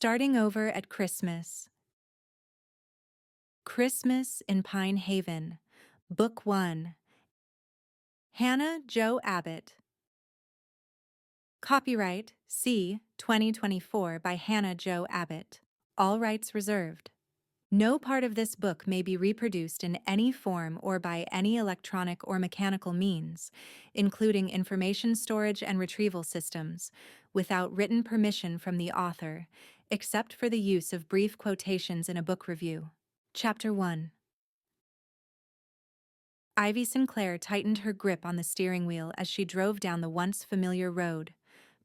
Starting over at Christmas. Christmas in Pine Haven. Book 1. Hannah Jo Abbott. Copyright C. 2024 by Hannah Jo Abbott. All rights reserved. No part of this book may be reproduced in any form or by any electronic or mechanical means, including information storage and retrieval systems, without written permission from the author, except for the use of brief quotations in a book review. Chapter 1. Ivy Sinclair tightened her grip on the steering wheel as she drove down the once familiar road.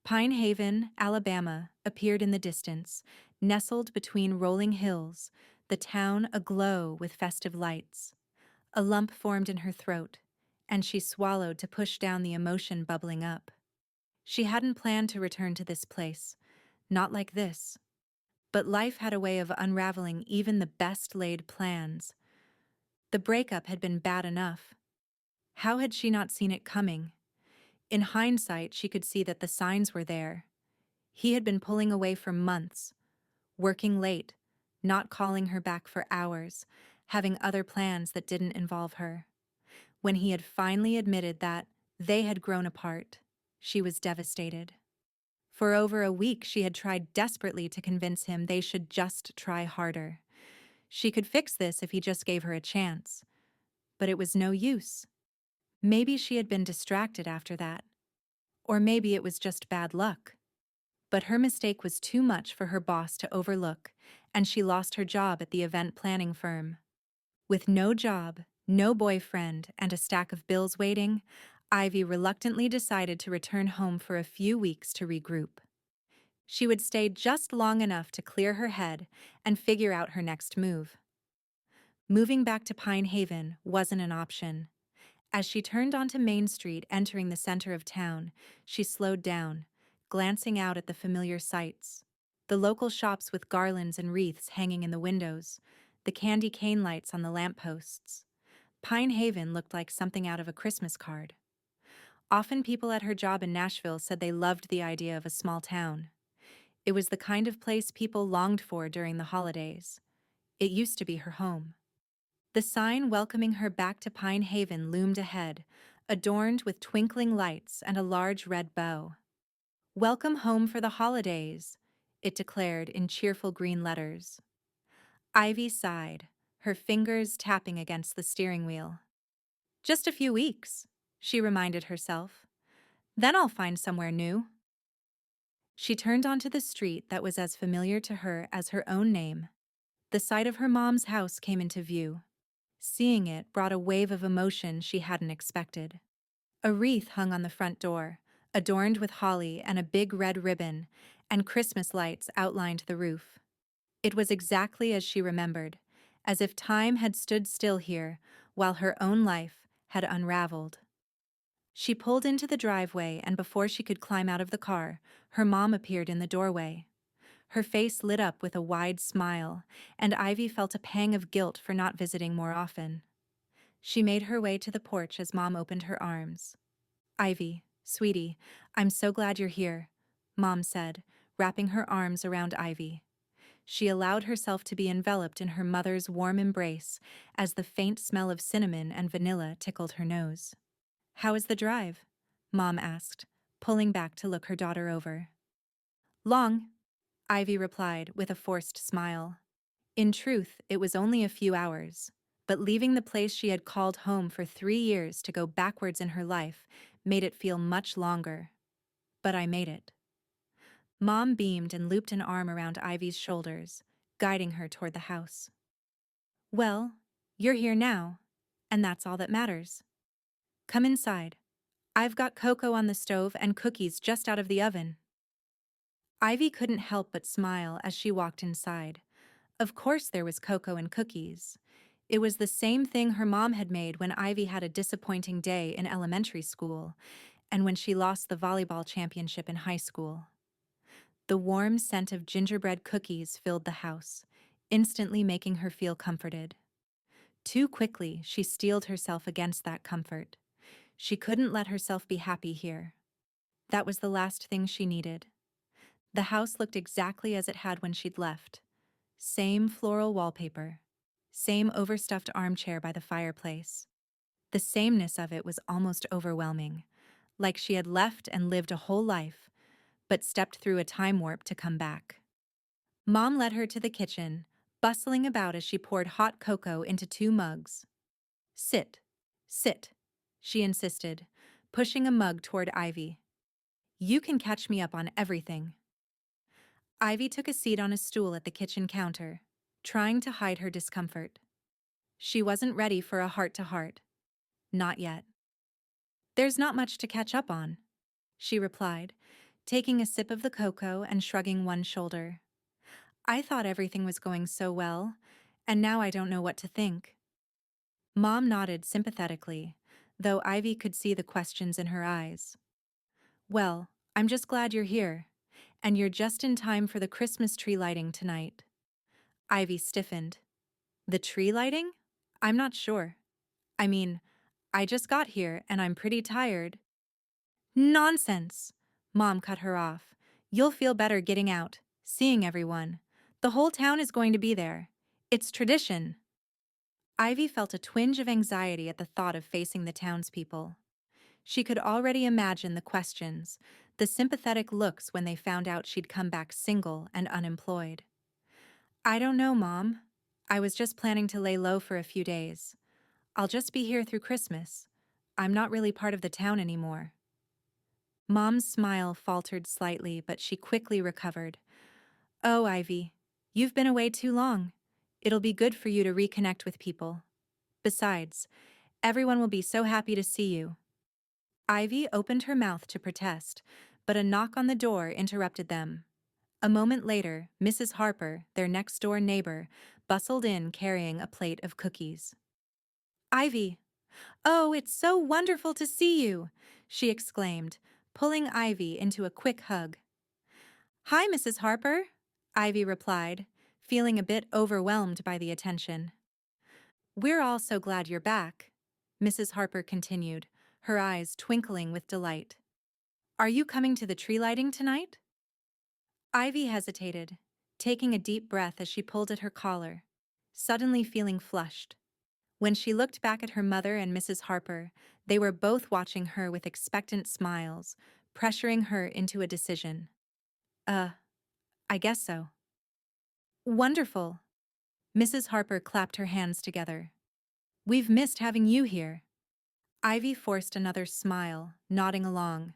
Pine Haven, Alabama, appeared in the distance, nestled between rolling hills, the town aglow with festive lights. A lump formed in her throat, and she swallowed to push down the emotion bubbling up. She hadn't planned to return to this place, not like this. But life had a way of unraveling even the best-laid plans. The breakup had been bad enough. How had she not seen it coming? In hindsight, she could see that the signs were there. He had been pulling away for months, working late, not calling her back for hours, having other plans that didn't involve her. When he had finally admitted that they had grown apart, she was devastated. For over a week, she had tried desperately to convince him they should just try harder. She could fix this if he just gave her a chance. But it was no use. Maybe she had been distracted after that. Or maybe it was just bad luck. But her mistake was too much for her boss to overlook, and she lost her job at the event planning firm. With no job, no boyfriend, and a stack of bills waiting, Ivy reluctantly decided to return home for a few weeks to regroup. She would stay just long enough to clear her head and figure out her next move. Moving back to Pine Haven wasn't an option. As she turned onto Main Street entering the center of town, she slowed down, glancing out at the familiar sights. The local shops with garlands and wreaths hanging in the windows, the candy cane lights on the lampposts. Pine Haven looked like something out of a Christmas card. Often people at her job in Nashville said they loved the idea of a small town. It was the kind of place people longed for during the holidays. It used to be her home. The sign welcoming her back to Pine Haven loomed ahead, adorned with twinkling lights and a large red bow. "Welcome home for the holidays," it declared in cheerful green letters. Ivy sighed, her fingers tapping against the steering wheel. "Just a few weeks," she reminded herself. "Then I'll find somewhere new." She turned onto the street that was as familiar to her as her own name. The sight of her mom's house came into view. Seeing it brought a wave of emotion she hadn't expected. A wreath hung on the front door, adorned with holly and a big red ribbon, and Christmas lights outlined the roof. It was exactly as she remembered, as if time had stood still here while her own life had unraveled. She pulled into the driveway, and before she could climb out of the car, her mom appeared in the doorway. Her face lit up with a wide smile, and Ivy felt a pang of guilt for not visiting more often. She made her way to the porch as Mom opened her arms. "Ivy, sweetie, I'm so glad you're here," Mom said, wrapping her arms around Ivy. She allowed herself to be enveloped in her mother's warm embrace as the faint smell of cinnamon and vanilla tickled her nose. "How is the drive?" Mom asked, pulling back to look her daughter over. "Long," Ivy replied with a forced smile. In truth, it was only a few hours, but leaving the place she had called home for 3 years to go backwards in her life made it feel much longer. "But I made it." Mom beamed and looped an arm around Ivy's shoulders, guiding her toward the house. "Well, you're here now, and that's all that matters. Come inside. I've got cocoa on the stove and cookies just out of the oven." Ivy couldn't help but smile as she walked inside. Of course there was cocoa and cookies. It was the same thing her mom had made when Ivy had a disappointing day in elementary school, and when she lost the volleyball championship in high school. The warm scent of gingerbread cookies filled the house, instantly making her feel comforted. Too quickly, she steeled herself against that comfort. She couldn't let herself be happy here. That was the last thing she needed. The house looked exactly as it had when she'd left. Same floral wallpaper. Same overstuffed armchair by the fireplace. The sameness of it was almost overwhelming, like she had left and lived a whole life, but stepped through a time warp to come back. Mom led her to the kitchen, bustling about as she poured hot cocoa into 2 mugs. Sit, sit, she insisted, pushing a mug toward Ivy. You can catch me up on everything. Ivy took a seat on a stool at the kitchen counter, trying to hide her discomfort. She wasn't ready for a heart-to-heart. Not yet. There's not much to catch up on, she replied, taking a sip of the cocoa and shrugging one shoulder. I thought everything was going so well, and now I don't know what to think. Mom nodded sympathetically, though Ivy could see the questions in her eyes. Well, I'm just glad you're here, and you're just in time for the Christmas tree lighting tonight. Ivy stiffened. The tree lighting? I'm not sure. I mean, I just got here and I'm pretty tired. Nonsense! Mom cut her off. You'll feel better getting out, seeing everyone. The whole town is going to be there. It's tradition. Ivy felt a twinge of anxiety at the thought of facing the townspeople. She could already imagine the questions, the sympathetic looks when they found out she'd come back single and unemployed. I don't know, Mom. I was just planning to lay low for a few days. I'll just be here through Christmas. I'm not really part of the town anymore. Mom's smile faltered slightly, but she quickly recovered. Oh, Ivy, you've been away too long. It'll be good for you to reconnect with people. Besides, everyone will be so happy to see you. Ivy opened her mouth to protest, but a knock on the door interrupted them. A moment later, Mrs. Harper, their next-door neighbor, bustled in carrying a plate of cookies. Ivy! Oh, it's so wonderful to see you! She exclaimed, pulling Ivy into a quick hug. Hi, Mrs. Harper, Ivy replied, feeling a bit overwhelmed by the attention. We're all so glad you're back, Mrs. Harper continued, her eyes twinkling with delight. Are you coming to the tree lighting tonight? Ivy hesitated, taking a deep breath as she pulled at her collar, suddenly feeling flushed. When she looked back at her mother and Mrs. Harper, they were both watching her with expectant smiles, pressuring her into a decision. I guess so. Wonderful. Mrs. Harper clapped her hands together. We've missed having you here. Ivy forced another smile, nodding along.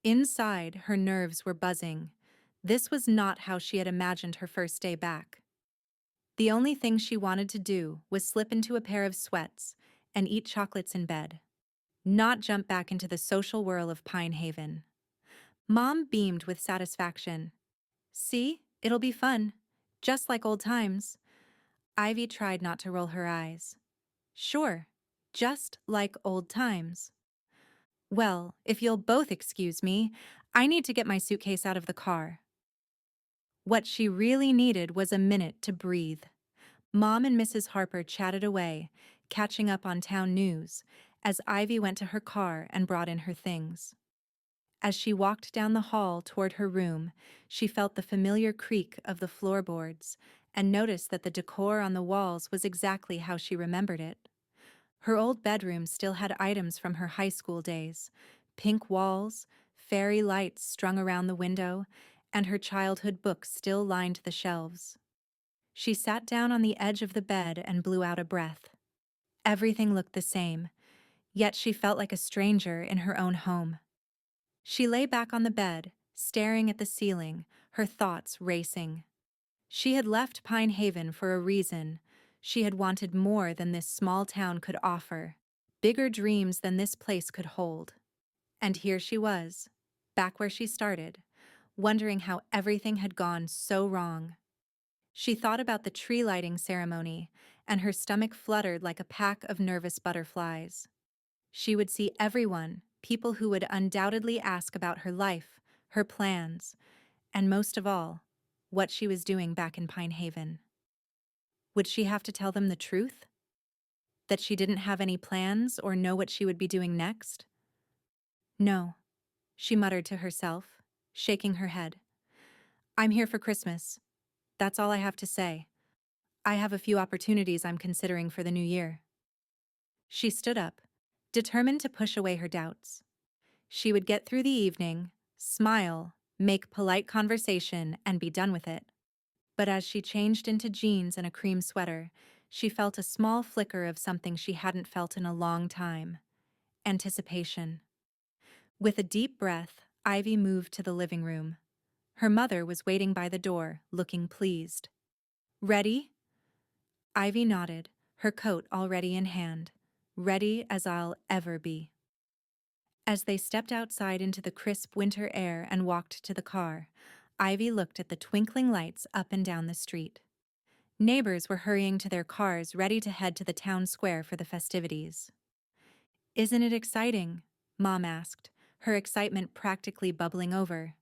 Inside, her nerves were buzzing. This was not how she had imagined her first day back. The only thing she wanted to do was slip into a pair of sweats and eat chocolates in bed, not jump back into the social whirl of Pine Haven. Mom beamed with satisfaction. See, it'll be fun, just like old times. Ivy tried not to roll her eyes. Sure, just like old times. Well, if you'll both excuse me, I need to get my suitcase out of the car. What she really needed was a minute to breathe. Mom and Mrs. Harper chatted away, catching up on town news, as Ivy went to her car and brought in her things. As she walked down the hall toward her room, she felt the familiar creak of the floorboards and noticed that the decor on the walls was exactly how she remembered it. Her old bedroom still had items from her high school days: pink walls, fairy lights strung around the window, and her childhood books still lined the shelves. She sat down on the edge of the bed and blew out a breath. Everything looked the same, yet she felt like a stranger in her own home. She lay back on the bed, staring at the ceiling, her thoughts racing. She had left Pine Haven for a reason. She had wanted more than this small town could offer, bigger dreams than this place could hold. And here she was, back where she started, wondering how everything had gone so wrong. She thought about the tree lighting ceremony, and her stomach fluttered like a pack of nervous butterflies. She would see everyone, people who would undoubtedly ask about her life, her plans, and most of all, what she was doing back in Pine Haven. Would she have to tell them the truth? That she didn't have any plans or know what she would be doing next? No, she muttered to herself, shaking her head. I'm here for Christmas. That's all I have to say. I have a few opportunities I'm considering for the new year. She stood up, determined to push away her doubts. She would get through the evening, smile, make polite conversation, and be done with it. But as she changed into jeans and a cream sweater, she felt a small flicker of something she hadn't felt in a long time: anticipation. With a deep breath, Ivy moved to the living room. Her mother was waiting by the door, looking pleased. Ready? Ivy nodded, her coat already in hand. Ready as I'll ever be. As they stepped outside into the crisp winter air and walked to the car, Ivy looked at the twinkling lights up and down the street. Neighbors were hurrying to their cars, ready to head to the town square for the festivities. Isn't it exciting? Mom asked, her excitement practically bubbling over.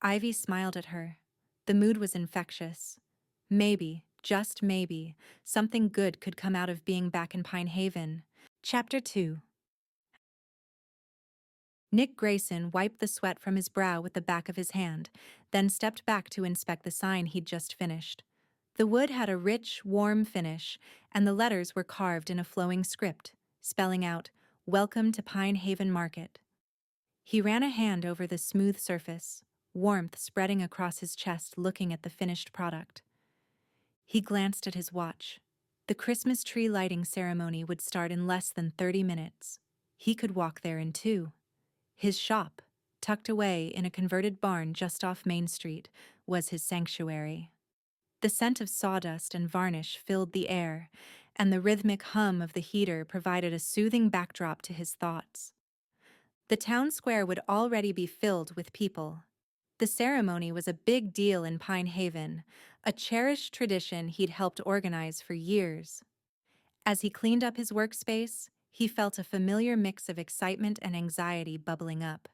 Ivy smiled at her. The mood was infectious. Maybe, just maybe, something good could come out of being back in Pine Haven. Chapter 2. Nick Grayson wiped the sweat from his brow with the back of his hand, then stepped back to inspect the sign he'd just finished. The wood had a rich, warm finish, and the letters were carved in a flowing script, spelling out, "Welcome to Pine Haven Market." He ran a hand over the smooth surface, warmth spreading across his chest looking at the finished product. He glanced at his watch. The Christmas tree lighting ceremony would start in less than 30 minutes. He could walk there in 2. His shop, tucked away in a converted barn just off Main Street, was his sanctuary. The scent of sawdust and varnish filled the air, and the rhythmic hum of the heater provided a soothing backdrop to his thoughts. The town square would already be filled with people. The ceremony was a big deal in Pine Haven, a cherished tradition he'd helped organize for years. As he cleaned up his workspace, he felt a familiar mix of excitement and anxiety bubbling up.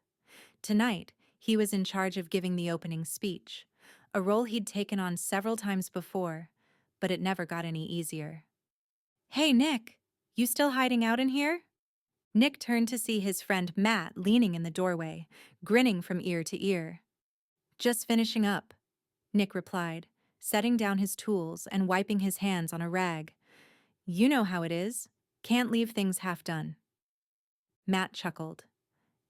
Tonight, he was in charge of giving the opening speech, a role he'd taken on several times before, but it never got any easier. "Hey, Nick, you still hiding out in here?" Nick turned to see his friend Matt leaning in the doorway, grinning from ear to ear. "Just finishing up," Nick replied, setting down his tools and wiping his hands on a rag. "You know how it is. Can't leave things half done." Matt chuckled.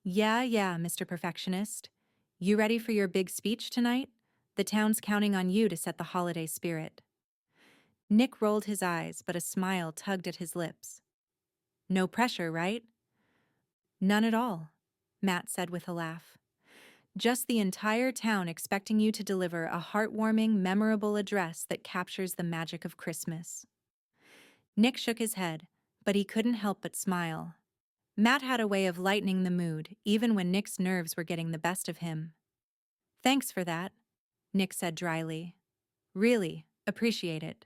Yeah, Mr. Perfectionist. You ready for your big speech tonight? The town's counting on you to set the holiday spirit." Nick rolled his eyes, but a smile tugged at his lips. "No pressure, right?" "None at all," Matt said with a laugh. "Just the entire town expecting you to deliver a heartwarming, memorable address that captures the magic of Christmas." Nick shook his head, but he couldn't help but smile. Matt had a way of lightening the mood, even when Nick's nerves were getting the best of him. "Thanks for that," Nick said dryly. "Really, appreciate it."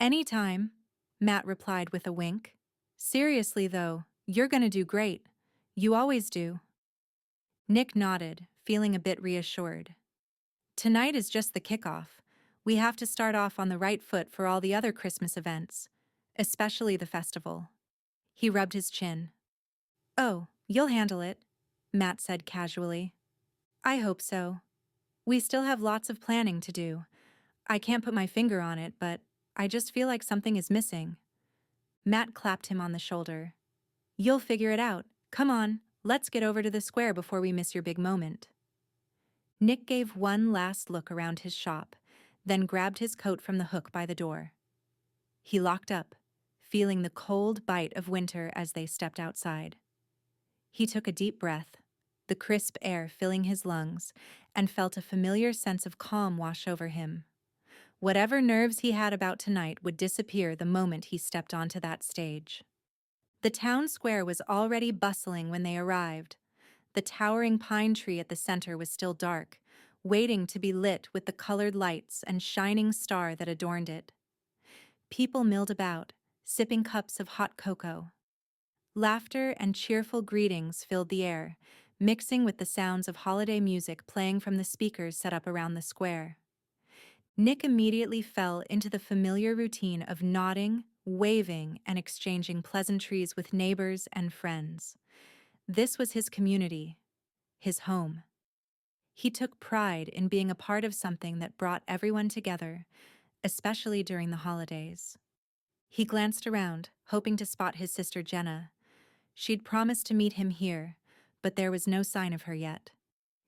"Anytime," Matt replied with a wink. "Seriously, though, you're gonna do great. You always do." Nick nodded, feeling a bit reassured. "Tonight is just the kickoff. We have to start off on the right foot for all the other Christmas events, especially the festival." He rubbed his chin. "Oh, you'll handle it," Matt said casually. "I hope so. We still have lots of planning to do. I can't put my finger on it, but I just feel like something is missing." Matt clapped him on the shoulder. "You'll figure it out. Come on, let's get over to the square before we miss your big moment." Nick gave one last look around his shop, then grabbed his coat from the hook by the door. He locked up, feeling the cold bite of winter as they stepped outside. He took a deep breath, the crisp air filling his lungs, and felt a familiar sense of calm wash over him. Whatever nerves he had about tonight would disappear the moment he stepped onto that stage. The town square was already bustling when they arrived. The towering pine tree at the center was still dark, waiting to be lit with the colored lights and shining star that adorned it. People milled about, sipping cups of hot cocoa. Laughter and cheerful greetings filled the air, mixing with the sounds of holiday music playing from the speakers set up around the square. Nick immediately fell into the familiar routine of nodding, waving, and exchanging pleasantries with neighbors and friends. This was his community, his home. He took pride in being a part of something that brought everyone together, especially during the holidays. He glanced around, hoping to spot his sister Jenna. She'd promised to meet him here, but there was no sign of her yet.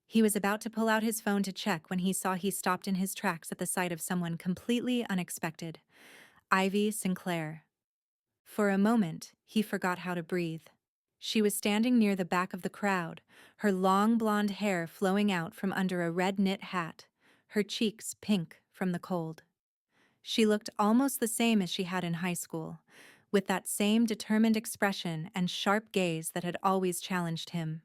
He was about to pull out his phone to check when he saw he stopped in his tracks at the sight of someone completely unexpected. Ivy Sinclair. For a moment, he forgot how to breathe. She was standing near the back of the crowd, her long blonde hair flowing out from under a red knit hat, her cheeks pink from the cold. She looked almost the same as she had in high school, with that same determined expression and sharp gaze that had always challenged him.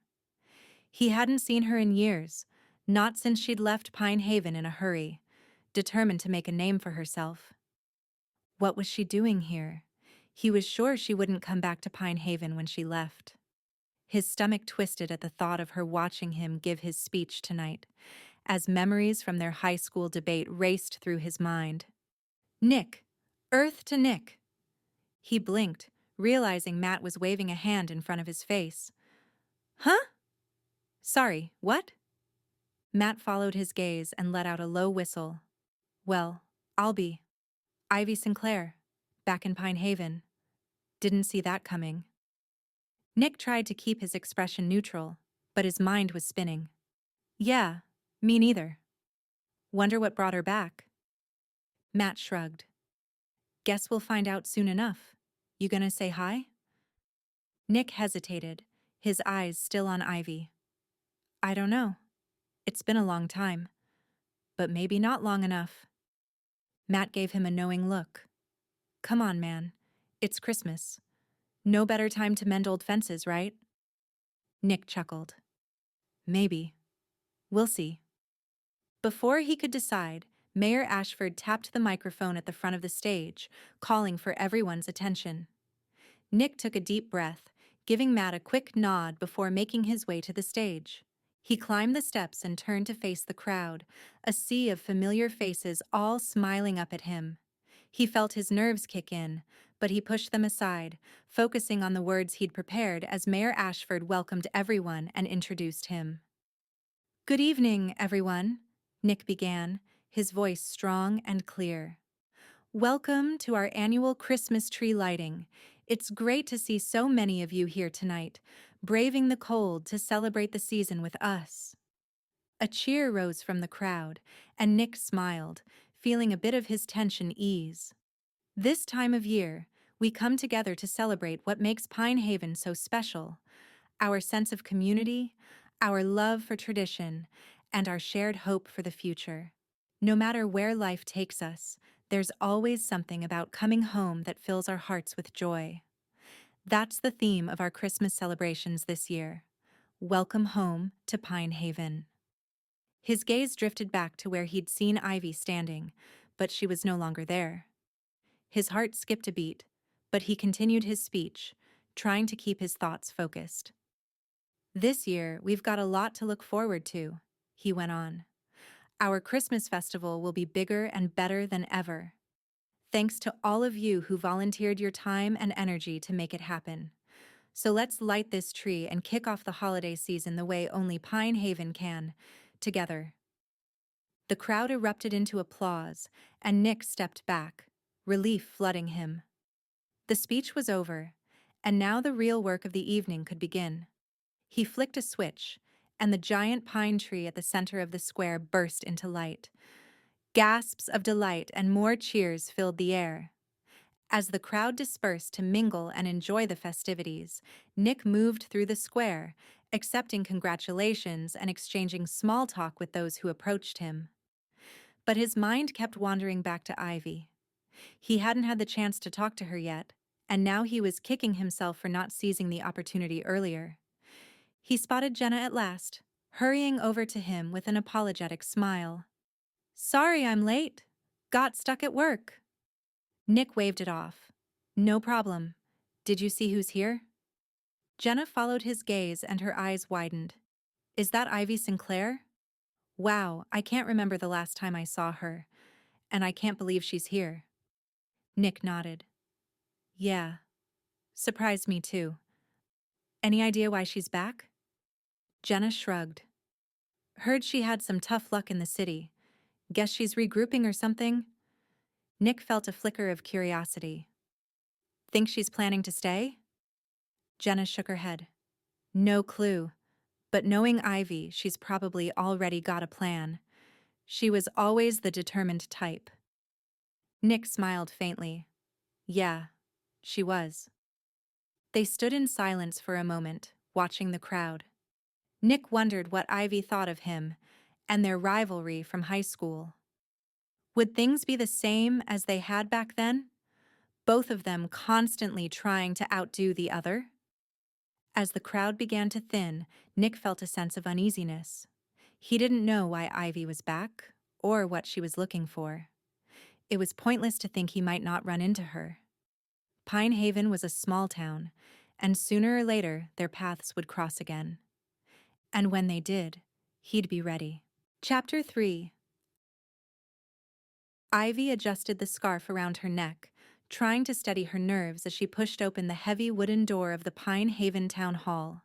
He hadn't seen her in years, not since she'd left Pine Haven in a hurry, determined to make a name for herself. What was she doing here? He was sure she wouldn't come back to Pine Haven when she left. His stomach twisted at the thought of her watching him give his speech tonight, as memories from their high school debate raced through his mind. Nick! Earth to Nick! He blinked, realizing Matt was waving a hand in front of his face. Huh? Sorry, what? Matt followed his gaze and let out a low whistle. Well, I'll be. Ivy Sinclair, back in Pine Haven. Didn't see that coming. Nick tried to keep his expression neutral, but his mind was spinning. Yeah, me neither. Wonder what brought her back. Matt shrugged. Guess we'll find out soon enough. You gonna say hi? Nick hesitated, his eyes still on Ivy. I don't know. It's been a long time. But maybe not long enough. Matt gave him a knowing look. Come on, man. It's Christmas. No better time to mend old fences, right? Nick chuckled. Maybe. We'll see. Before he could decide, Mayor Ashford tapped the microphone at the front of the stage, calling for everyone's attention. Nick took a deep breath, giving Matt a quick nod before making his way to the stage. He climbed the steps and turned to face the crowd, a sea of familiar faces all smiling up at him. He felt his nerves kick in, but he pushed them aside, focusing on the words he'd prepared as Mayor Ashford welcomed everyone and introduced him. Good evening, everyone, Nick began, his voice strong and clear. Welcome to our annual Christmas tree lighting. It's great to see so many of you here tonight, braving the cold to celebrate the season with us. A cheer rose from the crowd, and Nick smiled, feeling a bit of his tension ease. This time of year, we come together to celebrate what makes Pine Haven so special: our sense of community, our love for tradition, and our shared hope for the future. No matter where life takes us, there's always something about coming home that fills our hearts with joy. That's the theme of our Christmas celebrations this year. Welcome home to Pine Haven. His gaze drifted back to where he'd seen Ivy standing, but she was no longer there. His heart skipped a beat, but he continued his speech, trying to keep his thoughts focused. This year, we've got a lot to look forward to, he went on. Our Christmas festival will be bigger and better than ever. Thanks to all of you who volunteered your time and energy to make it happen. So let's light this tree and kick off the holiday season the way only Pine Haven can, together. The crowd erupted into applause, and Nick stepped back, relief flooding him. The speech was over, and now the real work of the evening could begin. He flicked a switch, and the giant pine tree at the center of the square burst into light. Gasps of delight and more cheers filled the air. As the crowd dispersed to mingle and enjoy the festivities, Nick moved through the square, accepting congratulations and exchanging small talk with those who approached him. But his mind kept wandering back to Ivy. He hadn't had the chance to talk to her yet, and now he was kicking himself for not seizing the opportunity earlier. He spotted Jenna at last, hurrying over to him with an apologetic smile. Sorry I'm late. Got stuck at work. Nick waved it off. No problem. Did you see who's here? Jenna followed his gaze and her eyes widened. Is that Ivy Sinclair? Wow, I can't remember the last time I saw her, and I can't believe she's here. Nick nodded. Yeah. Surprised me too. Any idea why she's back? Jenna shrugged. Heard she had some tough luck in the city. Guess she's regrouping or something? Nick felt a flicker of curiosity. Think she's planning to stay? Jenna shook her head. No clue. But knowing Ivy, she's probably already got a plan. She was always the determined type. Nick smiled faintly. Yeah, she was. They stood in silence for a moment, watching the crowd. Nick wondered what Ivy thought of him and their rivalry from high school. Would things be the same as they had back then? Both of them constantly trying to outdo the other? As the crowd began to thin, Nick felt a sense of uneasiness. He didn't know why Ivy was back, or what she was looking for. It was pointless to think he might not run into her. Pine Haven was a small town, and sooner or later their paths would cross again. And when they did, he'd be ready. Chapter 3. Ivy adjusted the scarf around her neck, trying to steady her nerves as she pushed open the heavy wooden door of the Pine Haven Town Hall.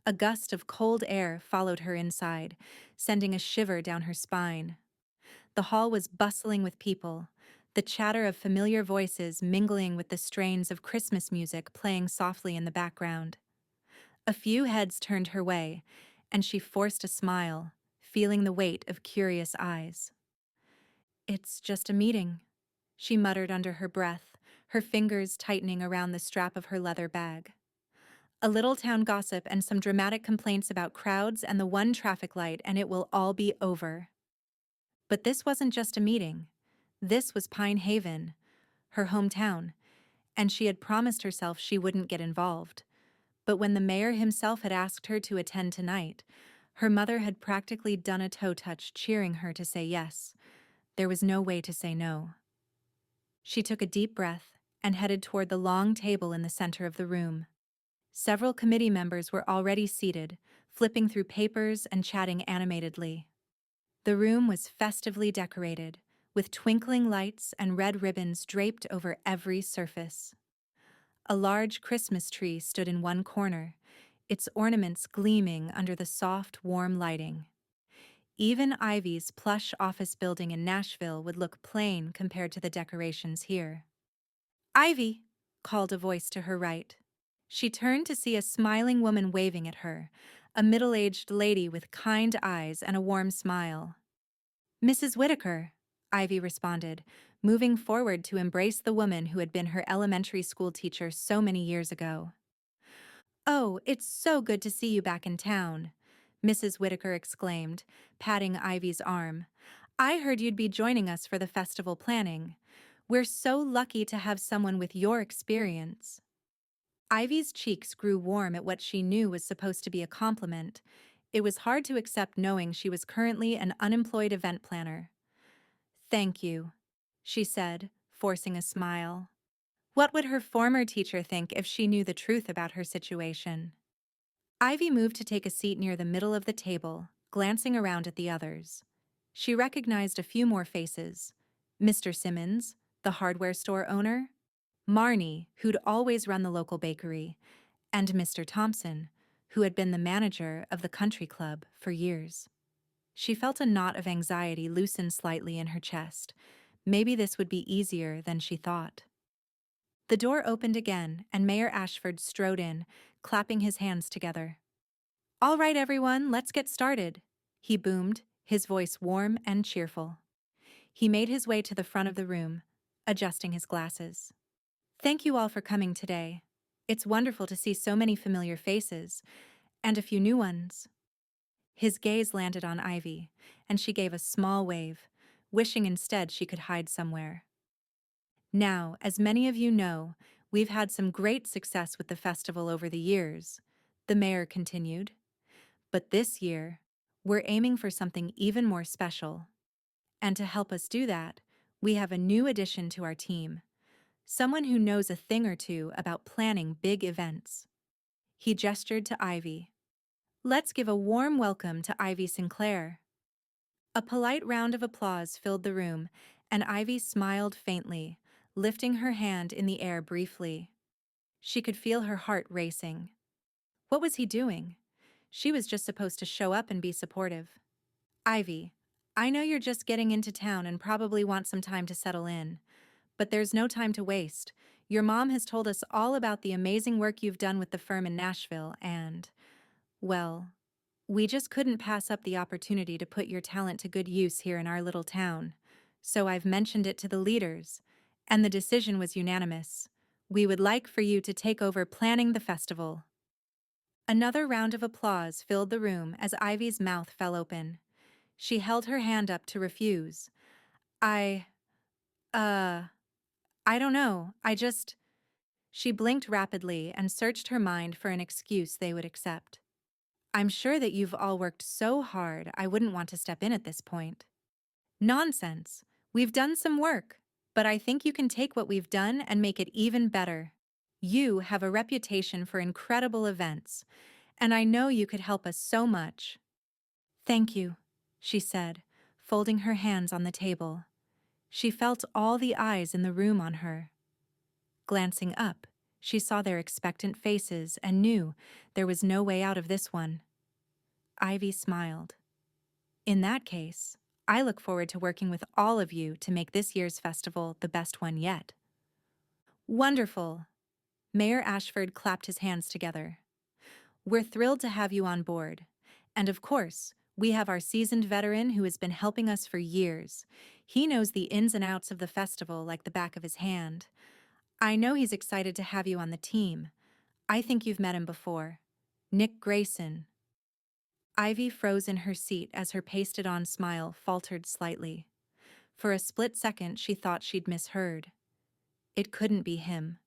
A gust of cold air followed her inside, sending a shiver down her spine. The hall was bustling with people, the chatter of familiar voices mingling with the strains of Christmas music playing softly in the background. A few heads turned her way, and she forced a smile, feeling the weight of curious eyes. It's just a meeting, she muttered under her breath, her fingers tightening around the strap of her leather bag. A little town gossip and some dramatic complaints about crowds and the one traffic light, and it will all be over. But this wasn't just a meeting. This was Pine Haven, her hometown, and she had promised herself she wouldn't get involved. But when the mayor himself had asked her to attend tonight, her mother had practically done a toe touch cheering her to say yes. There was no way to say no. She took a deep breath and headed toward the long table in the center of the room. Several committee members were already seated, flipping through papers and chatting animatedly. The room was festively decorated, with twinkling lights and red ribbons draped over every surface. A large Christmas tree stood in one corner, its ornaments gleaming under the soft, warm lighting. Even Ivy's plush office building in Nashville would look plain compared to the decorations here. "Ivy!" called a voice to her right. She turned to see a smiling woman waving at her, a middle-aged lady with kind eyes and a warm smile. "Mrs. Whitaker," Ivy responded, moving forward to embrace the woman who had been her elementary school teacher so many years ago. "Oh, it's so good to see you back in town," Mrs. Whitaker exclaimed, patting Ivy's arm. "I heard you'd be joining us for the festival planning. We're so lucky to have someone with your experience." Ivy's cheeks grew warm at what she knew was supposed to be a compliment. It was hard to accept knowing she was currently an unemployed event planner. "Thank you," she said, forcing a smile. What would her former teacher think if she knew the truth about her situation? Ivy moved to take a seat near the middle of the table, glancing around at the others. She recognized a few more faces. Mr. Simmons, the hardware store owner, Marnie, who'd always run the local bakery, and Mr. Thompson, who had been the manager of the country club for years. She felt a knot of anxiety loosen slightly in her chest. Maybe this would be easier than she thought. The door opened again, and Mayor Ashford strode in, clapping his hands together. "All right, everyone, let's get started," he boomed, his voice warm and cheerful. He made his way to the front of the room, adjusting his glasses. "Thank you all for coming today. It's wonderful to see so many familiar faces, and a few new ones." His gaze landed on Ivy, and she gave a small wave, wishing instead she could hide somewhere. "Now, as many of you know, we've had some great success with the festival over the years," the mayor continued. "But this year, we're aiming for something even more special. And to help us do that, we have a new addition to our team, someone who knows a thing or two about planning big events." He gestured to Ivy. "Let's give a warm welcome to Ivy Sinclair." A polite round of applause filled the room, and Ivy smiled faintly, lifting her hand in the air briefly. She could feel her heart racing. What was he doing? She was just supposed to show up and be supportive. Ivy, I know you're just getting into town and probably want some time to settle in, but there's no time to waste. Your mom has told us all about the amazing work you've done with the firm in Nashville and, well, we just couldn't pass up the opportunity to put your talent to good use here in our little town. So I've mentioned it to the leaders, and the decision was unanimous. We would like for you to take over planning the festival. Another round of applause filled the room as Ivy's mouth fell open. She held her hand up to refuse. I, uh, I don't know, She blinked rapidly and searched her mind for an excuse they would accept. I'm sure that you've all worked so hard I wouldn't want to step in at this point. Nonsense. We've done some work, but I think you can take what we've done and make it even better. You have a reputation for incredible events, and I know you could help us so much. Thank you, she said, folding her hands on the table. She felt all the eyes in the room on her. Glancing up, she saw their expectant faces and knew there was no way out of this one. Ivy smiled. In that case, I look forward to working with all of you to make this year's festival the best one yet. Wonderful! Mayor Ashford clapped his hands together. We're thrilled to have you on board. And of course, we have our seasoned veteran who has been helping us for years. He knows the ins and outs of the festival like the back of his hand. I know he's excited to have you on the team. I think you've met him before. Nick Grayson. Ivy froze in her seat as her pasted-on smile faltered slightly. For a split second, she thought she'd misheard. It couldn't be him.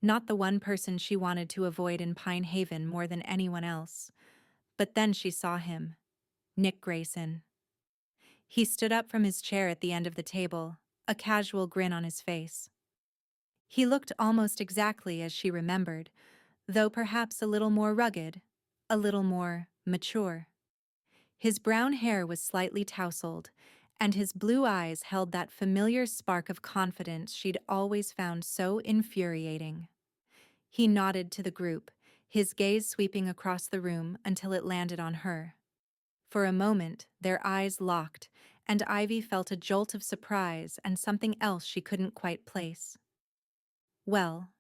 Not the one person she wanted to avoid in Pine Haven more than anyone else. But then she saw him. Nick Grayson. He stood up from his chair at the end of the table, a casual grin on his face. He looked almost exactly as she remembered, though perhaps a little more rugged, a little more mature. His brown hair was slightly tousled, and his blue eyes held that familiar spark of confidence she'd always found so infuriating. He nodded to the group, his gaze sweeping across the room until it landed on her. For a moment, their eyes locked, and Ivy felt a jolt of surprise and something else she couldn't quite place. Well,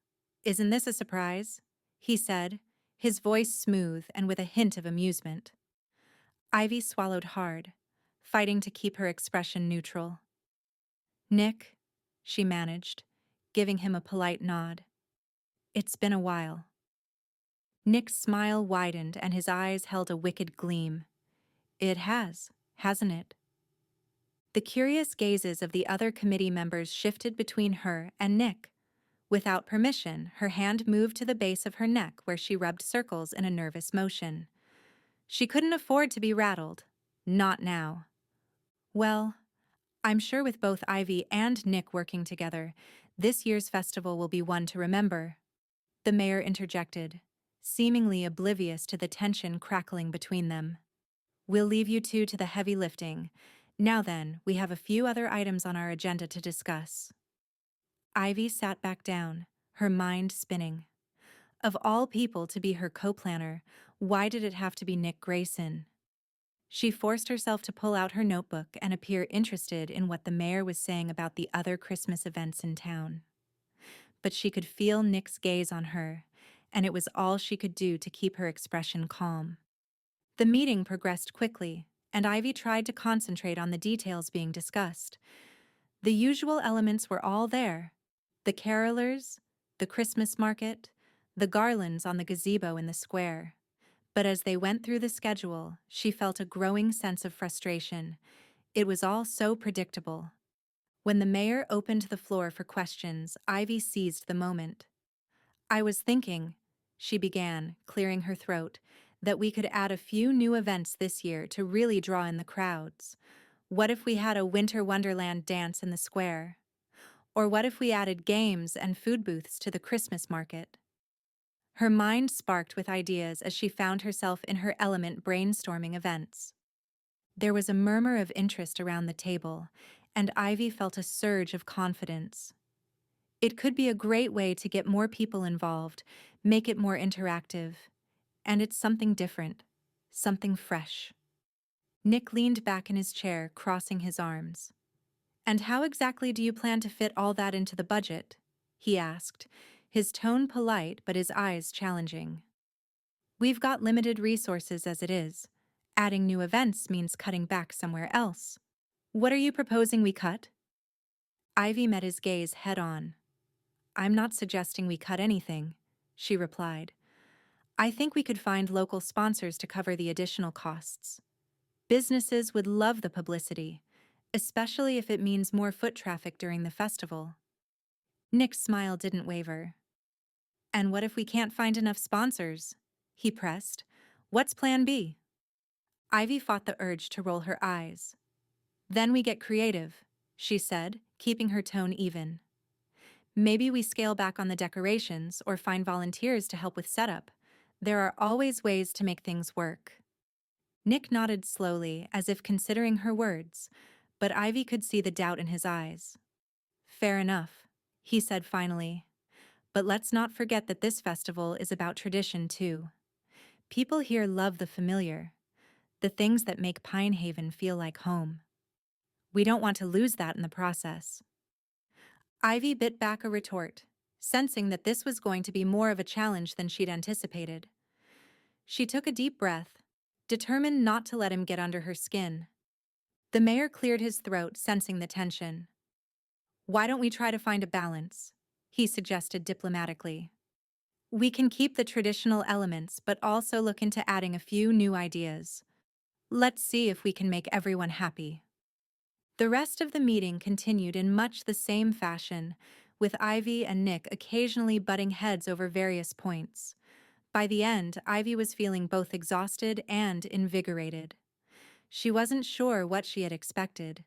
isn't this a surprise? He said, his voice smooth and with a hint of amusement. Ivy swallowed hard, fighting to keep her expression neutral. Nick, she managed, giving him a polite nod. It's been a while. Nick's smile widened and his eyes held a wicked gleam. It has, hasn't it? The curious gazes of the other committee members shifted between her and Nick. Without permission, her hand moved to the base of her neck where she rubbed circles in a nervous motion. She couldn't afford to be rattled. Not now. Well, I'm sure with both Ivy and Nick working together, this year's festival will be one to remember. The mayor interjected, seemingly oblivious to the tension crackling between them. We'll leave you two to the heavy lifting. Now then, we have a few other items on our agenda to discuss. Ivy sat back down, her mind spinning. Of all people to be her co-planner, why did it have to be Nick Grayson? She forced herself to pull out her notebook and appear interested in what the mayor was saying about the other Christmas events in town. But she could feel Nick's gaze on her, and it was all she could do to keep her expression calm. The meeting progressed quickly, and Ivy tried to concentrate on the details being discussed. The usual elements were all there: the carolers, the Christmas market, the garlands on the gazebo in the square. But as they went through the schedule, she felt a growing sense of frustration. It was all so predictable. When the mayor opened the floor for questions, Ivy seized the moment. I was thinking, she began, clearing her throat, that we could add a few new events this year to really draw in the crowds. What if we had a winter wonderland dance in the square? Or what if we added games and food booths to the Christmas market? Her mind sparked with ideas as she found herself in her element brainstorming events. There was a murmur of interest around the table, and Ivy felt a surge of confidence. It could be a great way to get more people involved, make it more interactive, and it's something different, something fresh. Nick leaned back in his chair, crossing his arms. "And how exactly do you plan to fit all that into the budget?" he asked, his tone polite but his eyes challenging. "We've got limited resources as it is. Adding new events means cutting back somewhere else. What are you proposing we cut?" Ivy met his gaze head-on. "I'm not suggesting we cut anything," she replied. "I think we could find local sponsors to cover the additional costs. Businesses would love the publicity, especially if it means more foot traffic during the festival." Nick's smile didn't waver. "And what if we can't find enough sponsors?" he pressed. "What's plan B?" Ivy fought the urge to roll her eyes. "Then we get creative," she said, keeping her tone even. "Maybe we scale back on the decorations or find volunteers to help with setup. There are always ways to make things work." Nick nodded slowly, as if considering her words, but Ivy could see the doubt in his eyes. "Fair enough," he said finally. "But let's not forget that this festival is about tradition, too. People here love the familiar, the things that make Pine Haven feel like home. We don't want to lose that in the process." Ivy bit back a retort, sensing that this was going to be more of a challenge than she'd anticipated. She took a deep breath, determined not to let him get under her skin. The mayor cleared his throat, sensing the tension. "Why don't we try to find a balance?" he suggested diplomatically. "We can keep the traditional elements but also look into adding a few new ideas. Let's see if we can make everyone happy." The rest of the meeting continued in much the same fashion, with Ivy and Nick occasionally butting heads over various points. By the end, Ivy was feeling both exhausted and invigorated. She wasn't sure what she had expected,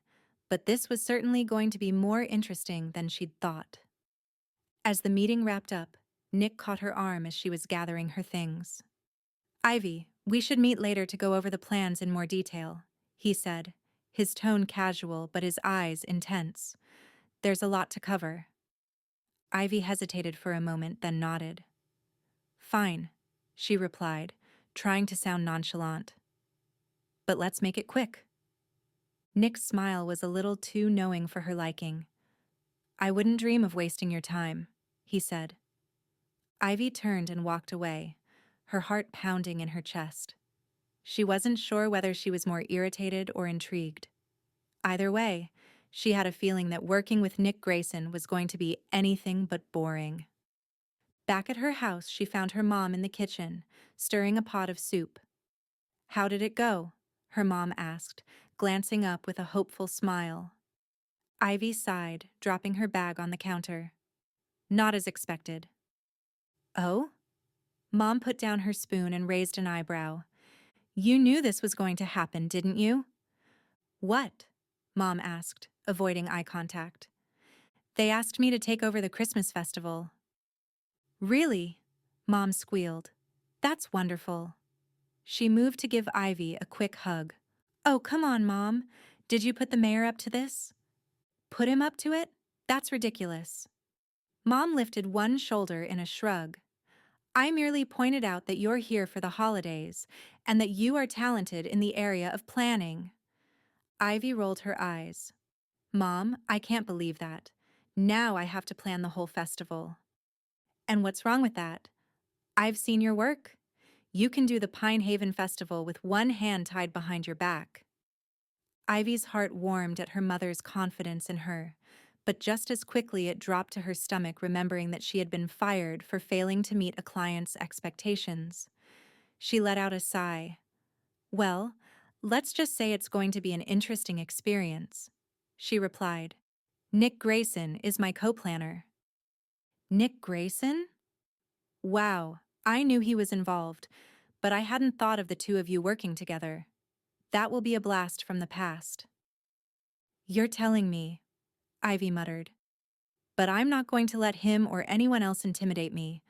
but this was certainly going to be more interesting than she'd thought. As the meeting wrapped up, Nick caught her arm as she was gathering her things. "Ivy, we should meet later to go over the plans in more detail," he said, his tone casual but his eyes intense. "There's a lot to cover." Ivy hesitated for a moment, then nodded. "Fine," she replied, trying to sound nonchalant. "But let's make it quick." Nick's smile was a little too knowing for her liking. "I wouldn't dream of wasting your time," he said. Ivy turned and walked away, her heart pounding in her chest. She wasn't sure whether she was more irritated or intrigued. Either way, she had a feeling that working with Nick Grayson was going to be anything but boring. Back at her house, she found her mom in the kitchen, stirring a pot of soup. "How did it go?" her mom asked, glancing up with a hopeful smile. Ivy sighed, dropping her bag on the counter. "Not as expected." "Oh?" Mom put down her spoon and raised an eyebrow. "You knew this was going to happen, didn't you?" "What?" Mom asked, avoiding eye contact. "They asked me to take over the Christmas festival." "Really?" Mom squealed. "That's wonderful." She moved to give Ivy a quick hug. "Oh, come on, Mom. Did you put the mayor up to this?" "Put him up to it? That's ridiculous." Mom lifted one shoulder in a shrug. "I merely pointed out that you're here for the holidays and that you are talented in the area of planning." Ivy rolled her eyes. "Mom, I can't believe that. Now I have to plan the whole festival." "And what's wrong with that? I've seen your work. You can do the Pine Haven Festival with one hand tied behind your back." Ivy's heart warmed at her mother's confidence in her, but just as quickly it dropped to her stomach, remembering that she had been fired for failing to meet a client's expectations. She let out a sigh. "Well, let's just say it's going to be an interesting experience," she replied. "Nick Grayson is my co-planner." "Nick Grayson?" "Wow, I knew he was involved, but I hadn't thought of the two of you working together. That will be a blast from the past." "You're telling me," Ivy muttered. "But I'm not going to let him or anyone else intimidate me.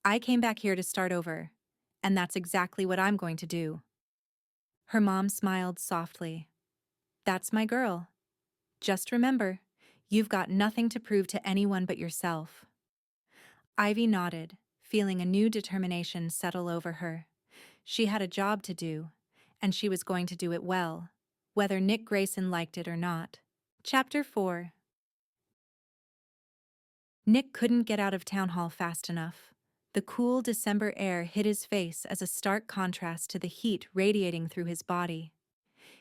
I came back here to start over, and that's exactly what I'm going to do." Her mom smiled softly. "That's my girl. Just remember, you've got nothing to prove to anyone but yourself." Ivy nodded, feeling a new determination settle over her. She had a job to do, and she was going to do it well, whether Nick Grayson liked it or not. Chapter 4. Nick couldn't get out of town hall fast enough. The cool December air hit his face as a stark contrast to the heat radiating through his body.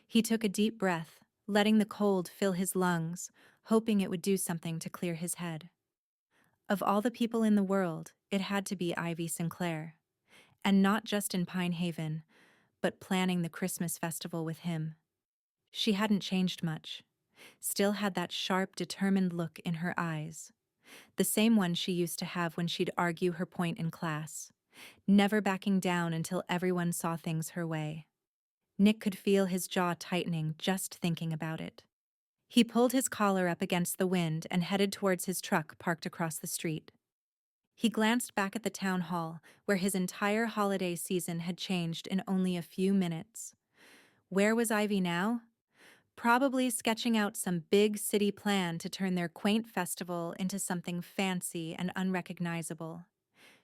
He took a deep breath, letting the cold fill his lungs, hoping it would do something to clear his head. Of all the people in the world, it had to be Ivy Sinclair. And not just in Pine Haven, but planning the Christmas festival with him. She hadn't changed much, still had that sharp, determined look in her eyes. The same one she used to have when she'd argue her point in class, never backing down until everyone saw things her way. Nick could feel his jaw tightening just thinking about it. He pulled his collar up against the wind and headed towards his truck parked across the street. He glanced back at the town hall, where his entire holiday season had changed in only a few minutes. Where was Ivy now? Probably sketching out some big city plan to turn their quaint festival into something fancy and unrecognizable.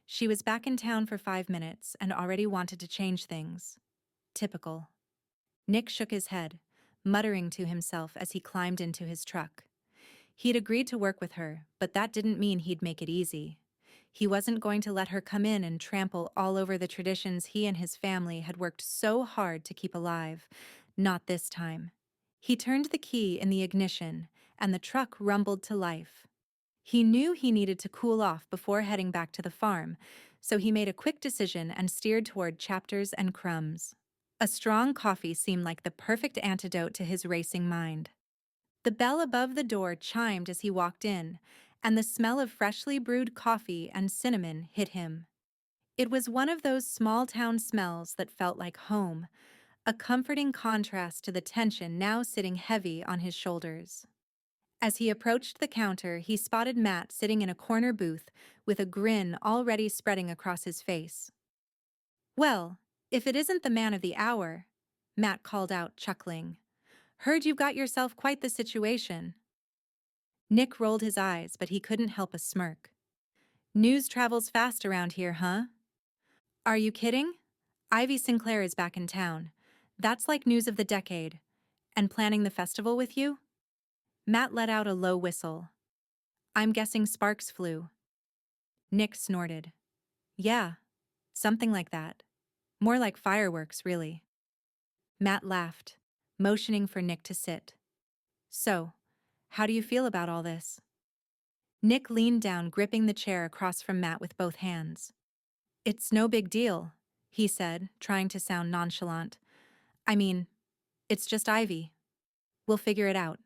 She was back in town for 5 minutes and already wanted to change things. Typical. Nick shook his head, muttering to himself as he climbed into his truck. He'd agreed to work with her, but that didn't mean he'd make it easy. He wasn't going to let her come in and trample all over the traditions he and his family had worked so hard to keep alive. Not this time. He turned the key in the ignition, and the truck rumbled to life. He knew he needed to cool off before heading back to the farm, so he made a quick decision and steered toward Chapters and Crumbs. A strong coffee seemed like the perfect antidote to his racing mind. The bell above the door chimed as he walked in, and the smell of freshly brewed coffee and cinnamon hit him. It was one of those small-town smells that felt like home, a comforting contrast to the tension now sitting heavy on his shoulders. As he approached the counter, he spotted Matt sitting in a corner booth with a grin already spreading across his face. "Well, if it isn't the man of the hour," Matt called out, chuckling. "Heard you've got yourself quite the situation." Nick rolled his eyes, but he couldn't help a smirk. "News travels fast around here, huh?" "Are you kidding? Ivy Sinclair is back in town. That's like news of the decade. And planning the festival with you?" Matt let out a low whistle. "I'm guessing sparks flew." Nick snorted. "Yeah, something like that. More like fireworks, really." Matt laughed, motioning for Nick to sit. "So, how do you feel about all this?" Nick leaned down, gripping the chair across from Matt with both hands. "It's no big deal," he said, trying to sound nonchalant. "I mean, it's just Ivy. We'll figure it out."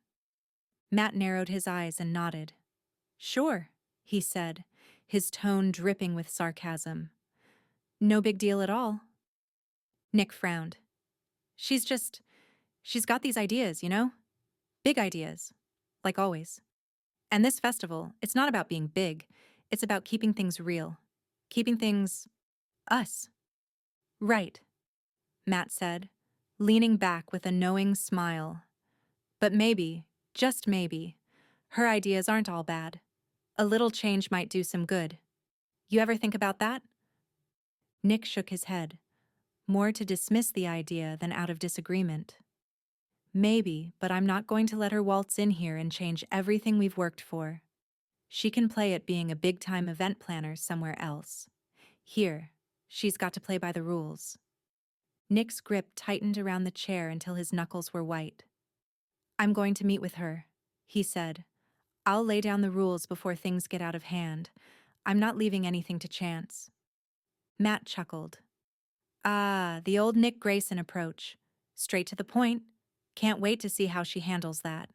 Matt narrowed his eyes and nodded. "Sure," he said, his tone dripping with sarcasm. "No big deal at all." Nick frowned. She's got these ideas, you know? Big ideas. Like always. And this festival, it's not about being big. It's about keeping things real. Keeping things us." "Right," Matt said, leaning back with a knowing smile. "But maybe, just maybe, her ideas aren't all bad. A little change might do some good. You ever think about that?" Nick shook his head, more to dismiss the idea than out of disagreement. "Maybe, but I'm not going to let her waltz in here and change everything we've worked for. She can play at being a big-time event planner somewhere else. Here, she's got to play by the rules." Nick's grip tightened around the chair until his knuckles were white. "I'm going to meet with her," he said. "I'll lay down the rules before things get out of hand. I'm not leaving anything to chance." Matt chuckled. "Ah, the old Nick Grayson approach. Straight to the point. Can't wait to see how she handles that."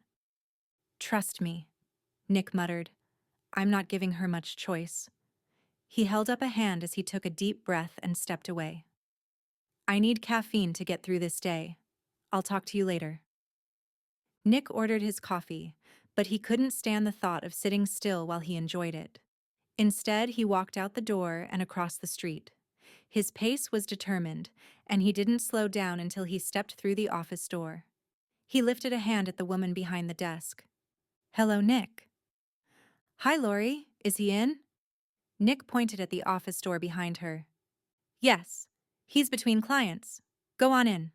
"Trust me," Nick muttered. "I'm not giving her much choice." He held up a hand as he took a deep breath and stepped away. "I need caffeine to get through this day. I'll talk to you later." Nick ordered his coffee, but he couldn't stand the thought of sitting still while he enjoyed it. Instead, he walked out the door and across the street. His pace was determined, and he didn't slow down until he stepped through the office door. He lifted a hand at the woman behind the desk. "Hello, Nick." "Hi, Lori. Is he in?" Nick pointed at the office door behind her. "Yes. He's between clients. Go on in."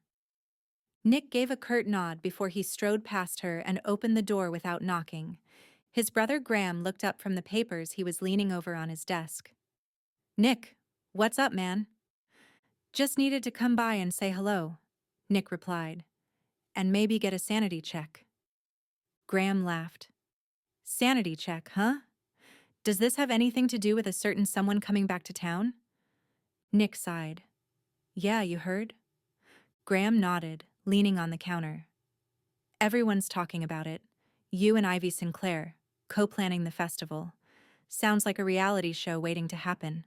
Nick gave a curt nod before he strode past her and opened the door without knocking. His brother Graham looked up from the papers he was leaning over on his desk. "Nick, what's up, man?" "Just needed to come by and say hello," Nick replied. "And maybe get a sanity check." Graham laughed. "Sanity check, huh? Does this have anything to do with a certain someone coming back to town?" Nick sighed. "Yeah, you heard?" Graham nodded, leaning on the counter. "Everyone's talking about it. You and Ivy Sinclair, co-planning the festival. Sounds like a reality show waiting to happen."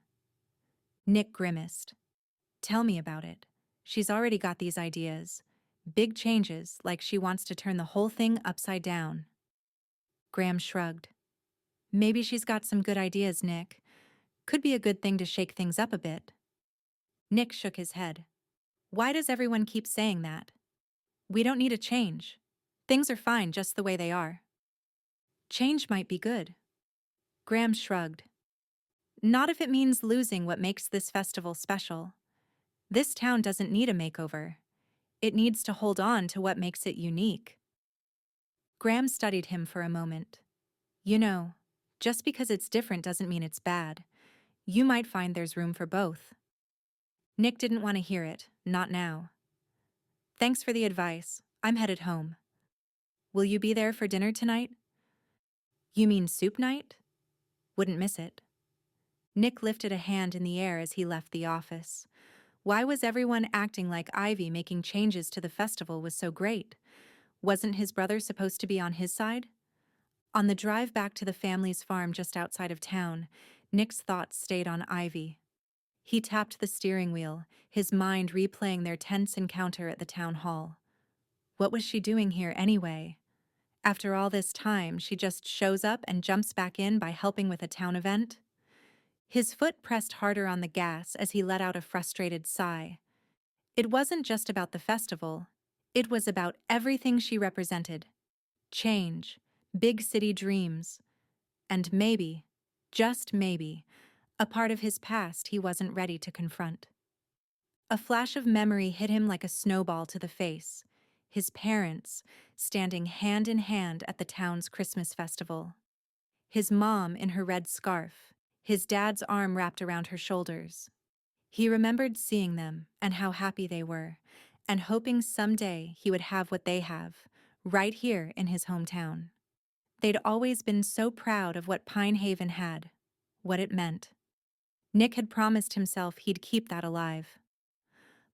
Nick grimaced. "Tell me about it. She's already got these ideas. Big changes, like she wants to turn the whole thing upside down." Graham shrugged. "Maybe she's got some good ideas, Nick. Could be a good thing to shake things up a bit." Nick shook his head. "Why does everyone keep saying that? We don't need a change. Things are fine just the way they are." "Change might be good." Graham shrugged. "Not if it means losing what makes this festival special. This town doesn't need a makeover. It needs to hold on to what makes it unique." Graham studied him for a moment. "You know, just because it's different doesn't mean it's bad. You might find there's room for both." Nick didn't want to hear it, not now. "Thanks for the advice. I'm headed home." "Will you be there for dinner tonight?" "You mean soup night?" "Wouldn't miss it." Nick lifted a hand in the air as he left the office. Why was everyone acting like Ivy making changes to the festival was so great? Wasn't his brother supposed to be on his side? On the drive back to the family's farm just outside of town, Nick's thoughts stayed on Ivy. He tapped the steering wheel, his mind replaying their tense encounter at the town hall. What was she doing here anyway? After all this time, she just shows up and jumps back in by helping with a town event? His foot pressed harder on the gas as he let out a frustrated sigh. It wasn't just about the festival. It was about everything she represented. Change, big city dreams, and maybe, just maybe, a part of his past he wasn't ready to confront. A flash of memory hit him like a snowball to the face. His parents, standing hand in hand at the town's Christmas festival. His mom in her red scarf, his dad's arm wrapped around her shoulders. He remembered seeing them and how happy they were, and hoping someday he would have what they have, right here in his hometown. They'd always been so proud of what Pine Haven had, what it meant. Nick had promised himself he'd keep that alive.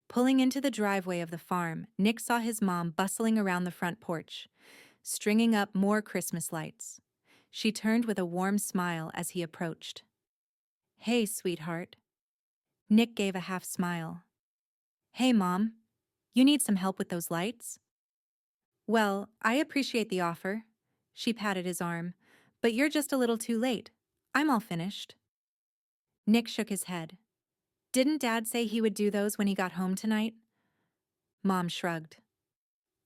Pulling into the driveway of the farm, Nick saw his mom bustling around the front porch, stringing up more Christmas lights. She turned with a warm smile as he approached. "Hey, sweetheart." Nick gave a half smile. "Hey, Mom. You need some help with those lights?" "Well, I appreciate the offer." She patted his arm. "But you're just a little too late. I'm all finished." Nick shook his head. "Didn't Dad say he would do those when he got home tonight?" Mom shrugged.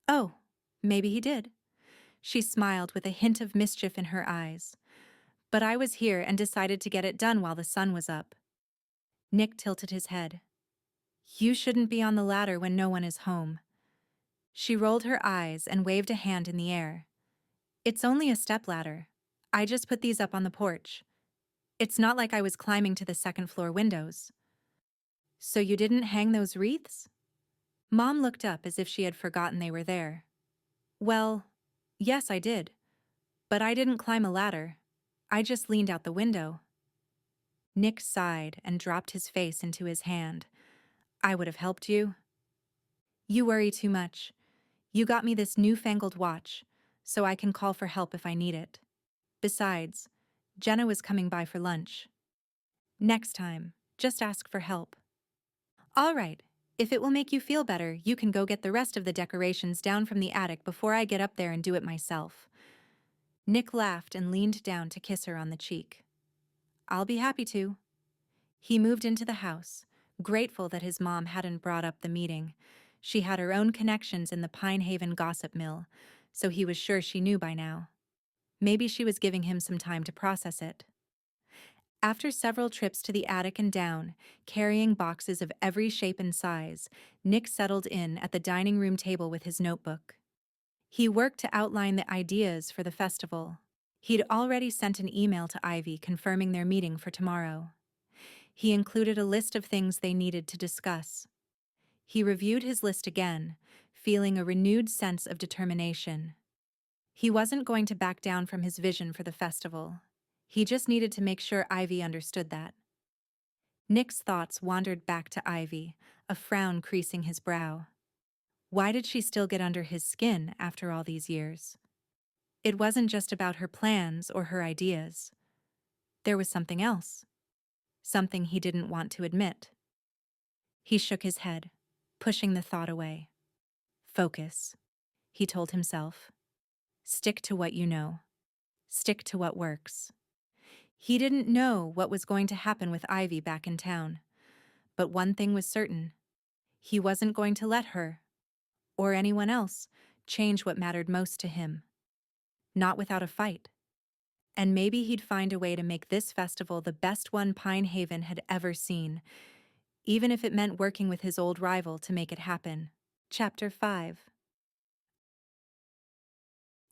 "Oh, maybe he did." She smiled with a hint of mischief in her eyes. "But I was here and decided to get it done while the sun was up." Nick tilted his head. "You shouldn't be on the ladder when no one is home." She rolled her eyes and waved a hand in the air. "It's only a stepladder. I just put these up on the porch. It's not like I was climbing to the second-floor windows." "So you didn't hang those wreaths?" Mom looked up as if she had forgotten they were there. "Well, yes, I did. But I didn't climb a ladder. I just leaned out the window." Nick sighed and dropped his face into his hand. "I would have helped you." "You worry too much. You got me this newfangled watch, so I can call for help if I need it. Besides, Jenna was coming by for lunch. Next time, just ask for help." "All right. If it will make you feel better, you can go get the rest of the decorations down from the attic before I get up there and do it myself." Nick laughed and leaned down to kiss her on the cheek. "I'll be happy to." He moved into the house, grateful that his mom hadn't brought up the meeting. She had her own connections in the Pine Haven gossip mill, so he was sure she knew by now. Maybe she was giving him some time to process it. After several trips to the attic and down, carrying boxes of every shape and size, Nick settled in at the dining room table with his notebook. He worked to outline the ideas for the festival. He'd already sent an email to Ivy confirming their meeting for tomorrow. He included a list of things they needed to discuss. He reviewed his list again, feeling a renewed sense of determination. He wasn't going to back down from his vision for the festival. He just needed to make sure Ivy understood that. Nick's thoughts wandered back to Ivy, a frown creasing his brow. Why did she still get under his skin after all these years? It wasn't just about her plans or her ideas. There was something else. Something he didn't want to admit. He shook his head, pushing the thought away. Focus, he told himself. Stick to what you know. Stick to what works. He didn't know what was going to happen with Ivy back in town. But one thing was certain. He wasn't going to let her, or anyone else, change what mattered most to him. Not without a fight. And maybe he'd find a way to make this festival the best one Pine Haven had ever seen, even if it meant working with his old rival to make it happen. Chapter 5.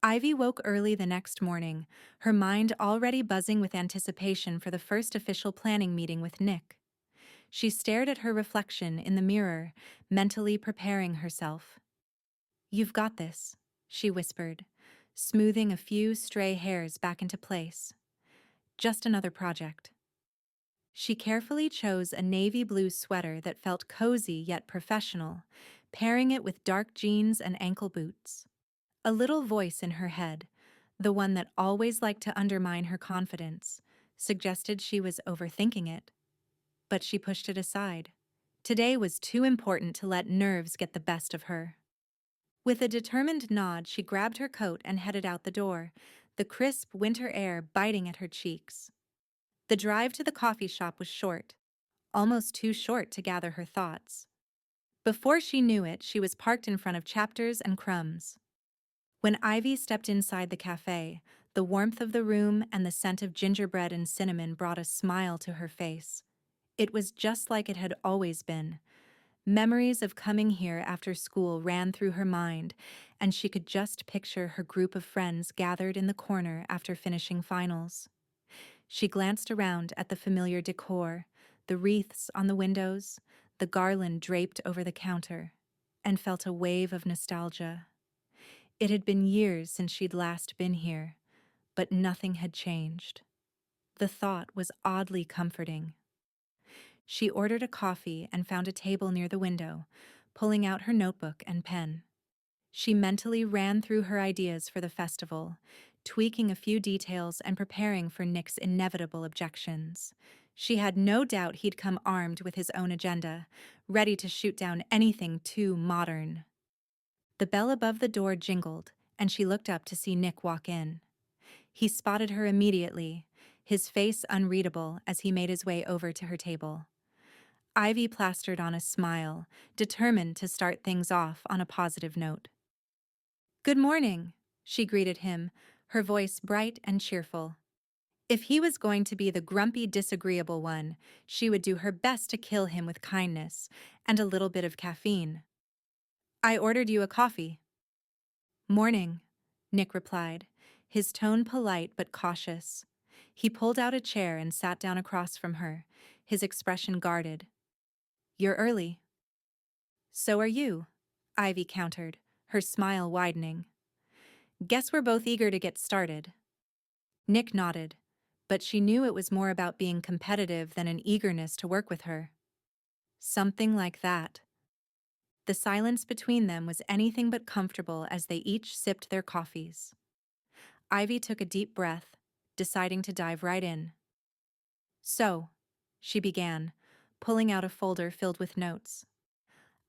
Ivy woke early the next morning, her mind already buzzing with anticipation for the first official planning meeting with Nick. She stared at her reflection in the mirror, mentally preparing herself. "You've got this," she whispered, smoothing a few stray hairs back into place. "Just another project." She carefully chose a navy blue sweater that felt cozy yet professional, pairing it with dark jeans and ankle boots. A little voice in her head, the one that always liked to undermine her confidence, suggested she was overthinking it. But she pushed it aside. Today was too important to let nerves get the best of her. With a determined nod, she grabbed her coat and headed out the door, the crisp winter air biting at her cheeks. The drive to the coffee shop was short, almost too short to gather her thoughts. Before she knew it, she was parked in front of Chapters and Crumbs. When Ivy stepped inside the cafe, the warmth of the room and the scent of gingerbread and cinnamon brought a smile to her face. It was just like it had always been. Memories of coming here after school ran through her mind, and she could just picture her group of friends gathered in the corner after finishing finals. She glanced around at the familiar decor, the wreaths on the windows, the garland draped over the counter, and felt a wave of nostalgia. It had been years since she'd last been here, but nothing had changed. The thought was oddly comforting. She ordered a coffee and found a table near the window, pulling out her notebook and pen. She mentally ran through her ideas for the festival, tweaking a few details and preparing for Nick's inevitable objections. She had no doubt he'd come armed with his own agenda, ready to shoot down anything too modern. The bell above the door jingled, and she looked up to see Nick walk in. He spotted her immediately, his face unreadable as he made his way over to her table. Ivy plastered on a smile, determined to start things off on a positive note. "Good morning," she greeted him, her voice bright and cheerful. If he was going to be the grumpy, disagreeable one, she would do her best to kill him with kindness and a little bit of caffeine. "I ordered you a coffee." "Morning," Nick replied, his tone polite but cautious. He pulled out a chair and sat down across from her, his expression guarded. "You're early." "So are you," Ivy countered, her smile widening. "Guess we're both eager to get started." Nick nodded, but she knew it was more about being competitive than an eagerness to work with her. Something like that. The silence between them was anything but comfortable as they each sipped their coffees. Ivy took a deep breath, deciding to dive right in. "So," she began, pulling out a folder filled with notes.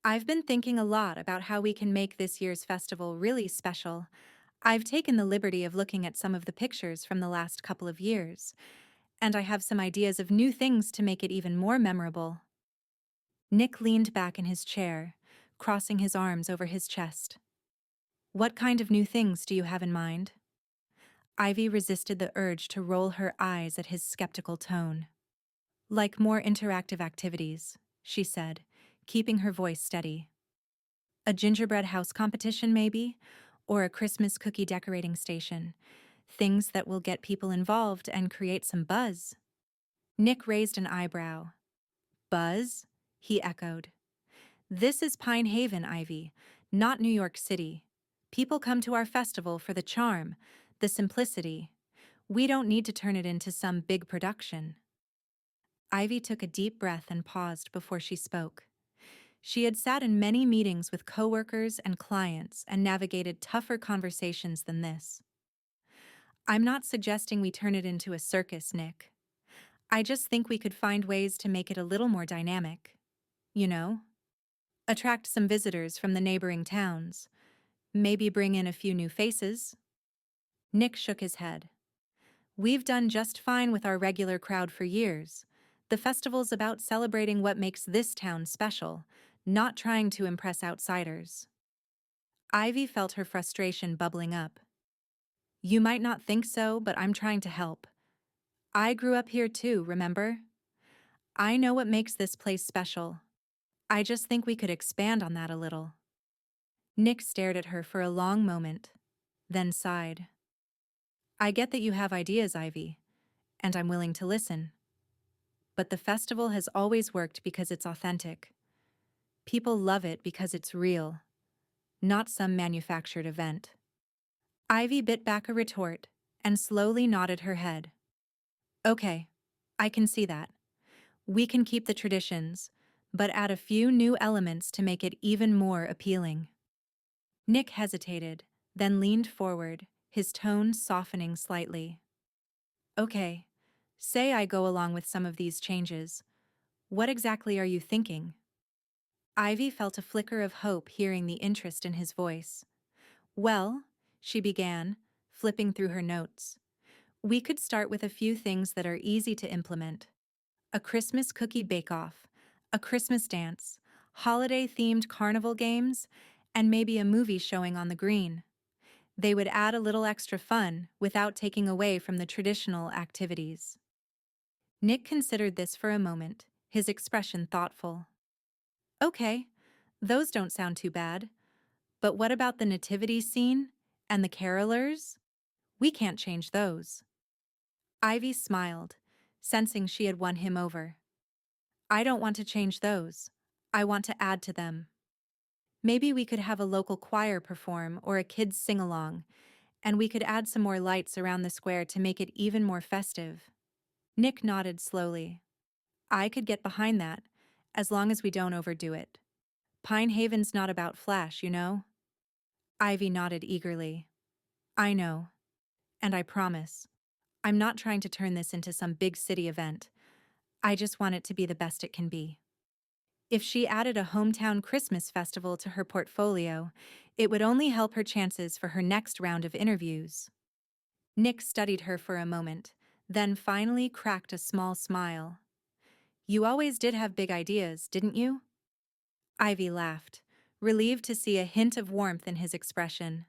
"I've been thinking a lot about how we can make this year's festival really special. I've taken the liberty of looking at some of the pictures from the last couple of years, and I have some ideas of new things to make it even more memorable." Nick leaned back in his chair, crossing his arms over his chest. "What kind of new things do you have in mind?" Ivy resisted the urge to roll her eyes at his skeptical tone. Like more interactive activities, she said, keeping her voice steady. A gingerbread house competition, maybe? Or a Christmas cookie decorating station. Things that will get people involved and create some buzz. Nick raised an eyebrow. Buzz? He echoed. This is Pine Haven, Ivy, not New York City. People come to our festival for the charm, the simplicity. We don't need to turn it into some big production. Ivy took a deep breath and paused before she spoke. She had sat in many meetings with coworkers and clients and navigated tougher conversations than this. I'm not suggesting we turn it into a circus, Nick. I just think we could find ways to make it a little more dynamic. You know? Attract some visitors from the neighboring towns. Maybe bring in a few new faces. Nick shook his head. We've done just fine with our regular crowd for years. The festival's about celebrating what makes this town special, not trying to impress outsiders. Ivy felt her frustration bubbling up. You might not think so, but I'm trying to help. I grew up here too, remember? I know what makes this place special. I just think we could expand on that a little. Nick stared at her for a long moment, then sighed. I get that you have ideas, Ivy, and I'm willing to listen. But the festival has always worked because it's authentic. People love it because it's real, not some manufactured event. Ivy bit back a retort and slowly nodded her head. Okay, I can see that. We can keep the traditions, but add a few new elements to make it even more appealing. Nick hesitated, then leaned forward, his tone softening slightly. Okay, say I go along with some of these changes. What exactly are you thinking? Ivy felt a flicker of hope hearing the interest in his voice. Well, she began, flipping through her notes. We could start with a few things that are easy to implement. A Christmas cookie bake-off, a Christmas dance, holiday-themed carnival games, and maybe a movie showing on the green. They would add a little extra fun without taking away from the traditional activities. Nick considered this for a moment, his expression thoughtful. Okay, those don't sound too bad. But what about the nativity scene and the carolers? We can't change those. Ivy smiled, sensing she had won him over. I don't want to change those. I want to add to them. Maybe we could have a local choir perform or a kids sing-along, and we could add some more lights around the square to make it even more festive. Nick nodded slowly. I could get behind that, as long as we don't overdo it. Pine Haven's not about flash, you know? Ivy nodded eagerly. I know. And I promise. I'm not trying to turn this into some big city event. I just want it to be the best it can be. If she added a hometown Christmas festival to her portfolio, it would only help her chances for her next round of interviews. Nick studied her for a moment, then finally cracked a small smile. You always did have big ideas, didn't you? Ivy laughed, relieved to see a hint of warmth in his expression.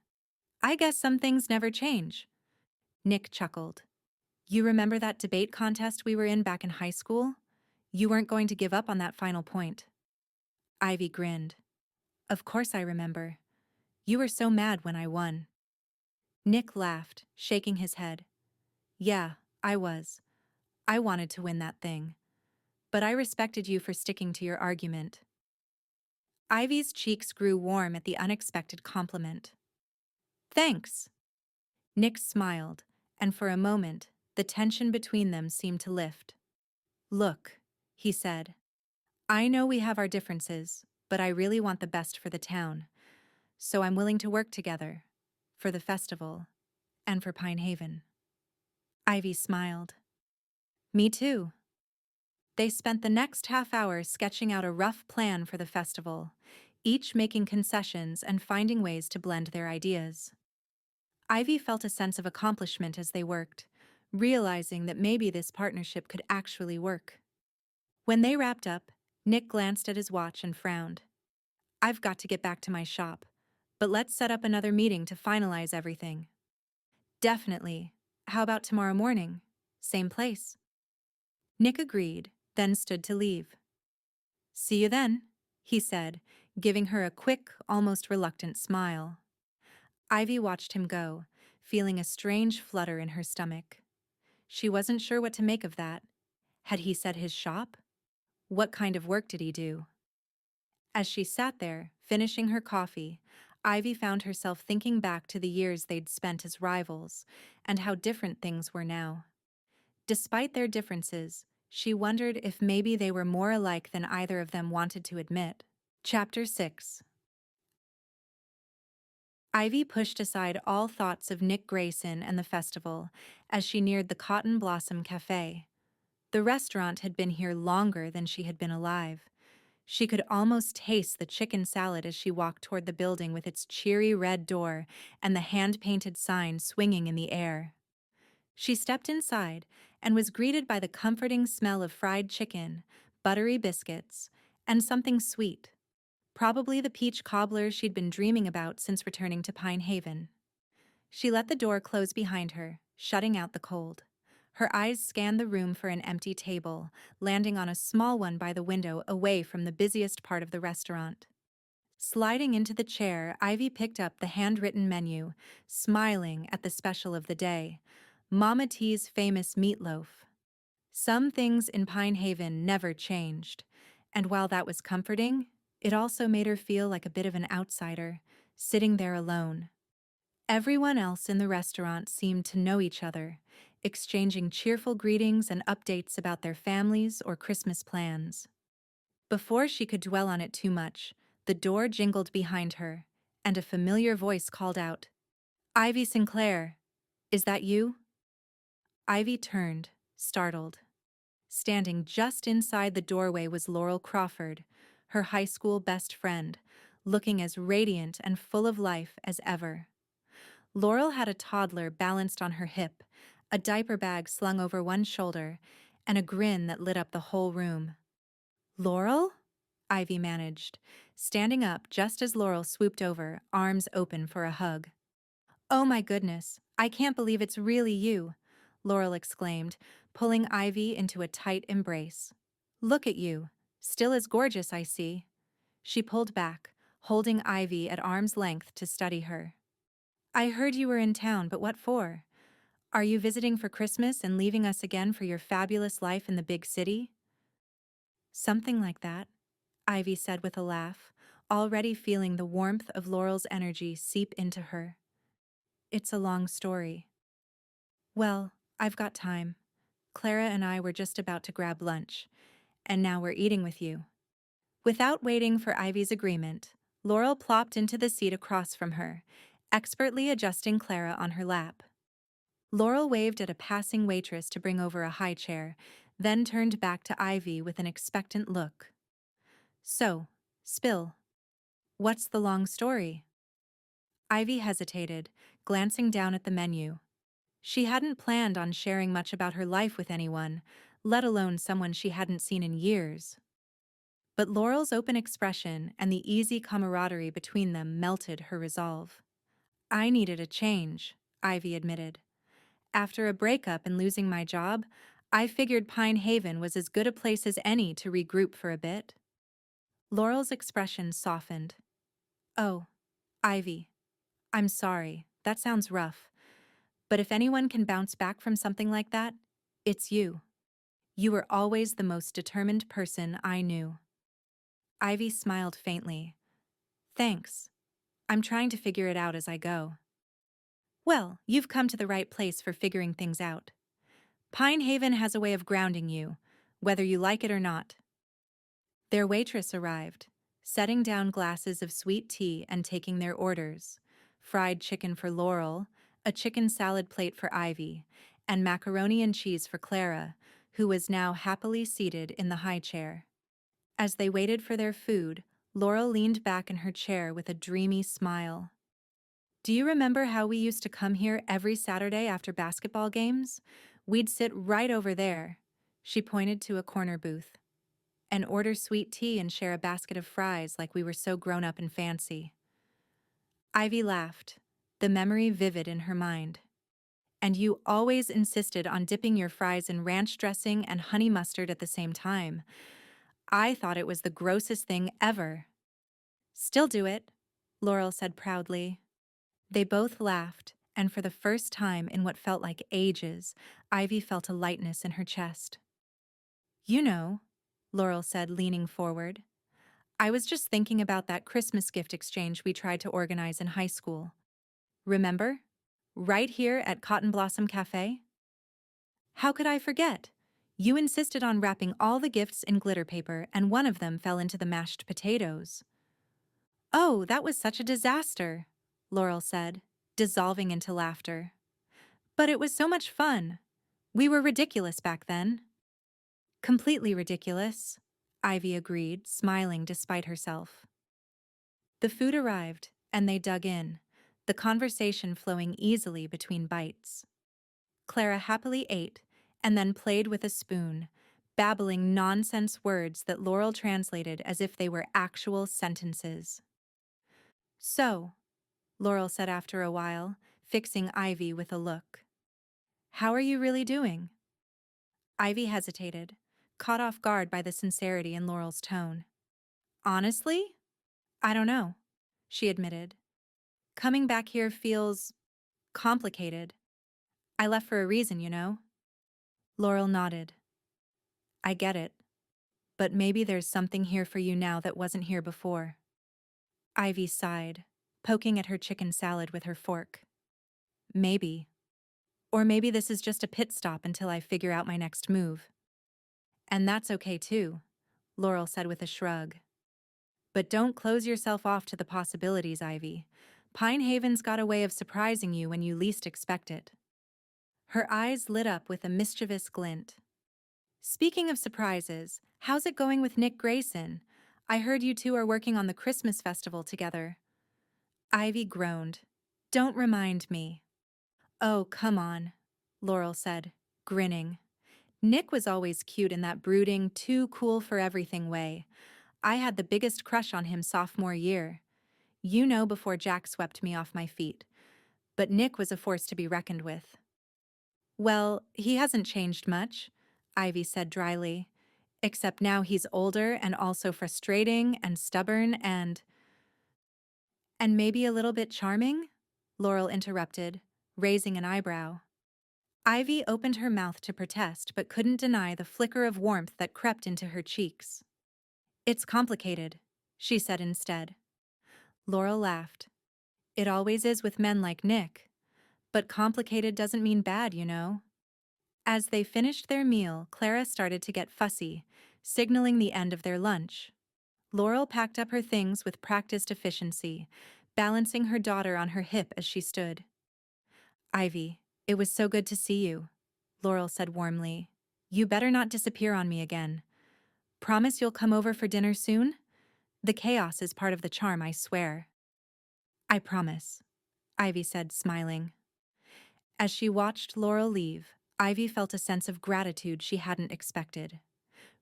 I guess some things never change. Nick chuckled. You remember that debate contest we were in back in high school? You weren't going to give up on that final point. Ivy grinned. Of course I remember. You were so mad when I won. Nick laughed, shaking his head. Yeah, I was. I wanted to win that thing. But I respected you for sticking to your argument. Ivy's cheeks grew warm at the unexpected compliment. Thanks. Nick smiled, and for a moment, the tension between them seemed to lift. Look, he said. I know we have our differences, but I really want the best for the town. So I'm willing to work together. For the festival. And for Pine Haven. Ivy smiled. Me too. They spent the next half hour sketching out a rough plan for the festival, each making concessions and finding ways to blend their ideas. Ivy felt a sense of accomplishment as they worked, realizing that maybe this partnership could actually work. When they wrapped up, Nick glanced at his watch and frowned. I've got to get back to my shop, but let's set up another meeting to finalize everything. Definitely, How about tomorrow morning? Same place. Nick agreed, then stood to leave. See you then, he said, giving her a quick, almost reluctant smile. Ivy watched him go, feeling a strange flutter in her stomach. She wasn't sure what to make of that. Had he set his shop? What kind of work did he do? As she sat there, finishing her coffee, Ivy found herself thinking back to the years they'd spent as rivals, and how different things were now. Despite their differences, she wondered if maybe they were more alike than either of them wanted to admit. Chapter 6. Ivy pushed aside all thoughts of Nick Grayson and the festival as she neared the Cotton Blossom Cafe. The restaurant had been here longer than she had been alive. She could almost taste the chicken salad as she walked toward the building with its cheery red door and the hand-painted sign swinging in the air. She stepped inside and was greeted by the comforting smell of fried chicken, buttery biscuits, and something sweet. Probably the peach cobbler she'd been dreaming about since returning to Pine Haven. She let the door close behind her, shutting out the cold. Her eyes scanned the room for an empty table, landing on a small one by the window away from the busiest part of the restaurant. Sliding into the chair, Ivy picked up the handwritten menu, smiling at the special of the day, Mama T's famous meatloaf. Some things in Pine Haven never changed, and while that was comforting, it also made her feel like a bit of an outsider, sitting there alone. Everyone else in the restaurant seemed to know each other, exchanging cheerful greetings and updates about their families or Christmas plans. Before she could dwell on it too much, the door jingled behind her, and a familiar voice called out, "Ivy Sinclair, is that you?" Ivy turned, startled. Standing just inside the doorway was Laurel Crawford, her high school best friend, looking as radiant and full of life as ever. Laurel had a toddler balanced on her hip, a diaper bag slung over one shoulder, and a grin that lit up the whole room. "Laurel?" Ivy managed, standing up just as Laurel swooped over, arms open for a hug. "Oh my goodness, I can't believe it's really you," Laurel exclaimed, pulling Ivy into a tight embrace. "Look at you, still as gorgeous, I see." She pulled back, holding Ivy at arm's length to study her. "I heard you were in town, but what for? Are you visiting for Christmas and leaving us again for your fabulous life in the big city?" "Something like that," Ivy said with a laugh, already feeling the warmth of Laurel's energy seep into her. "It's a long story." "Well, I've got time. Clara and I were just about to grab lunch, and now we're eating with you." Without waiting for Ivy's agreement, Laurel plopped into the seat across from her, expertly adjusting Clara on her lap. Laurel waved at a passing waitress to bring over a high chair, then turned back to Ivy with an expectant look. "So, spill. What's the long story?" Ivy hesitated, glancing down at the menu. She hadn't planned on sharing much about her life with anyone, let alone someone she hadn't seen in years. But Laurel's open expression and the easy camaraderie between them melted her resolve. "I needed a change," Ivy admitted. "After a breakup and losing my job, I figured Pine Haven was as good a place as any to regroup for a bit." Laurel's expression softened. "Oh, Ivy, I'm sorry, that sounds rough. But if anyone can bounce back from something like that, it's you. You were always the most determined person I knew." Ivy smiled faintly. "Thanks. I'm trying to figure it out as I go." "Well, you've come to the right place for figuring things out. Pine Haven has a way of grounding you, whether you like it or not." Their waitress arrived, setting down glasses of sweet tea and taking their orders: fried chicken for Laurel, a chicken salad plate for Ivy, and macaroni and cheese for Clara, who was now happily seated in the high chair. As they waited for their food, Laurel leaned back in her chair with a dreamy smile. "Do you remember how we used to come here every Saturday after basketball games? We'd sit right over there," she pointed to a corner booth, "and order sweet tea and share a basket of fries like we were so grown up and fancy." Ivy laughed, the memory vivid in her mind. And you always insisted on dipping your fries in ranch dressing and honey mustard at the same time. I thought it was the grossest thing ever. Still do it, Laurel said proudly. They both laughed, and for the first time in what felt like ages, Ivy felt a lightness in her chest. You know, Laurel said, leaning forward. I was just thinking about that Christmas gift exchange we tried to organize in high school. Remember? Right here at Cotton Blossom Cafe? How could I forget? You insisted on wrapping all the gifts in glitter paper, and one of them fell into the mashed potatoes. Oh, that was such a disaster, Laurel said, dissolving into laughter. But it was so much fun. We were ridiculous back then. Completely ridiculous, Ivy agreed, smiling despite herself. The food arrived, and they dug in, the conversation flowing easily between bites. Clara happily ate, and then played with a spoon, babbling nonsense words that Laurel translated as if they were actual sentences. So, Laurel said after a while, fixing Ivy with a look. How are you really doing? Ivy hesitated, caught off guard by the sincerity in Laurel's tone. Honestly? I don't know, she admitted. Coming back here feels complicated. I left for a reason, you know? Laurel nodded. I get it. But maybe there's something here for you now that wasn't here before. Ivy sighed, poking at her chicken salad with her fork. Maybe. Or maybe this is just a pit stop until I figure out my next move. And that's okay too, Laurel said with a shrug. But don't close yourself off to the possibilities, Ivy. Pine Haven's got a way of surprising you when you least expect it. Her eyes lit up with a mischievous glint. Speaking of surprises, how's it going with Nick Grayson? I heard you two are working on the Christmas festival together. Ivy groaned. Don't remind me. Oh, come on, Laurel said, grinning. Nick was always cute in that brooding, too cool for everything way. I had the biggest crush on him sophomore year. You know, before Jack swept me off my feet. But Nick was a force to be reckoned with. Well, he hasn't changed much, Ivy said dryly. Except now he's older and also frustrating and stubborn and maybe a little bit charming? Laurel interrupted, raising an eyebrow. Ivy opened her mouth to protest but couldn't deny the flicker of warmth that crept into her cheeks. It's complicated, she said instead. Laurel laughed. It always is with men like Nick. But complicated doesn't mean bad, you know. As they finished their meal, Clara started to get fussy, signaling the end of their lunch. Laurel packed up her things with practiced efficiency, balancing her daughter on her hip as she stood. Ivy, it was so good to see you, Laurel said warmly. You better not disappear on me again. Promise you'll come over for dinner soon? The chaos is part of the charm, I swear. I promise, Ivy said, smiling. As she watched Laurel leave, Ivy felt a sense of gratitude she hadn't expected.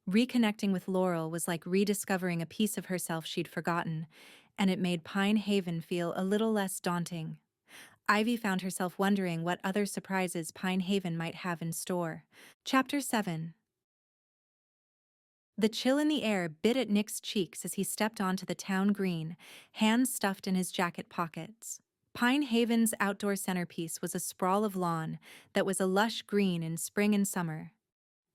Reconnecting with Laurel was like rediscovering a piece of herself she'd forgotten, and it made Pine Haven feel a little less daunting. Ivy found herself wondering what other surprises Pine Haven might have in store. Chapter 7. The chill in the air bit at Nick's cheeks as he stepped onto the town green, hands stuffed in his jacket pockets. Pine Haven's outdoor centerpiece was a sprawl of lawn that was a lush green in spring and summer.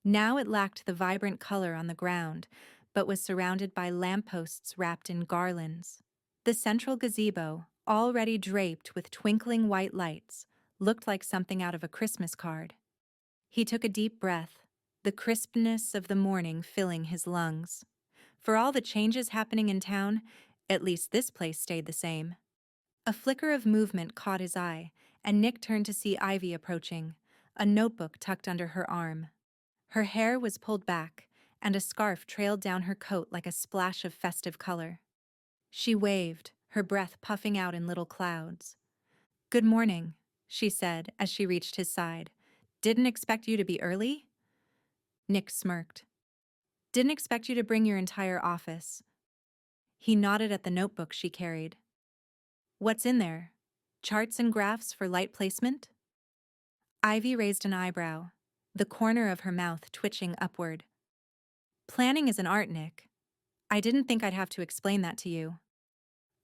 Now it lacked the vibrant color on the ground, but was surrounded by lampposts wrapped in garlands. The central gazebo, already draped with twinkling white lights, looked like something out of a Christmas card. He took a deep breath, the crispness of the morning filling his lungs. For all the changes happening in town, at least this place stayed the same. A flicker of movement caught his eye, and Nick turned to see Ivy approaching, a notebook tucked under her arm. Her hair was pulled back, and a scarf trailed down her coat like a splash of festive color. She waved, her breath puffing out in little clouds. Good morning, she said as she reached his side. Didn't expect you to be early? Nick smirked. Didn't expect you to bring your entire office. He nodded at the notebook she carried. What's in there? Charts and graphs for light placement? Ivy raised an eyebrow, the corner of her mouth twitching upward. Planning is an art, Nick. I didn't think I'd have to explain that to you.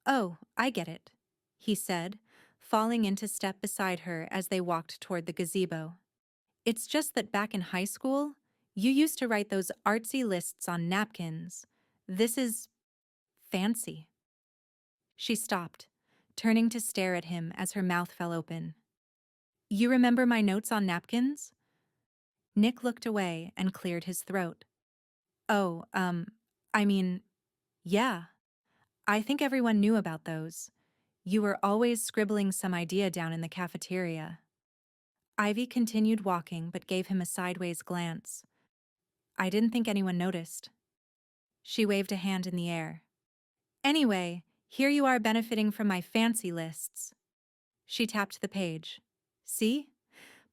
Oh, I get it, he said, falling into step beside her as they walked toward the gazebo. It's just that back in high school, you used to write those artsy lists on napkins. This is fancy. She stopped, turning to stare at him as her mouth fell open. You remember my notes on napkins? Nick looked away and cleared his throat. Oh, I mean, yeah. I think everyone knew about those. You were always scribbling some idea down in the cafeteria. Ivy continued walking but gave him a sideways glance. I didn't think anyone noticed. She waved a hand in the air. Anyway, here you are benefiting from my fancy lists. She tapped the page. See?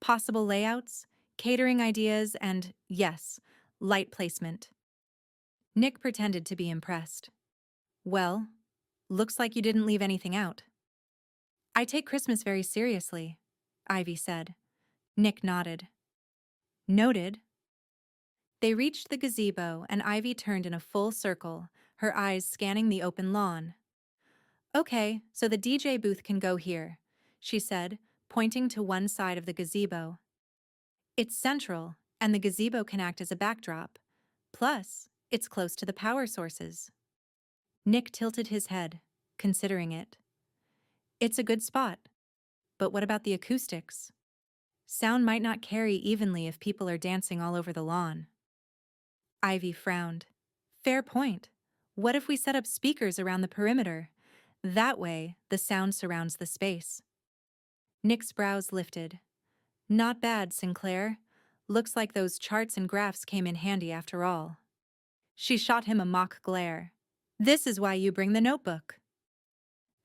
Possible layouts, catering ideas, and, yes, light placement. Nick pretended to be impressed. Well, looks like you didn't leave anything out. I take Christmas very seriously, Ivy said. Nick nodded. Noted. They reached the gazebo and Ivy turned in a full circle, her eyes scanning the open lawn. Okay, so the DJ booth can go here, she said, pointing to one side of the gazebo. It's central, and the gazebo can act as a backdrop. Plus, it's close to the power sources. Nick tilted his head, considering it. It's a good spot. But what about the acoustics? Sound might not carry evenly if people are dancing all over the lawn. Ivy frowned. Fair point. What if we set up speakers around the perimeter? That way, the sound surrounds the space. Nick's brows lifted. Not bad, Sinclair. Looks like those charts and graphs came in handy after all. She shot him a mock glare. This is why you bring the notebook.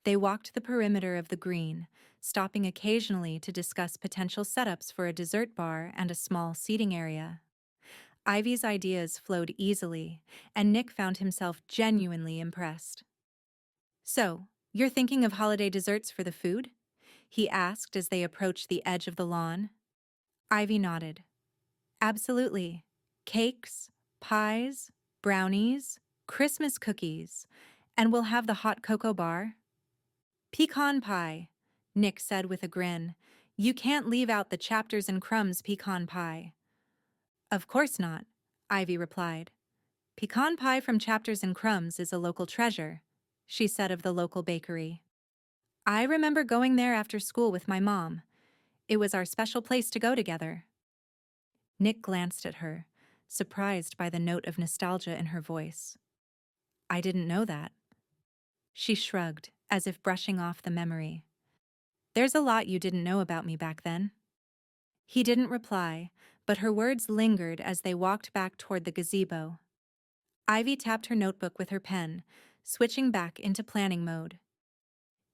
They walked the perimeter of the green, stopping occasionally to discuss potential setups for a dessert bar and a small seating area. Ivy's ideas flowed easily, and Nick found himself genuinely impressed. So, you're thinking of holiday desserts for the food? He asked as they approached the edge of the lawn. Ivy nodded. Absolutely. Cakes, pies, brownies, Christmas cookies, and we'll have the hot cocoa bar. Pecan pie, Nick said with a grin. You can't leave out the chapters and crumbs pecan pie. Of course not, Ivy replied. Pecan pie from Chapters and Crumbs is a local treasure, she said of the local bakery. I remember going there after school with my mom. It was our special place to go together. Nick glanced at her, surprised by the note of nostalgia in her voice. I didn't know that. She shrugged, as if brushing off the memory. There's a lot you didn't know about me back then. He didn't reply, but her words lingered as they walked back toward the gazebo. Ivy tapped her notebook with her pen, switching back into planning mode.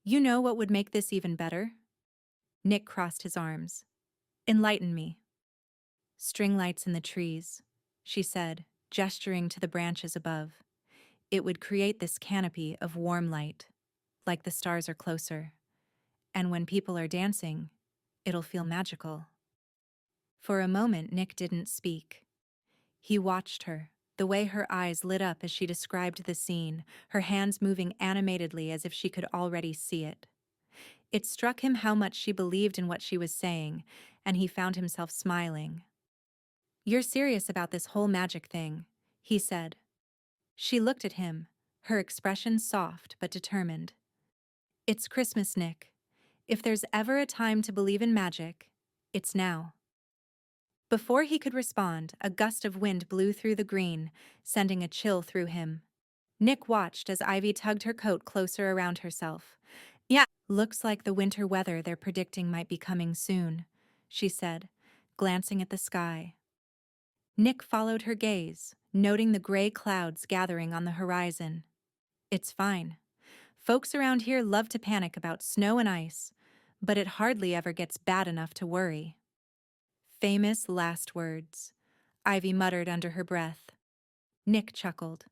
You know what would make this even better? Nick crossed his arms. Enlighten me. String lights in the trees, she said, gesturing to the branches above. It would create this canopy of warm light, like the stars are closer. And when people are dancing, it'll feel magical. For a moment, Nick didn't speak. He watched her, the way her eyes lit up as she described the scene, her hands moving animatedly as if she could already see it. It struck him how much she believed in what she was saying, and he found himself smiling. You're serious about this whole magic thing, he said. She looked at him, her expression soft but determined. It's Christmas, Nick. If there's ever a time to believe in magic, it's now. Before he could respond, a gust of wind blew through the green, sending a chill through him. Nick watched as Ivy tugged her coat closer around herself. Yeah, looks like the winter weather they're predicting might be coming soon, she said, glancing at the sky. Nick followed her gaze, noting the gray clouds gathering on the horizon. It's fine. Folks around here love to panic about snow and ice, but it hardly ever gets bad enough to worry. Famous last words, Ivy muttered under her breath. Nick chuckled.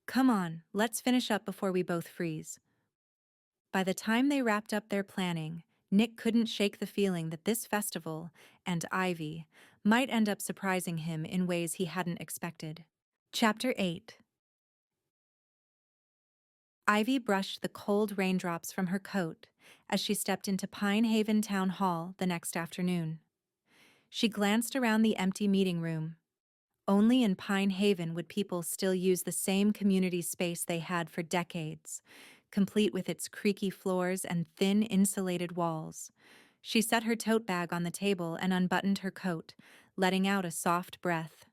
Come on, let's finish up before we both freeze. By the time they wrapped up their planning, Nick couldn't shake the feeling that this festival, and Ivy, might end up surprising him in ways he hadn't expected. Chapter 8. Ivy brushed the cold raindrops from her coat as she stepped into Pine Haven Town Hall the next afternoon. She glanced around the empty meeting room. Only in Pine Haven would people still use the same community space they had for decades, complete with its creaky floors and thin insulated walls. She set her tote bag on the table and unbuttoned her coat, letting out a soft breath.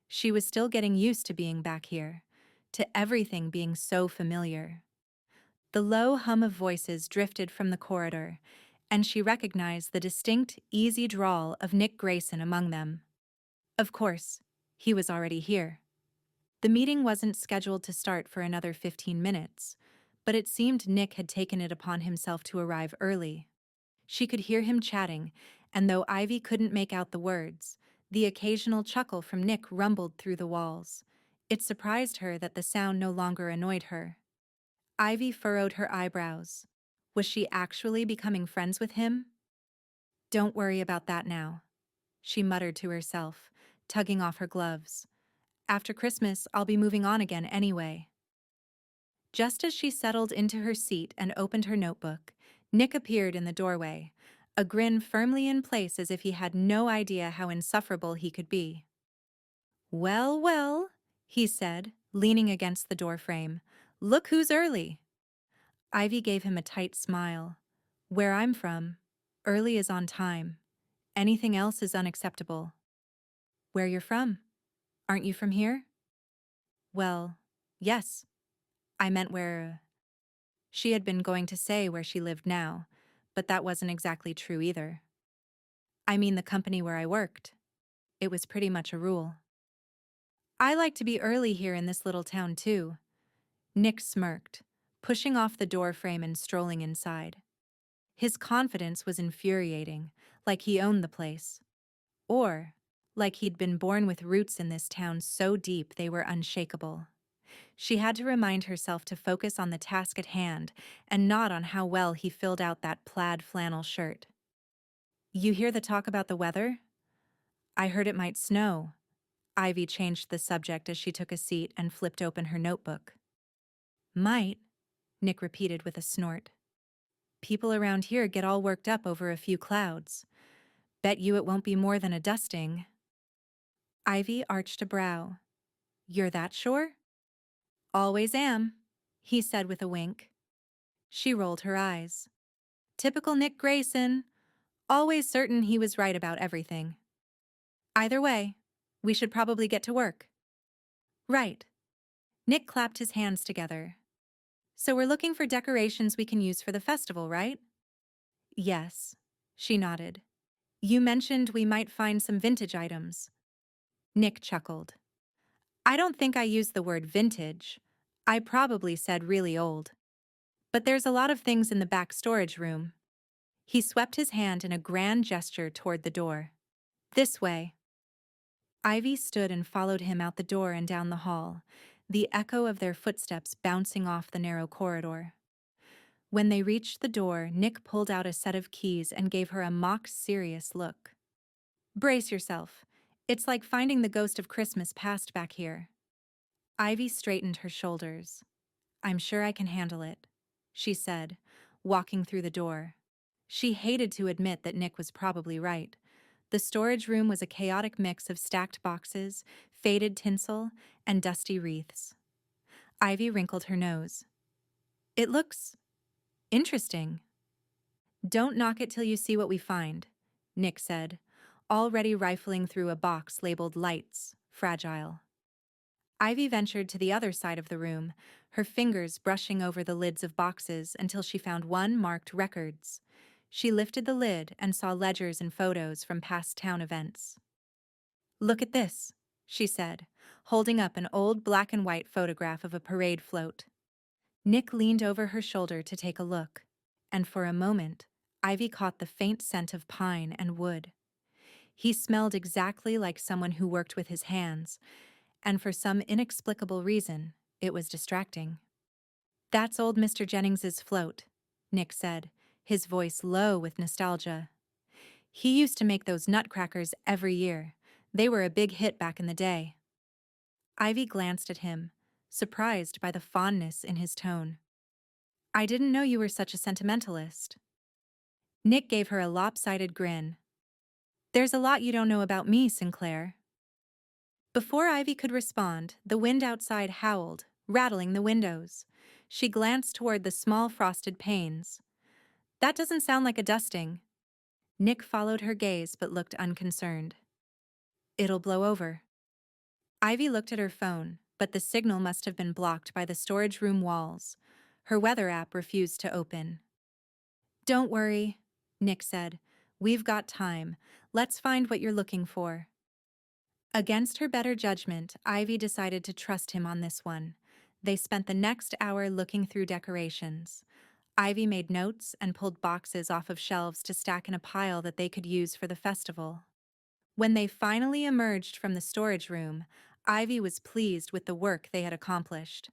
She was still getting used to being back here, to everything being so familiar. The low hum of voices drifted from the corridor, and she recognized the distinct, easy drawl of Nick Grayson among them. Of course, he was already here. The meeting wasn't scheduled to start for another 15 minutes, but it seemed Nick had taken it upon himself to arrive early. She could hear him chatting, and though Ivy couldn't make out the words, the occasional chuckle from Nick rumbled through the walls. It surprised her that the sound no longer annoyed her. Ivy furrowed her eyebrows. Was she actually becoming friends with him? Don't worry about that now, she muttered to herself, tugging off her gloves. After Christmas, I'll be moving on again anyway. Just as she settled into her seat and opened her notebook, Nick appeared in the doorway, a grin firmly in place as if he had no idea how insufferable he could be. Well, well, he said, leaning against the doorframe. Look who's early. Ivy gave him a tight smile. Where I'm from, early is on time. Anything else is unacceptable. Where you're from? Aren't you from here? Well, yes. I meant where... She had been going to say where she lived now, but that wasn't exactly true either. I mean the company where I worked. It was pretty much a rule. I like to be early here in this little town too. Nick smirked, pushing off the door frame and strolling inside. His confidence was infuriating, like he owned the place. Or, like he'd been born with roots in this town so deep they were unshakable. She had to remind herself to focus on the task at hand and not on how well he filled out that plaid flannel shirt. You hear the talk about the weather? I heard it might snow. Ivy changed the subject as she took a seat and flipped open her notebook. Might, Nick repeated with a snort. People around here get all worked up over a few clouds. Bet you it won't be more than a dusting. Ivy arched a brow. You're that sure? Always am, he said with a wink. She rolled her eyes. Typical Nick Grayson, always certain he was right about everything. Either way, we should probably get to work. Right. Nick clapped his hands together. So we're looking for decorations we can use for the festival, right? Yes, she nodded. You mentioned we might find some vintage items. Nick chuckled. I don't think I used the word vintage. I probably said really old. But there's a lot of things in the back storage room. He swept his hand in a grand gesture toward the door. This way. Ivy stood and followed him out the door and down the hall, the echo of their footsteps bouncing off the narrow corridor. When they reached the door, Nick pulled out a set of keys and gave her a mock-serious look. Brace yourself. It's like finding the ghost of Christmas past back here. Ivy straightened her shoulders. I'm sure I can handle it, she said, walking through the door. She hated to admit that Nick was probably right. The storage room was a chaotic mix of stacked boxes, faded tinsel, and dusty wreaths. Ivy wrinkled her nose. It looks interesting. Don't knock it till you see what we find, Nick said, already rifling through a box labeled lights, fragile. Ivy ventured to the other side of the room, her fingers brushing over the lids of boxes until she found one marked records. She lifted the lid and saw ledgers and photos from past town events. Look at this, she said, holding up an old black and white photograph of a parade float. Nick leaned over her shoulder to take a look, and for a moment, Ivy caught the faint scent of pine and wood. He smelled exactly like someone who worked with his hands, and for some inexplicable reason, it was distracting. That's old Mr. Jennings's float, Nick said, his voice low with nostalgia. He used to make those nutcrackers every year. They were a big hit back in the day. Ivy glanced at him, surprised by the fondness in his tone. I didn't know you were such a sentimentalist. Nick gave her a lopsided grin. There's a lot you don't know about me, Sinclair. Before Ivy could respond, the wind outside howled, rattling the windows. She glanced toward the small frosted panes. That doesn't sound like a dusting. Nick followed her gaze but looked unconcerned. It'll blow over. Ivy looked at her phone, but the signal must have been blocked by the storage room walls. Her weather app refused to open. Don't worry, Nick said. We've got time. Let's find what you're looking for. Against her better judgment, Ivy decided to trust him on this one. They spent the next hour looking through decorations. Ivy made notes and pulled boxes off of shelves to stack in a pile that they could use for the festival. When they finally emerged from the storage room, Ivy was pleased with the work they had accomplished.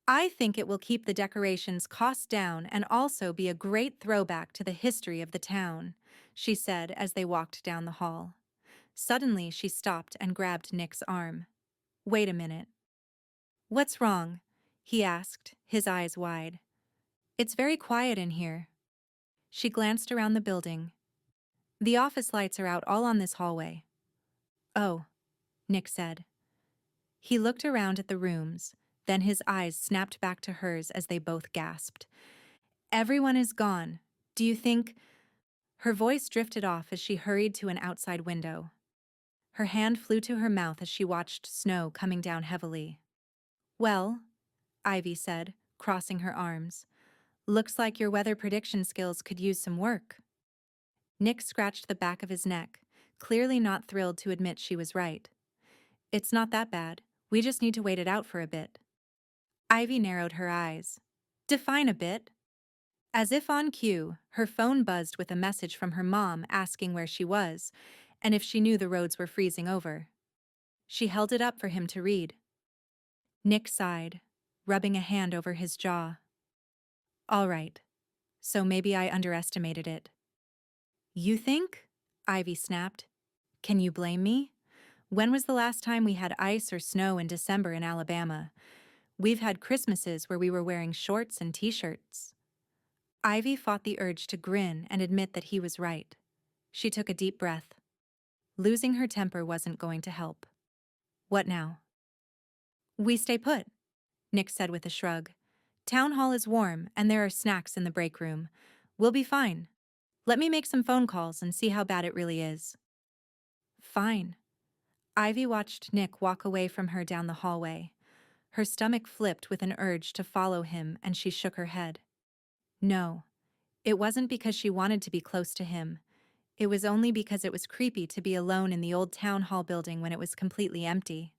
I think it will keep the decorations' cost down and also be a great throwback to the history of the town, she said as they walked down the hall. Suddenly, she stopped and grabbed Nick's arm. Wait a minute. What's wrong? He asked, his eyes wide. It's very quiet in here. She glanced around the building. The office lights are out all on this hallway. Oh, Nick said. He looked around at the rooms, then his eyes snapped back to hers as they both gasped. Everyone is gone. Do you think... Her voice drifted off as she hurried to an outside window. Her hand flew to her mouth as she watched snow coming down heavily. Well, Ivy said, crossing her arms. Looks like your weather prediction skills could use some work. Nick scratched the back of his neck, clearly not thrilled to admit she was right. It's not that bad. We just need to wait it out for a bit. Ivy narrowed her eyes. Define a bit. As if on cue, her phone buzzed with a message from her mom asking where she was, and if she knew the roads were freezing over. She held it up for him to read. Nick sighed, rubbing a hand over his jaw. All right, so maybe I underestimated it. You think? Ivy snapped. Can you blame me? When was the last time we had ice or snow in December in Alabama? We've had Christmases where we were wearing shorts and t-shirts. Ivy fought the urge to grin and admit that he was right. She took a deep breath. Losing her temper wasn't going to help. What now? We stay put, Nick said with a shrug. Town hall is warm and there are snacks in the break room. We'll be fine. Let me make some phone calls and see how bad it really is. Fine. Ivy watched Nick walk away from her down the hallway. Her stomach flipped with an urge to follow him and she shook her head. No, it wasn't because she wanted to be close to him. It was only because it was creepy to be alone in the old town hall building when it was completely empty.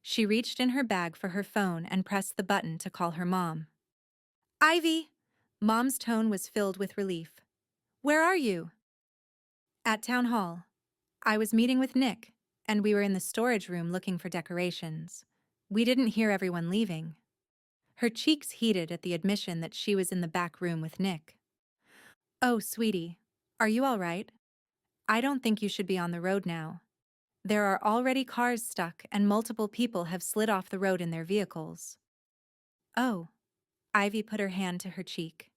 She reached in her bag for her phone and pressed the button to call her mom. Ivy! Mom's tone was filled with relief. Where are you? At town hall. I was meeting with Nick, and we were in the storage room looking for decorations. We didn't hear everyone leaving. Her cheeks heated at the admission that she was in the back room with Nick. Oh, sweetie, are you all right? I don't think you should be on the road now. There are already cars stuck and multiple people have slid off the road in their vehicles. Oh. Ivy put her hand to her cheek.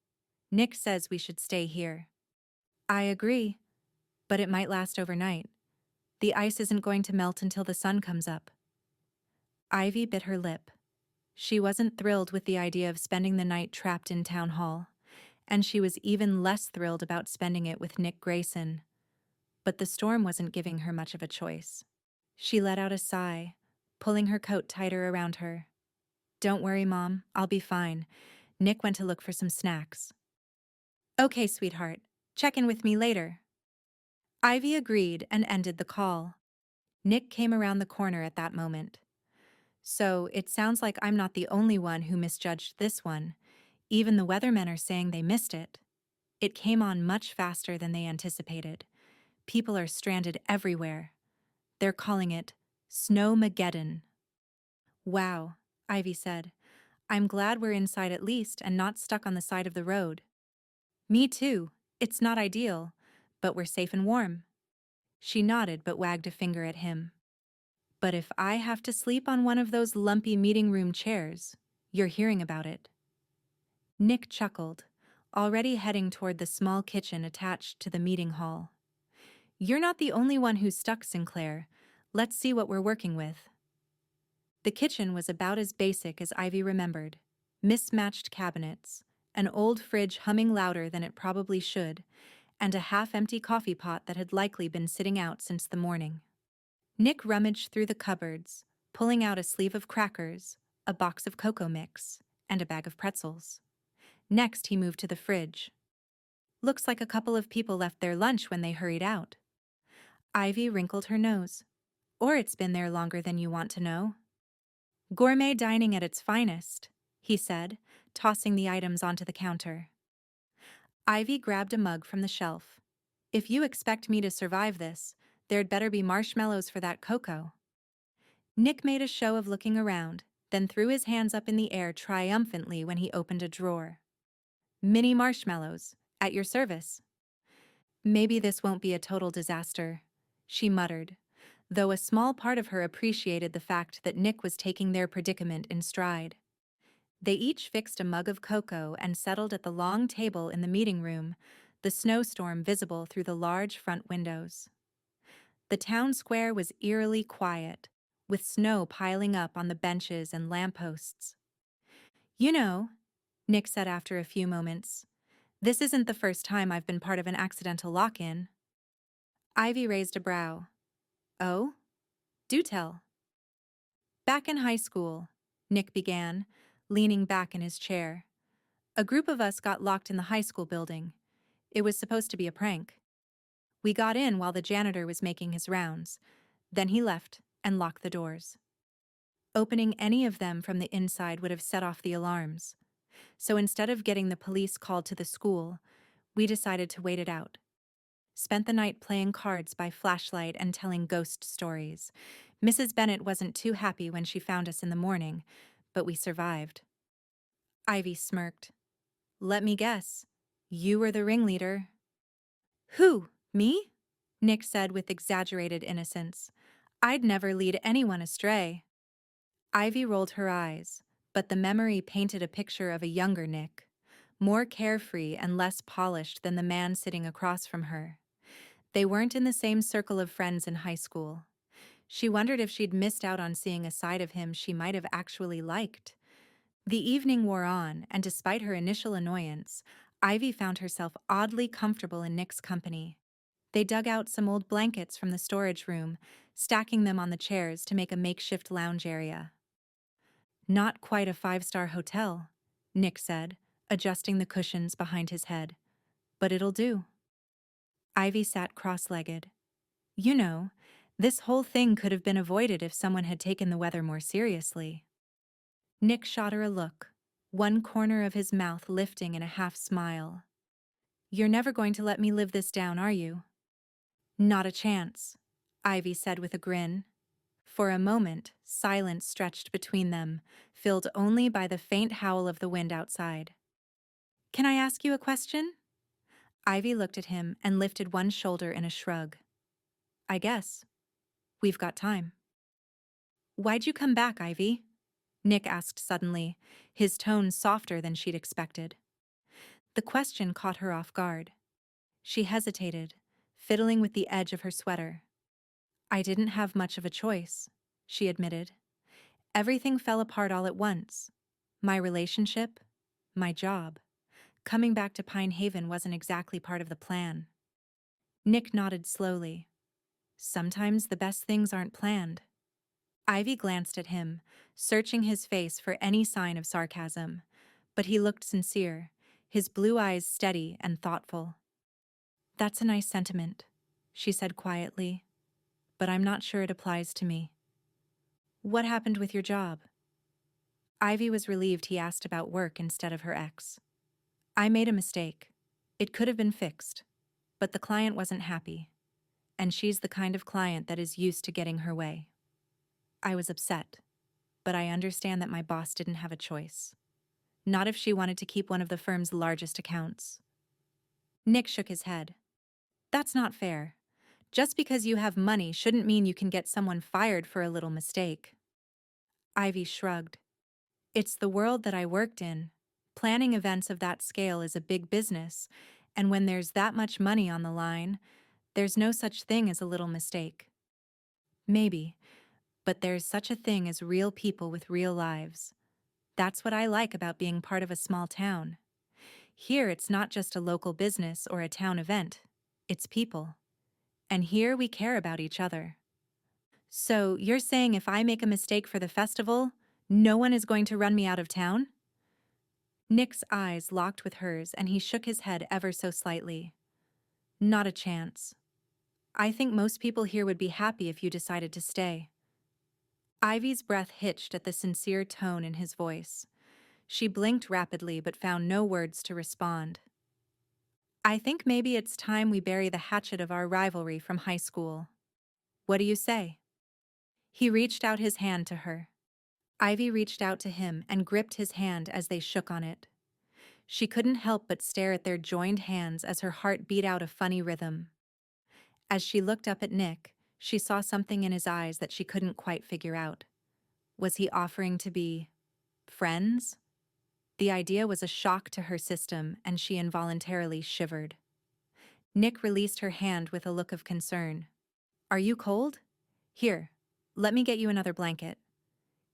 Nick says we should stay here. I agree, but it might last overnight. The ice isn't going to melt until the sun comes up. Ivy bit her lip. She wasn't thrilled with the idea of spending the night trapped in town hall, and she was even less thrilled about spending it with Nick Grayson. But the storm wasn't giving her much of a choice. She let out a sigh, pulling her coat tighter around her. Don't worry, Mom, I'll be fine. Nick went to look for some snacks. Okay, sweetheart, check in with me later. Ivy agreed and ended the call. Nick came around the corner at that moment. So, it sounds like I'm not the only one who misjudged this one. Even the weathermen are saying they missed it. It came on much faster than they anticipated. People are stranded everywhere. They're calling it Snowmageddon. Wow, Ivy said. I'm glad we're inside at least and not stuck on the side of the road. Me too. It's not ideal, but we're safe and warm. She nodded but wagged a finger at him. But if I have to sleep on one of those lumpy meeting room chairs, you're hearing about it. Nick chuckled, already heading toward the small kitchen attached to the meeting hall. You're not the only one who's stuck, Sinclair. Let's see what we're working with. The kitchen was about as basic as Ivy remembered. Mismatched cabinets, an old fridge humming louder than it probably should, and a half-empty coffee pot that had likely been sitting out since the morning. Nick rummaged through the cupboards, pulling out a sleeve of crackers, a box of cocoa mix, and a bag of pretzels. Next, he moved to the fridge. Looks like a couple of people left their lunch when they hurried out. Ivy wrinkled her nose. Or it's been there longer than you want to know. Gourmet dining at its finest, he said, tossing the items onto the counter. Ivy grabbed a mug from the shelf. If you expect me to survive this, there'd better be marshmallows for that cocoa. Nick made a show of looking around, then threw his hands up in the air triumphantly when he opened a drawer. Mini marshmallows, at your service. Maybe this won't be a total disaster, she muttered, though a small part of her appreciated the fact that Nick was taking their predicament in stride. They each fixed a mug of cocoa and settled at the long table in the meeting room, the snowstorm visible through the large front windows. The town square was eerily quiet, with snow piling up on the benches and lampposts. You know, Nick said after a few moments, this isn't the first time I've been part of an accidental lock-in. Ivy raised a brow. Oh? Do tell. Back in high school, Nick began, leaning back in his chair. A group of us got locked in the high school building. It was supposed to be a prank. We got in while the janitor was making his rounds. Then he left and locked the doors. Opening any of them from the inside would have set off the alarms. So instead of getting the police called to the school, we decided to wait it out. Spent the night playing cards by flashlight and telling ghost stories. Mrs. Bennet wasn't too happy when she found us in the morning, but we survived. Ivy smirked. Let me guess. You were the ringleader. Who? Me? Nick said with exaggerated innocence. I'd never lead anyone astray. Ivy rolled her eyes, but the memory painted a picture of a younger Nick, more carefree and less polished than the man sitting across from her. They weren't in the same circle of friends in high school. She wondered if she'd missed out on seeing a side of him she might have actually liked. The evening wore on, and despite her initial annoyance, Ivy found herself oddly comfortable in Nick's company. They dug out some old blankets from the storage room, stacking them on the chairs to make a makeshift lounge area. Not quite a five-star hotel, Nick said, adjusting the cushions behind his head. But it'll do. Ivy sat cross-legged. You know, this whole thing could have been avoided if someone had taken the weather more seriously. Nick shot her a look, one corner of his mouth lifting in a half-smile. You're never going to let me live this down, are you? Not a chance, Ivy said with a grin. For a moment, silence stretched between them, filled only by the faint howl of the wind outside. Can I ask you a question? Ivy looked at him and lifted one shoulder in a shrug. I guess. We've got time. Why'd you come back, Ivy? Nick asked suddenly, his tone softer than she'd expected. The question caught her off guard. She hesitated, fiddling with the edge of her sweater. I didn't have much of a choice, she admitted. Everything fell apart all at once. My relationship, my job. Coming back to Pine Haven wasn't exactly part of the plan. Nick nodded slowly. Sometimes the best things aren't planned. Ivy glanced at him, searching his face for any sign of sarcasm, but he looked sincere, his blue eyes steady and thoughtful. That's a nice sentiment, she said quietly, but I'm not sure it applies to me. What happened with your job? Ivy was relieved he asked about work instead of her ex. I made a mistake. It could have been fixed, but the client wasn't happy, and she's the kind of client that is used to getting her way. I was upset, but I understand that my boss didn't have a choice. Not if she wanted to keep one of the firm's largest accounts. Nick shook his head. That's not fair. Just because you have money shouldn't mean you can get someone fired for a little mistake. Ivy shrugged. It's the world that I worked in. Planning events of that scale is a big business, and when there's that much money on the line, there's no such thing as a little mistake. Maybe, but there's such a thing as real people with real lives. That's what I like about being part of a small town. Here it's not just a local business or a town event, it's people. And here we care about each other. So you're saying if I make a mistake for the festival, no one is going to run me out of town? Nick's eyes locked with hers and he shook his head ever so slightly. Not a chance. I think most people here would be happy if you decided to stay. Ivy's breath hitched at the sincere tone in his voice. She blinked rapidly but found no words to respond. I think maybe it's time we bury the hatchet of our rivalry from high school. What do you say? He reached out his hand to her. Ivy reached out to him and gripped his hand as they shook on it. She couldn't help but stare at their joined hands as her heart beat out a funny rhythm. As she looked up at Nick, she saw something in his eyes that she couldn't quite figure out. Was he offering to be friends? The idea was a shock to her system, and she involuntarily shivered. Nick released her hand with a look of concern. Are you cold? Here, let me get you another blanket.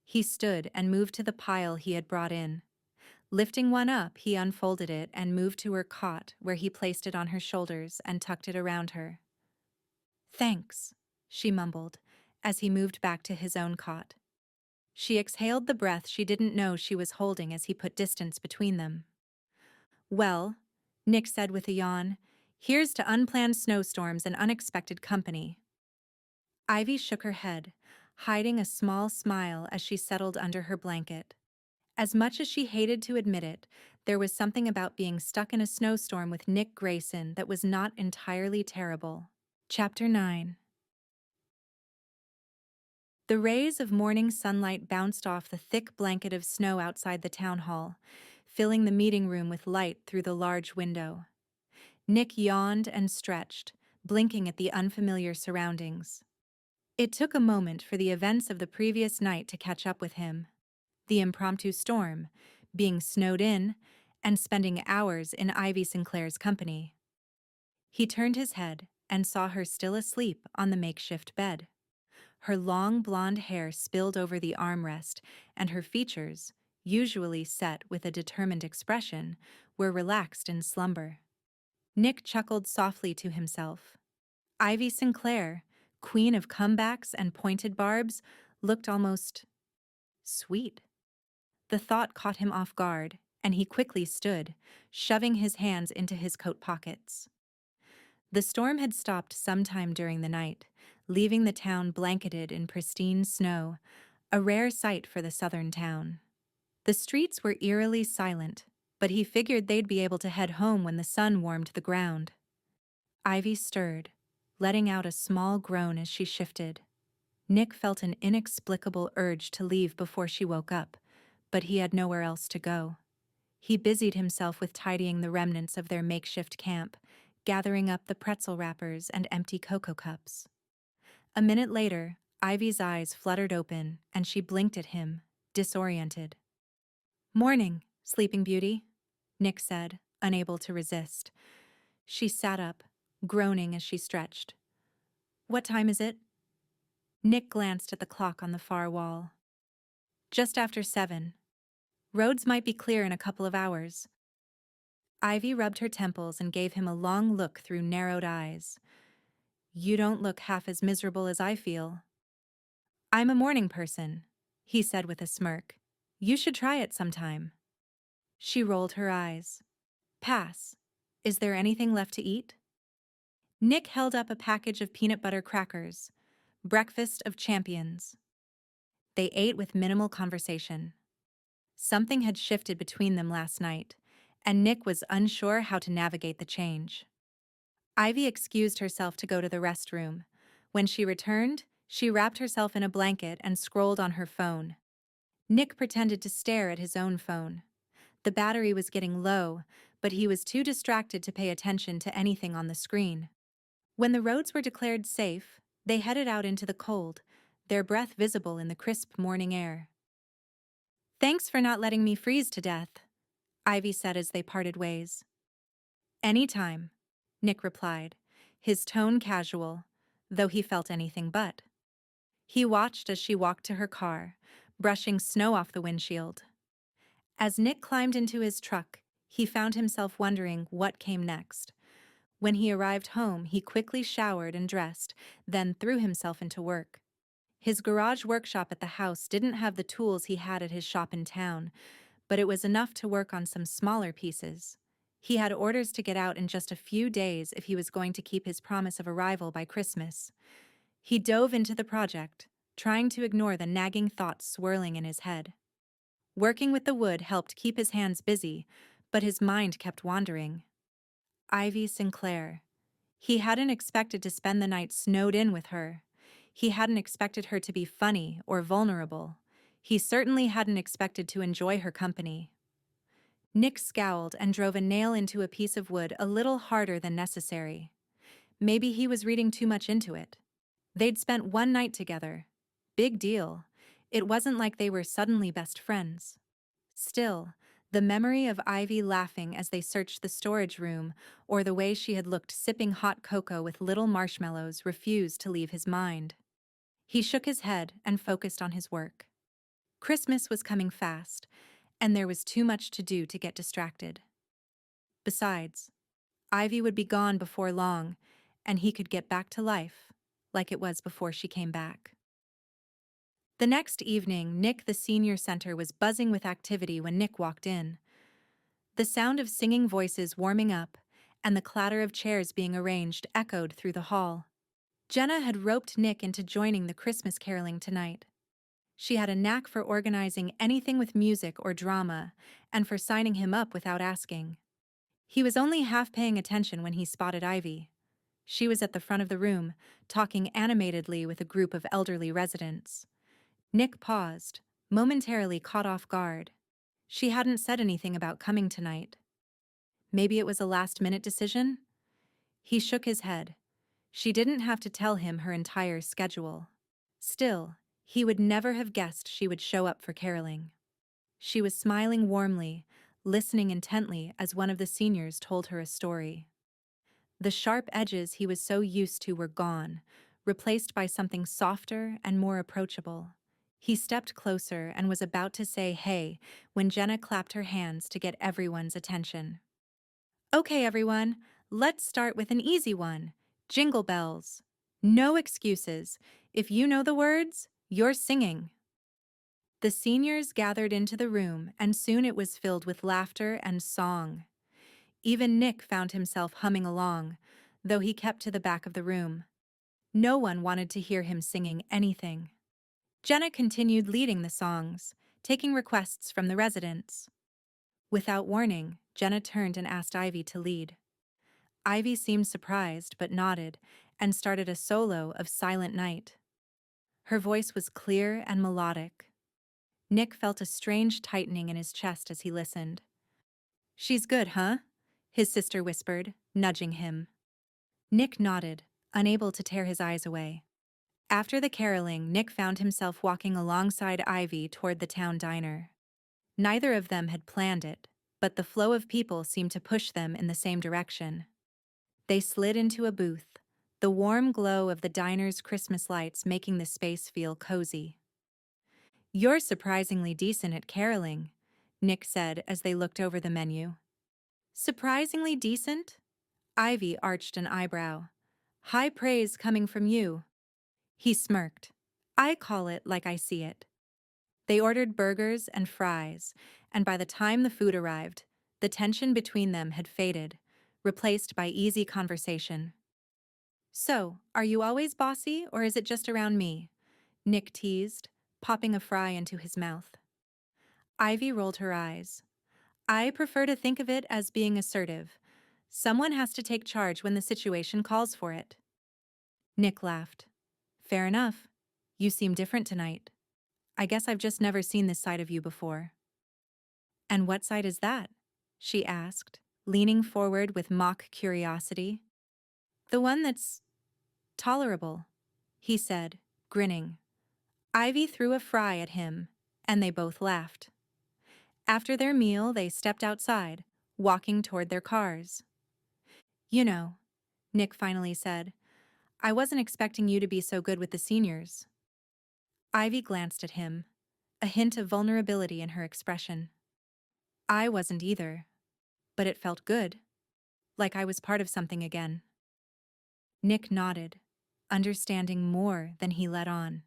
He stood and moved to the pile he had brought in. Lifting one up, he unfolded it and moved to her cot, where he placed it on her shoulders and tucked it around her. Thanks, she mumbled, as he moved back to his own cot. She exhaled the breath she didn't know she was holding as he put distance between them. Well, Nick said with a yawn, here's to unplanned snowstorms and unexpected company. Ivy shook her head, hiding a small smile as she settled under her blanket. As much as she hated to admit it, there was something about being stuck in a snowstorm with Nick Grayson that was not entirely terrible. Chapter 9. The rays of morning sunlight bounced off the thick blanket of snow outside the town hall, filling the meeting room with light through the large window. Nick yawned and stretched, blinking at the unfamiliar surroundings. It took a moment for the events of the previous night to catch up with him. The impromptu storm, being snowed in, and spending hours in Ivy Sinclair's company. He turned his head and saw her still asleep on the makeshift bed. Her long blonde hair spilled over the armrest, and her features, usually set with a determined expression, were relaxed in slumber. Nick chuckled softly to himself. Ivy Sinclair, queen of comebacks and pointed barbs, looked almost sweet. The thought caught him off guard, and he quickly stood, shoving his hands into his coat pockets. The storm had stopped sometime during the night, leaving the town blanketed in pristine snow, a rare sight for the southern town. The streets were eerily silent, but he figured they'd be able to head home when the sun warmed the ground. Ivy stirred, letting out a small groan as she shifted. Nick felt an inexplicable urge to leave before she woke up, but he had nowhere else to go. He busied himself with tidying the remnants of their makeshift camp, gathering up the pretzel wrappers and empty cocoa cups. A minute later, Ivy's eyes fluttered open, and she blinked at him, disoriented. "Morning, Sleeping Beauty," Nick said, unable to resist. She sat up, groaning as she stretched. "What time is it?" Nick glanced at the clock on the far wall. "Just after 7. Roads might be clear in a couple of hours." Ivy rubbed her temples and gave him a long look through narrowed eyes. "You don't look half as miserable as I feel." "I'm a morning person," he said with a smirk. "You should try it sometime." She rolled her eyes. "Pass. Is there anything left to eat?" Nick held up a package of peanut butter crackers. Breakfast of champions. They ate with minimal conversation. Something had shifted between them last night, and Nick was unsure how to navigate the change. Ivy excused herself to go to the restroom. When she returned, she wrapped herself in a blanket and scrolled on her phone. Nick pretended to stare at his own phone. The battery was getting low, but he was too distracted to pay attention to anything on the screen. When the roads were declared safe, they headed out into the cold, their breath visible in the crisp morning air. "Thanks for not letting me freeze to death," Ivy said as they parted ways. "Anytime," Nick replied, his tone casual, though he felt anything but. He watched as she walked to her car, brushing snow off the windshield. As Nick climbed into his truck, he found himself wondering what came next. When he arrived home, he quickly showered and dressed, then threw himself into work. His garage workshop at the house didn't have the tools he had at his shop in town, but it was enough to work on some smaller pieces. He had orders to get out in just a few days if he was going to keep his promise of arrival by Christmas. He dove into the project, trying to ignore the nagging thoughts swirling in his head. Working with the wood helped keep his hands busy, but his mind kept wandering. Ivy Sinclair. He hadn't expected to spend the night snowed in with her. He hadn't expected her to be funny or vulnerable. He certainly hadn't expected to enjoy her company. Nick scowled and drove a nail into a piece of wood a little harder than necessary. Maybe he was reading too much into it. They'd spent one night together. Big deal. It wasn't like they were suddenly best friends. Still, the memory of Ivy laughing as they searched the storage room, or the way she had looked sipping hot cocoa with little marshmallows, refused to leave his mind. He shook his head and focused on his work. Christmas was coming fast, and there was too much to do to get distracted. Besides, Ivy would be gone before long, and he could get back to life, like it was before she came back. The next evening, Nick the senior center was buzzing with activity when Nick walked in. The sound of singing voices warming up and the clatter of chairs being arranged echoed through the hall. Jenna had roped Nick into joining the Christmas caroling tonight. She had a knack for organizing anything with music or drama, and for signing him up without asking. He was only half paying attention when he spotted Ivy. She was at the front of the room, talking animatedly with a group of elderly residents. Nick paused, momentarily caught off guard. She hadn't said anything about coming tonight. Maybe it was a last-minute decision? He shook his head. She didn't have to tell him her entire schedule. Still, he would never have guessed she would show up for caroling. She was smiling warmly, listening intently as one of the seniors told her a story. The sharp edges he was so used to were gone, replaced by something softer and more approachable. He stepped closer and was about to say hey when Jenna clapped her hands to get everyone's attention. "Okay, everyone, let's start with an easy one. Jingle bells. No excuses. If you know the words, you're singing." The seniors gathered into the room, and soon it was filled with laughter and song. Even Nick found himself humming along, though he kept to the back of the room. No one wanted to hear him singing anything. Jenna continued leading the songs, taking requests from the residents. Without warning, Jenna turned and asked Ivy to lead. Ivy seemed surprised but nodded and started a solo of Silent Night. Her voice was clear and melodic. Nick felt a strange tightening in his chest as he listened. "She's good, huh?" his sister whispered, nudging him. Nick nodded, unable to tear his eyes away. After the caroling, Nick found himself walking alongside Ivy toward the town diner. Neither of them had planned it, but the flow of people seemed to push them in the same direction. They slid into a booth, the warm glow of the diner's Christmas lights making the space feel cozy. "You're surprisingly decent at caroling," Nick said as they looked over the menu. "Surprisingly decent?" Ivy arched an eyebrow. "High praise coming from you." He smirked. "I call it like I see it." They ordered burgers and fries, and by the time the food arrived, the tension between them had faded, replaced by easy conversation. "So, are you always bossy, or is it just around me?" Nick teased, popping a fry into his mouth. Ivy rolled her eyes. "I prefer to think of it as being assertive. Someone has to take charge when the situation calls for it." Nick laughed. "Fair enough. You seem different tonight. I guess I've just never seen this side of you before." "And what side is that?" she asked, leaning forward with mock curiosity. The one that's tolerable, he said, grinning. Ivy threw a fry at him, and they both laughed. After their meal, they stepped outside, walking toward their cars. You know, Nick finally said, I wasn't expecting you to be so good with the seniors. Ivy glanced at him, a hint of vulnerability in her expression. I wasn't either, but it felt good, like I was part of something again. Nick nodded, understanding more than he let on.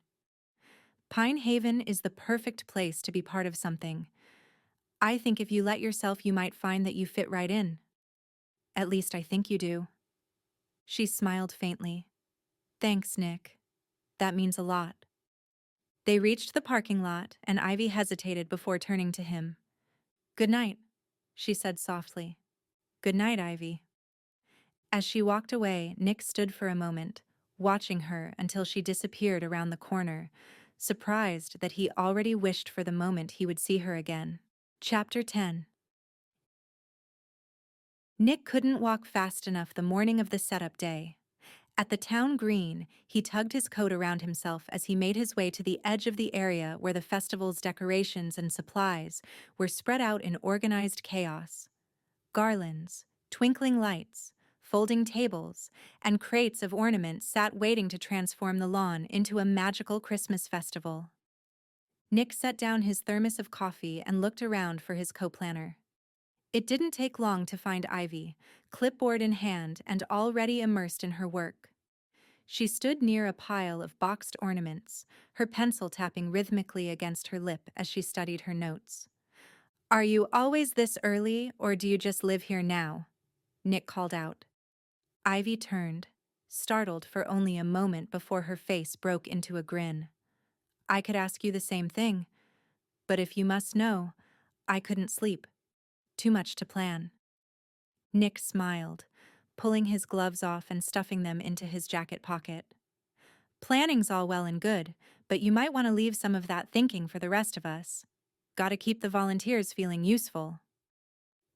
Pine Haven is the perfect place to be part of something. I think if you let yourself, you might find that you fit right in. At least I think you do. She smiled faintly. Thanks, Nick. That means a lot. They reached the parking lot, and Ivy hesitated before turning to him. Good night, she said softly. Good night, Ivy. As she walked away, Nick stood for a moment, watching her until she disappeared around the corner, surprised that he already wished for the moment he would see her again. Chapter 10. Nick couldn't walk fast enough the morning of the setup day. At the town green, he tugged his coat around himself as he made his way to the edge of the area where the festival's decorations and supplies were spread out in organized chaos. Garlands, twinkling lights, folding tables, and crates of ornaments sat waiting to transform the lawn into a magical Christmas festival. Nick set down his thermos of coffee and looked around for his co-planner. It didn't take long to find Ivy, clipboard in hand and already immersed in her work. She stood near a pile of boxed ornaments, her pencil tapping rhythmically against her lip as she studied her notes. Are you always this early, or do you just live here now? Nick called out. Ivy turned, startled for only a moment before her face broke into a grin. I could ask you the same thing, but if you must know, I couldn't sleep. Too much to plan. Nick smiled, pulling his gloves off and stuffing them into his jacket pocket. Planning's all well and good, but you might want to leave some of that thinking for the rest of us. Gotta keep the volunteers feeling useful.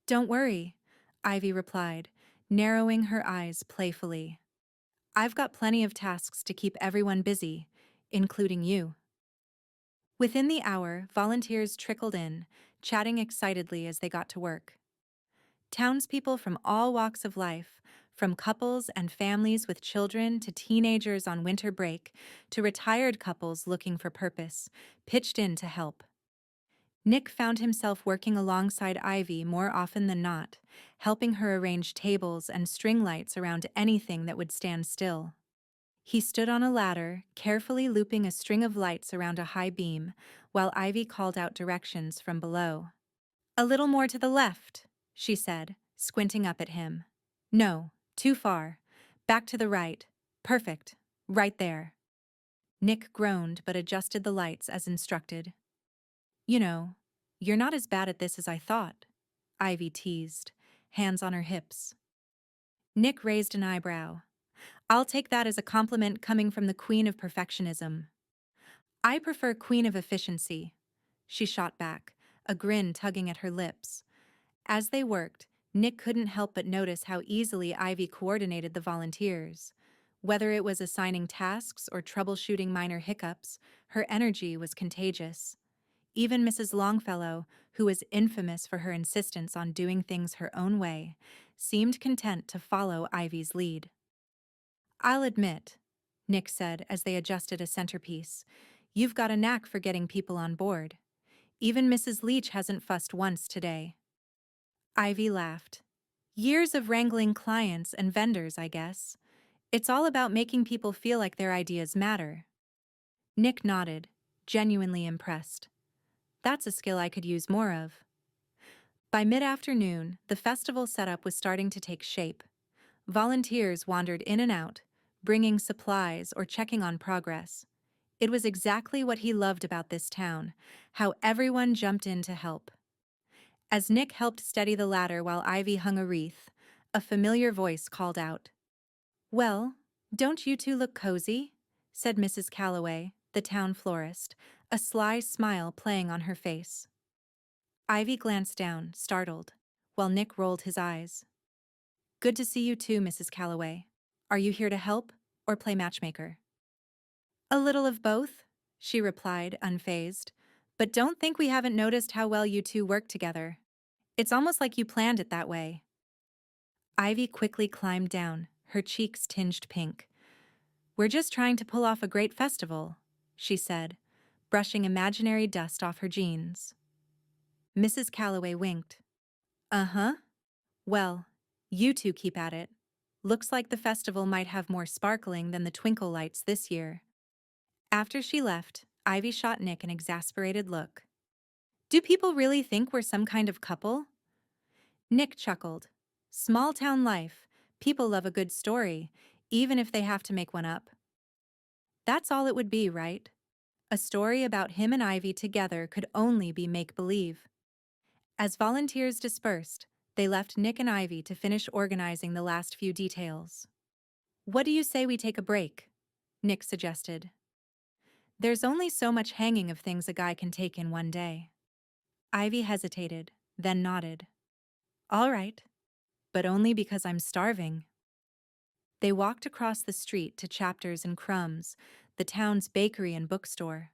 Don't worry, Ivy replied, narrowing her eyes playfully. I've got plenty of tasks to keep everyone busy, including you. Within the hour, volunteers trickled in, chatting excitedly as they got to work. Townspeople from all walks of life, from couples and families with children to teenagers on winter break to retired couples looking for purpose, pitched in to help. Nick found himself working alongside Ivy more often than not, helping her arrange tables and string lights around anything that would stand still. He stood on a ladder, carefully looping a string of lights around a high beam, while Ivy called out directions from below. A little more to the left, she said, squinting up at him. No, too far. Back to the right. Perfect. Right there. Nick groaned but adjusted the lights as instructed. You know, you're not as bad at this as I thought, Ivy teased, hands on her hips. Nick raised an eyebrow. I'll take that as a compliment coming from the queen of perfectionism. I prefer queen of efficiency, she shot back, a grin tugging at her lips. As they worked, Nick couldn't help but notice how easily Ivy coordinated the volunteers. Whether it was assigning tasks or troubleshooting minor hiccups, her energy was contagious. Even Mrs. Longfellow, who was infamous for her insistence on doing things her own way, seemed content to follow Ivy's lead. I'll admit, Nick said as they adjusted a centerpiece, you've got a knack for getting people on board. Even Mrs. Leach hasn't fussed once today. Ivy laughed. Years of wrangling clients and vendors, I guess. It's all about making people feel like their ideas matter. Nick nodded, genuinely impressed. That's a skill I could use more of. By mid-afternoon, the festival setup was starting to take shape. Volunteers wandered in and out, bringing supplies or checking on progress. It was exactly what he loved about this town, how everyone jumped in to help. As Nick helped steady the ladder while Ivy hung a wreath, a familiar voice called out. Well, don't you two look cozy? Said Mrs. Calloway, the town florist, a sly smile playing on her face. Ivy glanced down, startled. while Nick rolled his eyes. Good to see you too, Mrs. Calloway. Are you here to help or play matchmaker? A little of both, she replied, unfazed. But don't think we haven't noticed how well you two work together. It's almost like you planned it that way. Ivy quickly climbed down, her cheeks tinged pink. We're just trying to pull off a great festival, she said, brushing imaginary dust off her jeans. Mrs. Calloway winked. Uh-huh. Well, you two keep at it. Looks like the festival might have more sparkling than the twinkle lights this year. After she left, Ivy shot Nick an exasperated look. Do people really think we're some kind of couple? Nick chuckled. Small town life. People love a good story, even if they have to make one up. That's all it would be, right? A story about him and Ivy together could only be make-believe. As volunteers dispersed, they left Nick and Ivy to finish organizing the last few details. What do you say we take a break? Nick suggested. There's only so much hanging of things a guy can take in one day. Ivy hesitated, then nodded. All right, but only because I'm starving. They walked across the street to Chapters and Crumbs, the town's bakery and bookstore.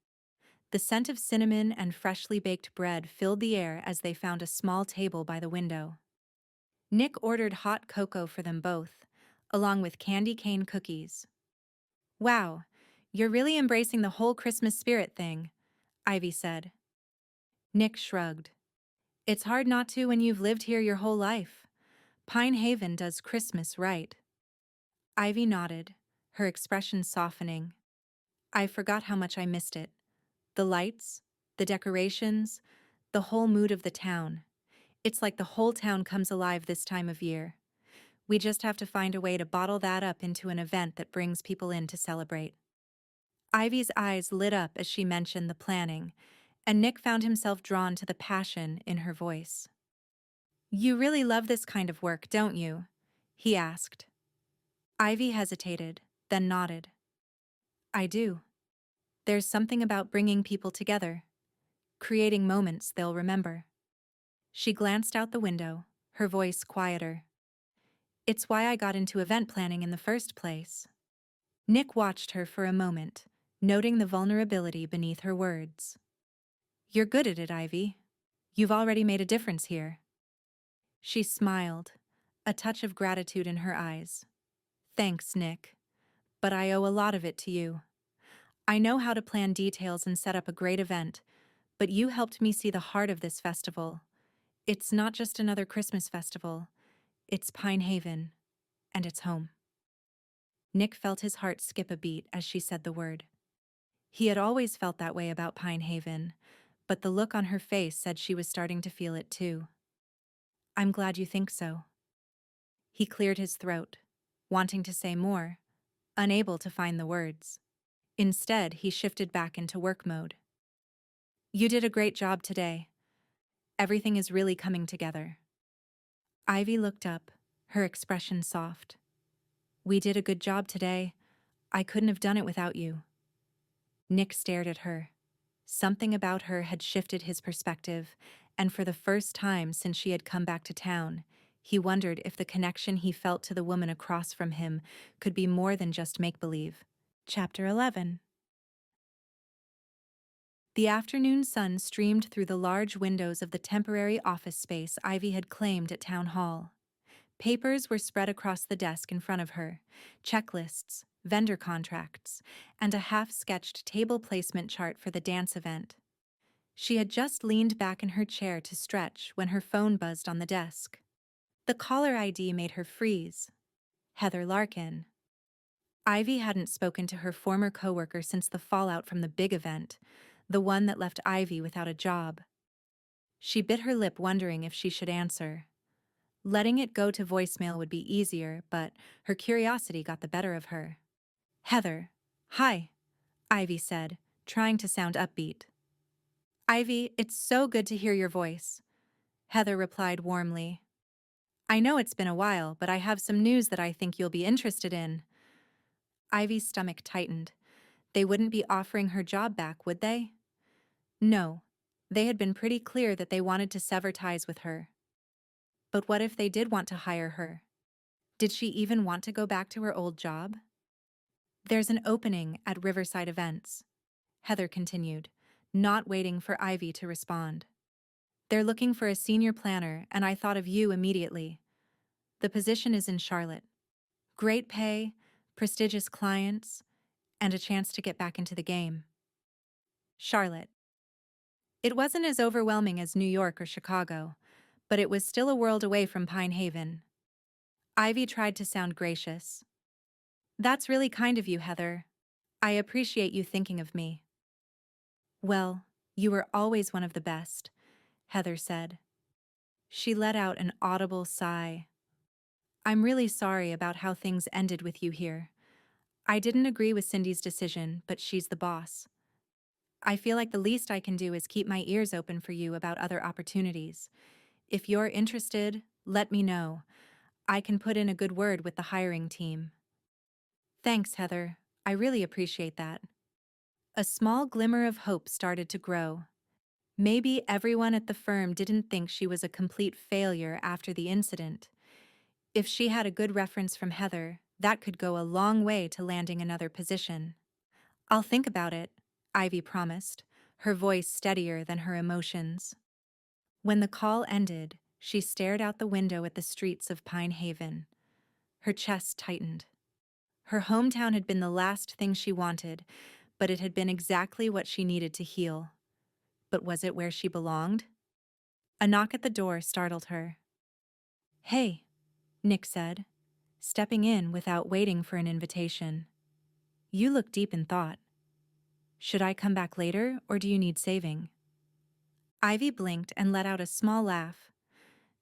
The scent of cinnamon and freshly baked bread filled the air as they found a small table by the window. Nick ordered hot cocoa for them both, along with candy cane cookies. Wow, you're really embracing the whole Christmas spirit thing, Ivy said. Nick shrugged. It's hard not to when you've lived here your whole life. Pine Haven does Christmas right. Ivy nodded, her expression softening. I forgot how much I missed it. The lights, the decorations, the whole mood of the town. It's like the whole town comes alive this time of year. We just have to find a way to bottle that up into an event that brings people in to celebrate. Ivy's eyes lit up as she mentioned the planning, and Nick found himself drawn to the passion in her voice. You really love this kind of work, don't you? He asked. Ivy hesitated, then nodded. I do. There's something about bringing people together, creating moments they'll remember. She glanced out the window, her voice quieter. It's why I got into event planning in the first place. Nick watched her for a moment, noting the vulnerability beneath her words. You're good at it, Ivy. You've already made a difference here. She smiled, a touch of gratitude in her eyes. Thanks, Nick. But I owe a lot of it to you. I know how to plan details and set up a great event, but you helped me see the heart of this festival. It's not just another Christmas festival. It's Pine Haven, and it's home. Nick felt his heart skip a beat as she said the word. He had always felt that way about Pine Haven, but the look on her face said she was starting to feel it too. I'm glad you think so. He cleared his throat, wanting to say more, unable to find the words. Instead, he shifted back into work mode. You did a great job today. Everything is really coming together. Ivy looked up, her expression soft. We did a good job today. I couldn't have done it without you. Nick stared at her. Something about her had shifted his perspective, and for the first time since she had come back to town, he wondered if the connection he felt to the woman across from him could be more than just make-believe. Chapter 11. The afternoon sun streamed through the large windows of the temporary office space Ivy had claimed at Town Hall. Papers were spread across the desk in front of her, checklists, vendor contracts, and a half-sketched table placement chart for the dance event. She had just leaned back in her chair to stretch when her phone buzzed on the desk. The caller ID made her freeze. Heather Larkin. Ivy hadn't spoken to her former coworker since the fallout from the big event, the one that left Ivy without a job. She bit her lip wondering if she should answer. Letting it go to voicemail would be easier, but her curiosity got the better of her. Heather. Hi, Ivy said, trying to sound upbeat. Ivy, it's so good to hear your voice, Heather replied warmly. I know it's been a while, but I have some news that I think you'll be interested in. Ivy's stomach tightened. They wouldn't be offering her job back, would they? No. They had been pretty clear that they wanted to sever ties with her. But what if they did want to hire her? Did she even want to go back to her old job? There's an opening at Riverside Events, Heather continued, not waiting for Ivy to respond. They're looking for a senior planner, and I thought of you immediately. The position is in Charlotte. Great pay, prestigious clients, and a chance to get back into the game. Charlotte. It wasn't as overwhelming as New York or Chicago, but it was still a world away from Pine Haven. Ivy tried to sound gracious. That's really kind of you, Heather. I appreciate you thinking of me. Well, you were always one of the best, Heather said. She let out an audible sigh. I'm really sorry about how things ended with you here. I didn't agree with Cindy's decision, but she's the boss. I feel like the least I can do is keep my ears open for you about other opportunities. If you're interested, let me know. I can put in a good word with the hiring team. Thanks, Heather. I really appreciate that. A small glimmer of hope started to grow. Maybe everyone at the firm didn't think she was a complete failure after the incident. If she had a good reference from Heather, that could go a long way to landing another position. I'll think about it, Ivy promised, her voice steadier than her emotions. When the call ended, she stared out the window at the streets of Pine Haven. Her chest tightened. Her hometown had been the last thing she wanted, but it had been exactly what she needed to heal. But was it where she belonged? A knock at the door startled her. Hey, Nick said, stepping in without waiting for an invitation. You look deep in thought. Should I come back later, or do you need saving? Ivy blinked and let out a small laugh.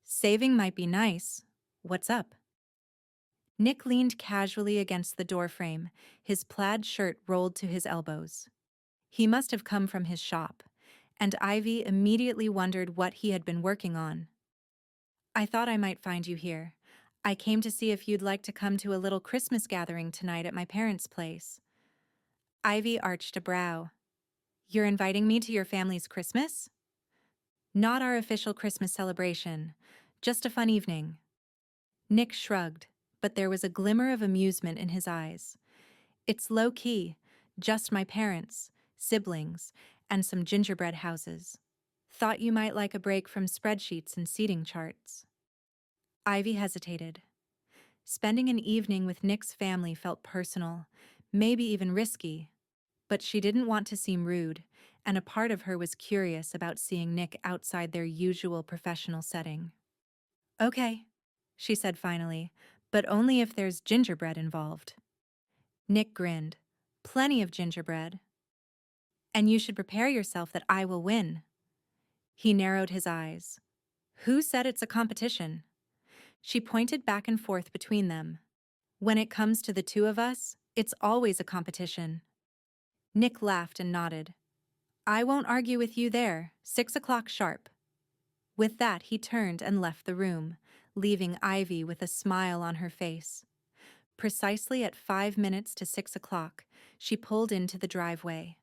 Saving might be nice. What's up? Nick leaned casually against the doorframe, his plaid shirt rolled to his elbows. He must have come from his shop, and Ivy immediately wondered what he had been working on. I thought I might find you here. I came to see if you'd like to come to a little Christmas gathering tonight at my parents' place. Ivy arched a brow. You're inviting me to your family's Christmas? Not our official Christmas celebration, just a fun evening. Nick shrugged, but there was a glimmer of amusement in his eyes. It's low-key, just my parents, siblings, and some gingerbread houses. Thought you might like a break from spreadsheets and seating charts. Ivy hesitated. Spending an evening with Nick's family felt personal, maybe even risky, but she didn't want to seem rude, and a part of her was curious about seeing Nick outside their usual professional setting. Okay, she said finally, but only if there's gingerbread involved. Nick grinned. Plenty of gingerbread. And you should prepare yourself that I will win. He narrowed his eyes. Who said it's a competition? She pointed back and forth between them. When it comes to the two of us, it's always a competition. Nick laughed and nodded. I won't argue with you there, 6 o'clock sharp. With that, he turned and left the room, leaving Ivy with a smile on her face. Precisely at 5 minutes to 6 o'clock, she pulled into the driveway.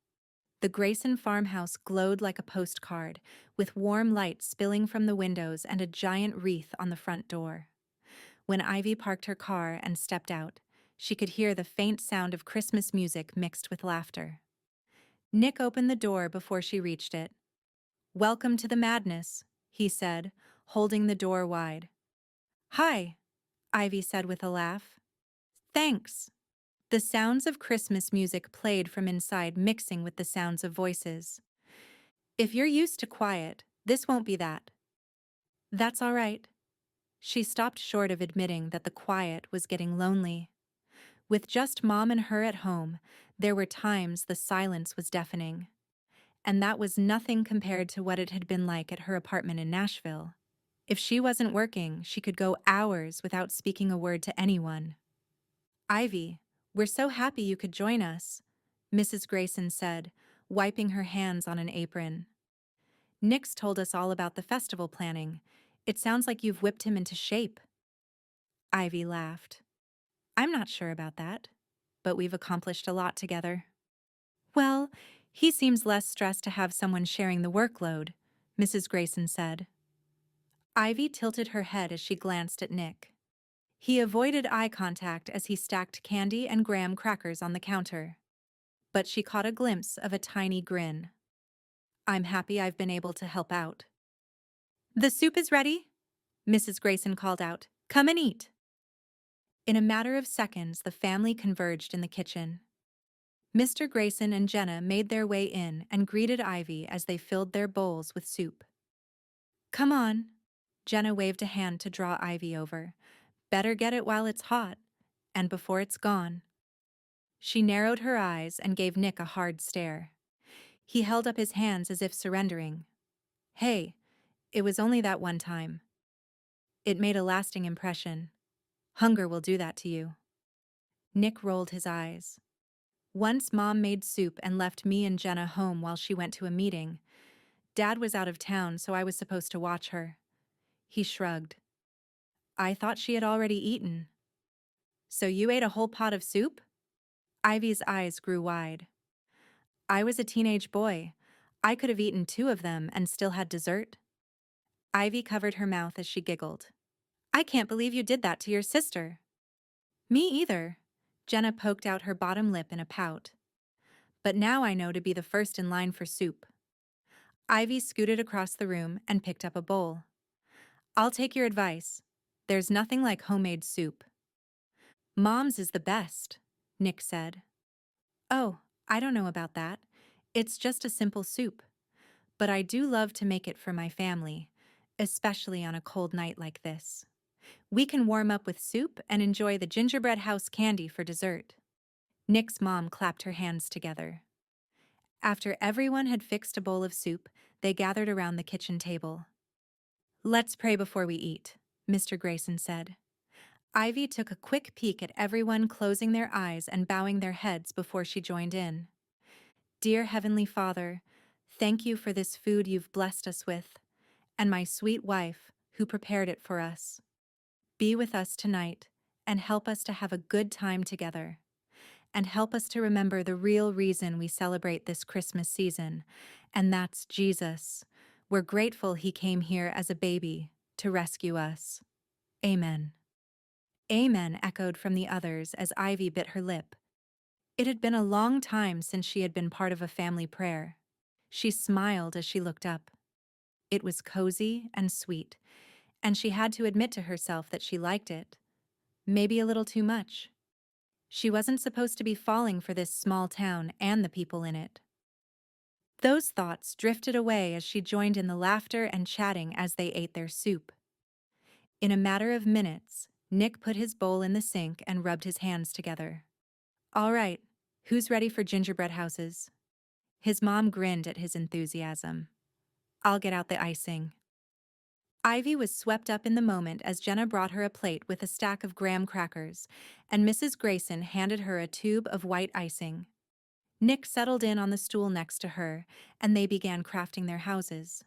The Grayson farmhouse glowed like a postcard, with warm light spilling from the windows and a giant wreath on the front door. When Ivy parked her car and stepped out, she could hear the faint sound of Christmas music mixed with laughter. Nick opened the door before she reached it. Welcome to the madness, he said, holding the door wide. Hi, Ivy said with a laugh. Thanks. The sounds of Christmas music played from inside, mixing with the sounds of voices. If you're used to quiet, this won't be that. That's all right. She stopped short of admitting that the quiet was getting lonely. With just Mom and her at home, there were times the silence was deafening. And that was nothing compared to what it had been like at her apartment in Nashville. If she wasn't working, she could go hours without speaking a word to anyone. Ivy, we're so happy you could join us, Mrs. Grayson said, wiping her hands on an apron. Nick's told us all about the festival planning. It sounds like you've whipped him into shape. Ivy laughed. I'm not sure about that, but we've accomplished a lot together. Well, he seems less stressed to have someone sharing the workload, Mrs. Grayson said. Ivy tilted her head as she glanced at Nick. He avoided eye contact as he stacked candy and graham crackers on the counter. But she caught a glimpse of a tiny grin. "I'm happy I've been able to help out." "The soup is ready," Mrs. Grayson called out. "Come and eat." In a matter of seconds, the family converged in the kitchen. Mr. Grayson and Jenna made their way in and greeted Ivy as they filled their bowls with soup. "Come on." Jenna waved a hand to draw Ivy over. "Better get it while it's hot, and before it's gone." She narrowed her eyes and gave Nick a hard stare. He held up his hands as if surrendering. "Hey, it was only that one time." It made a lasting impression. "Hunger will do that to you." Nick rolled his eyes. "Once Mom made soup and left me and Jenna home while she went to a meeting. Dad was out of town, so I was supposed to watch her." He shrugged. "I thought she had already eaten." "So you ate a whole pot of soup?" Ivy's eyes grew wide. "I was a teenage boy. I could have eaten 2 of them and still had dessert." Ivy covered her mouth as she giggled. "I can't believe you did that to your sister." "Me either." Jenna poked out her bottom lip in a pout. "But now I know to be the first in line for soup." Ivy scooted across the room and picked up a bowl. "I'll take your advice. There's nothing like homemade soup." "Mom's is the best," Nick said. "Oh, I don't know about that. It's just a simple soup. But I do love to make it for my family, especially on a cold night like this. We can warm up with soup and enjoy the gingerbread house candy for dessert." Nick's mom clapped her hands together. After everyone had fixed a bowl of soup, they gathered around the kitchen table. "Let's pray before we eat," Mr. Grayson said. Ivy took a quick peek at everyone closing their eyes and bowing their heads before she joined in. "Dear Heavenly Father, thank you for this food you've blessed us with, and my sweet wife, who prepared it for us. Be with us tonight, and help us to have a good time together. And help us to remember the real reason we celebrate this Christmas season, and that's Jesus. We're grateful he came here as a baby to rescue us. Amen." "Amen" echoed from the others as Ivy bit her lip. It had been a long time since she had been part of a family prayer. She smiled as she looked up. It was cozy and sweet, and she had to admit to herself that she liked it. Maybe a little too much. She wasn't supposed to be falling for this small town and the people in it. Those thoughts drifted away as she joined in the laughter and chatting as they ate their soup. In a matter of minutes, Nick put his bowl in the sink and rubbed his hands together. "All right, who's ready for gingerbread houses?" His mom grinned at his enthusiasm. "I'll get out the icing." Ivy was swept up in the moment as Jenna brought her a plate with a stack of graham crackers, and Mrs. Grayson handed her a tube of white icing. Nick settled in on the stool next to her, and they began crafting their houses.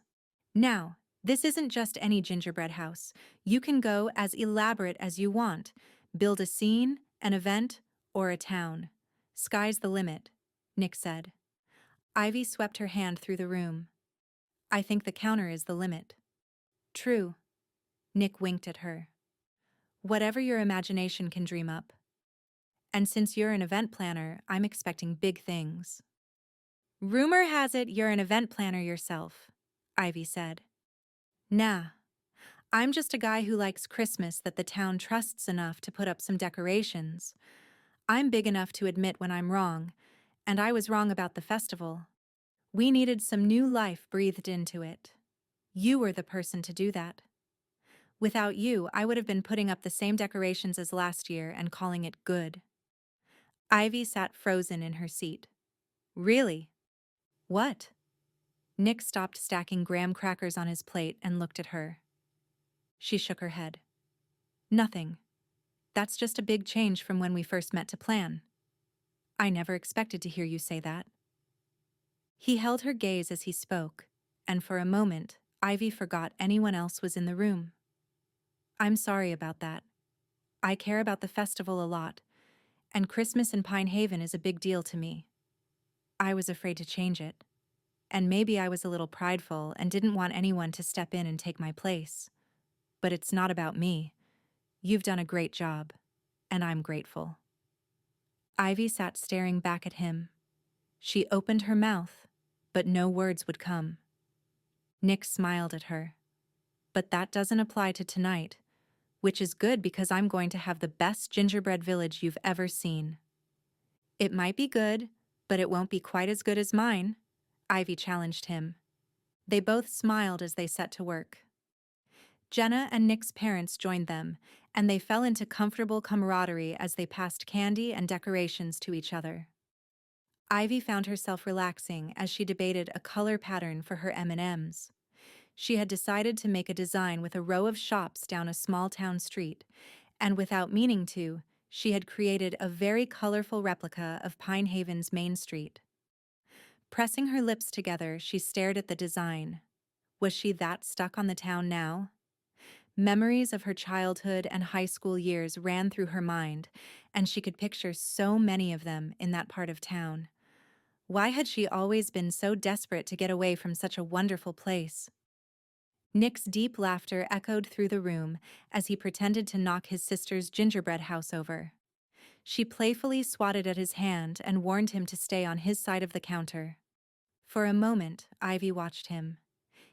"Now, this isn't just any gingerbread house. You can go as elaborate as you want. Build a scene, an event, or a town. Sky's the limit," Nick said. Ivy swept her hand through the room. "I think the counter is the limit." "True." Nick winked at her. "Whatever your imagination can dream up. And since you're an event planner, I'm expecting big things." "Rumor has it you're an event planner yourself," Ivy said. "Nah. I'm just a guy who likes Christmas that the town trusts enough to put up some decorations. I'm big enough to admit when I'm wrong, and I was wrong about the festival. We needed some new life breathed into it. You were the person to do that. Without you, I would have been putting up the same decorations as last year and calling it good." Ivy sat frozen in her seat. "Really? What?" Nick stopped stacking graham crackers on his plate and looked at her. She shook her head. "Nothing. That's just a big change from when we first met to plan." "I never expected to hear you say that." He held her gaze as he spoke, and for a moment, Ivy forgot anyone else was in the room. "I'm sorry about that. I care about the festival a lot, and Christmas in Pine Haven is a big deal to me. I was afraid to change it, and maybe I was a little prideful and didn't want anyone to step in and take my place." but it's not about me. You've done a great job, and I'm grateful." Ivy sat staring back at him. She opened her mouth, but no words would come. Nick smiled at her. "But that doesn't apply to tonight, which is good because I'm going to have the best gingerbread village you've ever seen." "It might be good, but it won't be quite as good as mine," Ivy challenged him. They both smiled as they set to work. Jenna and Nick's parents joined them, and they fell into comfortable camaraderie as they passed candy and decorations to each other. Ivy found herself relaxing as she debated a color pattern for her M&Ms. She had decided to make a design with a row of shops down a small town street, and without meaning to, she had created a very colorful replica of Pine Haven's Main Street. Pressing her lips together, she stared at the design. Was she that stuck on the town now? Memories of her childhood and high school years ran through her mind, and she could picture so many of them in that part of town. Why had she always been so desperate to get away from such a wonderful place? Nick's deep laughter echoed through the room as he pretended to knock his sister's gingerbread house over. She playfully swatted at his hand and warned him to stay on his side of the counter. For a moment, Ivy watched him.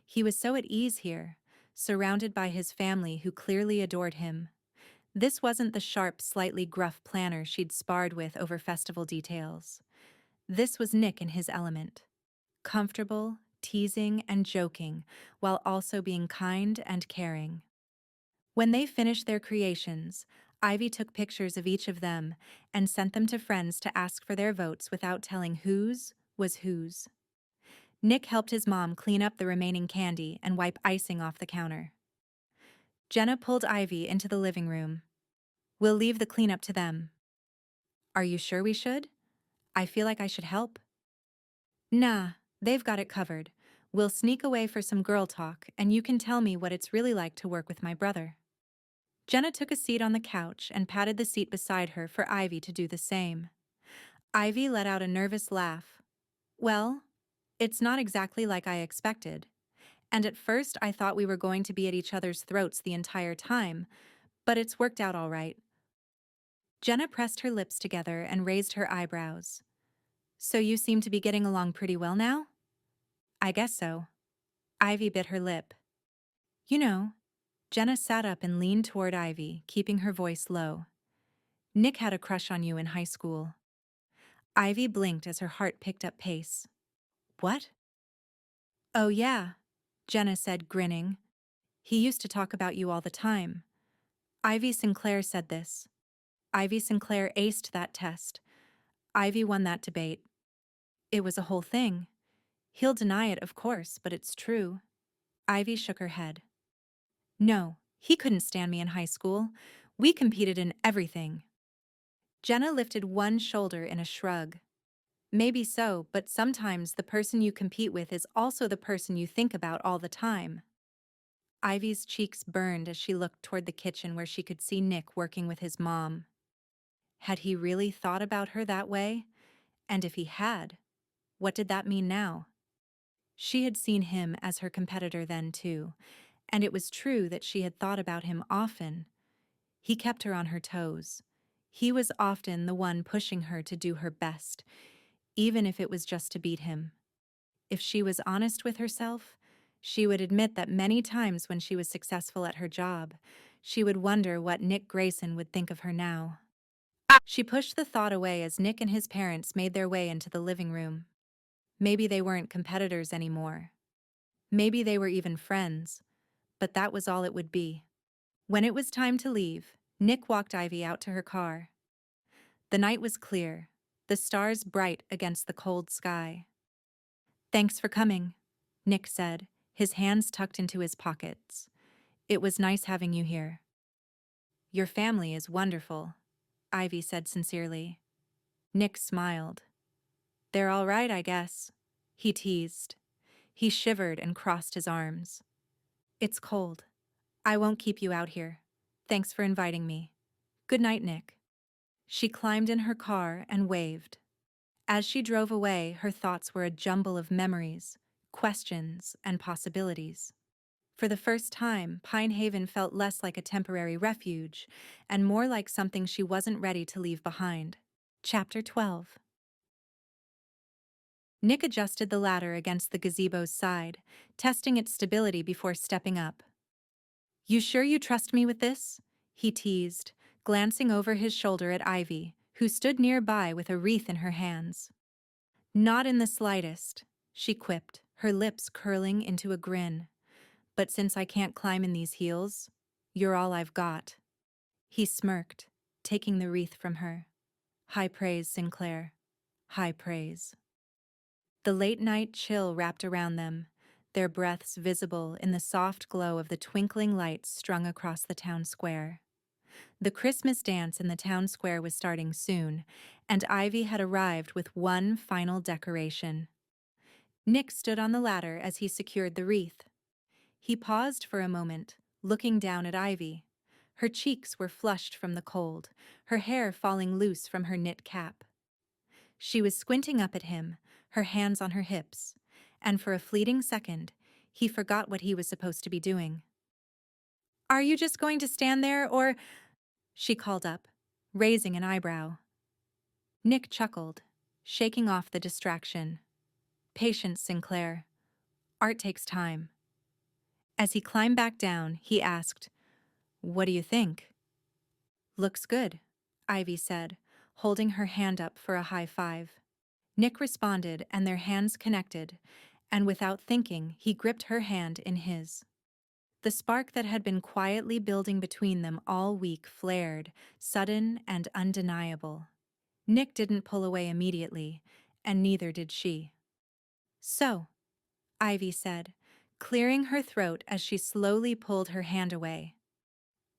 He was so at ease here, surrounded by his family who clearly adored him. This wasn't the sharp, slightly gruff planner she'd sparred with over festival details. This was Nick in his element. Comfortable, teasing, and joking, while also being kind and caring. When they finished their creations, Ivy took pictures of each of them and sent them to friends to ask for their votes without telling whose was whose. Nick helped his mom clean up the remaining candy and wipe icing off the counter. Jenna pulled Ivy into the living room. "We'll leave the cleanup to them." "Are you sure we should? I feel like I should help." "Nah, they've got it covered. We'll sneak away for some girl talk, and you can tell me what it's really like to work with my brother." Jenna took a seat on the couch and patted the seat beside her for Ivy to do the same. Ivy let out a nervous laugh. "Well, it's not exactly like I expected. And at first I thought we were going to be at each other's throats the entire time, but it's worked out all right." Jenna pressed her lips together and raised her eyebrows. "So you seem to be getting along pretty well now?" "I guess so." Ivy bit her lip. "You know," Jenna sat up and leaned toward Ivy, keeping her voice low. "Nick had a crush on you in high school." Ivy blinked as her heart picked up pace. "What?" "Oh yeah," Jenna said, grinning. "He used to talk about you all the time. Ivy Sinclair said this. Ivy Sinclair aced that test. Ivy won that debate. It was a whole thing. He'll deny it, of course, but it's true." Ivy shook her head. "No, he couldn't stand me in high school. We competed in everything." Jenna lifted one shoulder in a shrug. "Maybe so, but sometimes the person you compete with is also the person you think about all the time." Ivy's cheeks burned as she looked toward the kitchen where she could see Nick working with his mom. Had he really thought about her that way? And if he had, what did that mean now? She had seen him as her competitor then too, and it was true that she had thought about him often. He kept her on her toes. He was often the one pushing her to do her best, even if it was just to beat him. If she was honest with herself, she would admit that many times when she was successful at her job, she would wonder what Nick Grayson would think of her now. She pushed the thought away as Nick and his parents made their way into the living room. Maybe they weren't competitors anymore. Maybe they were even friends, but that was all it would be. When it was time to leave, Nick walked Ivy out to her car. The night was clear, the stars bright against the cold sky. "Thanks for coming," Nick said, his hands tucked into his pockets. "It was nice having you here." "Your family is wonderful," Ivy said sincerely. Nick smiled. "They're all right, I guess," he teased. He shivered and crossed his arms. "It's cold. I won't keep you out here. Thanks for inviting me. Good night, Nick." She climbed in her car and waved. As she drove away, her thoughts were a jumble of memories, questions, and possibilities. For the first time, Pine Haven felt less like a temporary refuge and more like something she wasn't ready to leave behind. Chapter 12. Nick adjusted the ladder against the gazebo's side, testing its stability before stepping up. "You sure you trust me with this?" he teased, glancing over his shoulder at Ivy, who stood nearby with a wreath in her hands. "Not in the slightest," she quipped, her lips curling into a grin. "But since I can't climb in these heels, you're all I've got." He smirked, taking the wreath from her. "High praise, Sinclair. High praise." The late-night chill wrapped around them, their breaths visible in the soft glow of the twinkling lights strung across the town square. The Christmas dance in the town square was starting soon, and Ivy had arrived with one final decoration. Nick stood on the ladder as he secured the wreath. He paused for a moment, looking down at Ivy. Her cheeks were flushed from the cold, her hair falling loose from her knit cap. She was squinting up at him, her hands on her hips, and for a fleeting second, he forgot what he was supposed to be doing. "Are you just going to stand there, or—" she called up, raising an eyebrow. Nick chuckled, shaking off the distraction. "Patience, Sinclair. Art takes time." As he climbed back down, he asked, "What do you think?" "Looks good," Ivy said, holding her hand up for a high five. Nick responded, and their hands connected, and without thinking, he gripped her hand in his. The spark that had been quietly building between them all week flared, sudden and undeniable. Nick didn't pull away immediately, and neither did she. "So," Ivy said, clearing her throat as she slowly pulled her hand away.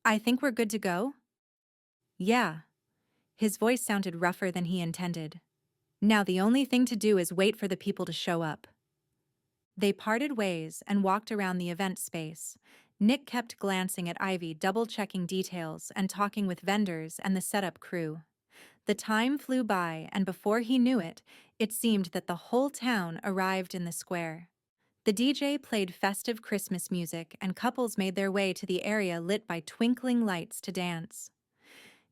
"I think we're good to go?" "Yeah." His voice sounded rougher than he intended. "Now the only thing to do is wait for the people to show up." They parted ways and walked around the event space. Nick kept glancing at Ivy, double-checking details and talking with vendors and the setup crew. The time flew by, and before he knew it, it seemed that the whole town arrived in the square. The DJ played festive Christmas music, and couples made their way to the area lit by twinkling lights to dance.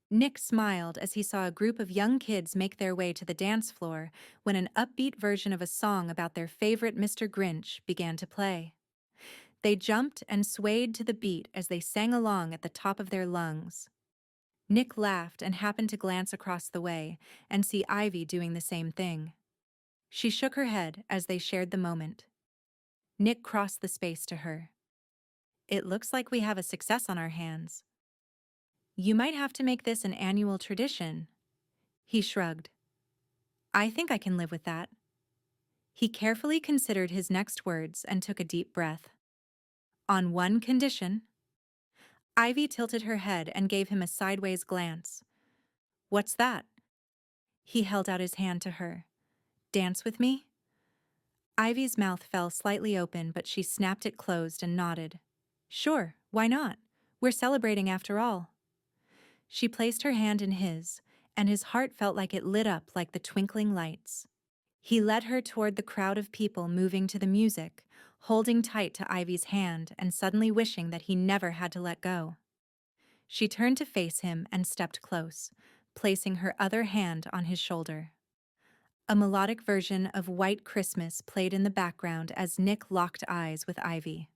Nick smiled as he saw a group of young kids make their way to the dance floor when an upbeat version of a song about their favorite Mr. Grinch began to play. They jumped and swayed to the beat as they sang along at the top of their lungs. Nick laughed and happened to glance across the way and see Ivy doing the same thing. She shook her head as they shared the moment. Nick crossed the space to her. "It looks like we have a success on our hands. You might have to make this an annual tradition." He shrugged. "I think I can live with that." He carefully considered his next words and took a deep breath. "On one condition." Ivy tilted her head and gave him a sideways glance. "What's that?" He held out his hand to her. "Dance with me?" Ivy's mouth fell slightly open, but she snapped it closed and nodded. "Sure, why not? We're celebrating after all." She placed her hand in his, and his heart felt like it lit up like the twinkling lights. He led her toward the crowd of people moving to the music, holding tight to Ivy's hand and suddenly wishing that he never had to let go. She turned to face him and stepped close, placing her other hand on his shoulder. A melodic version of White Christmas played in the background as Nick locked eyes with Ivy.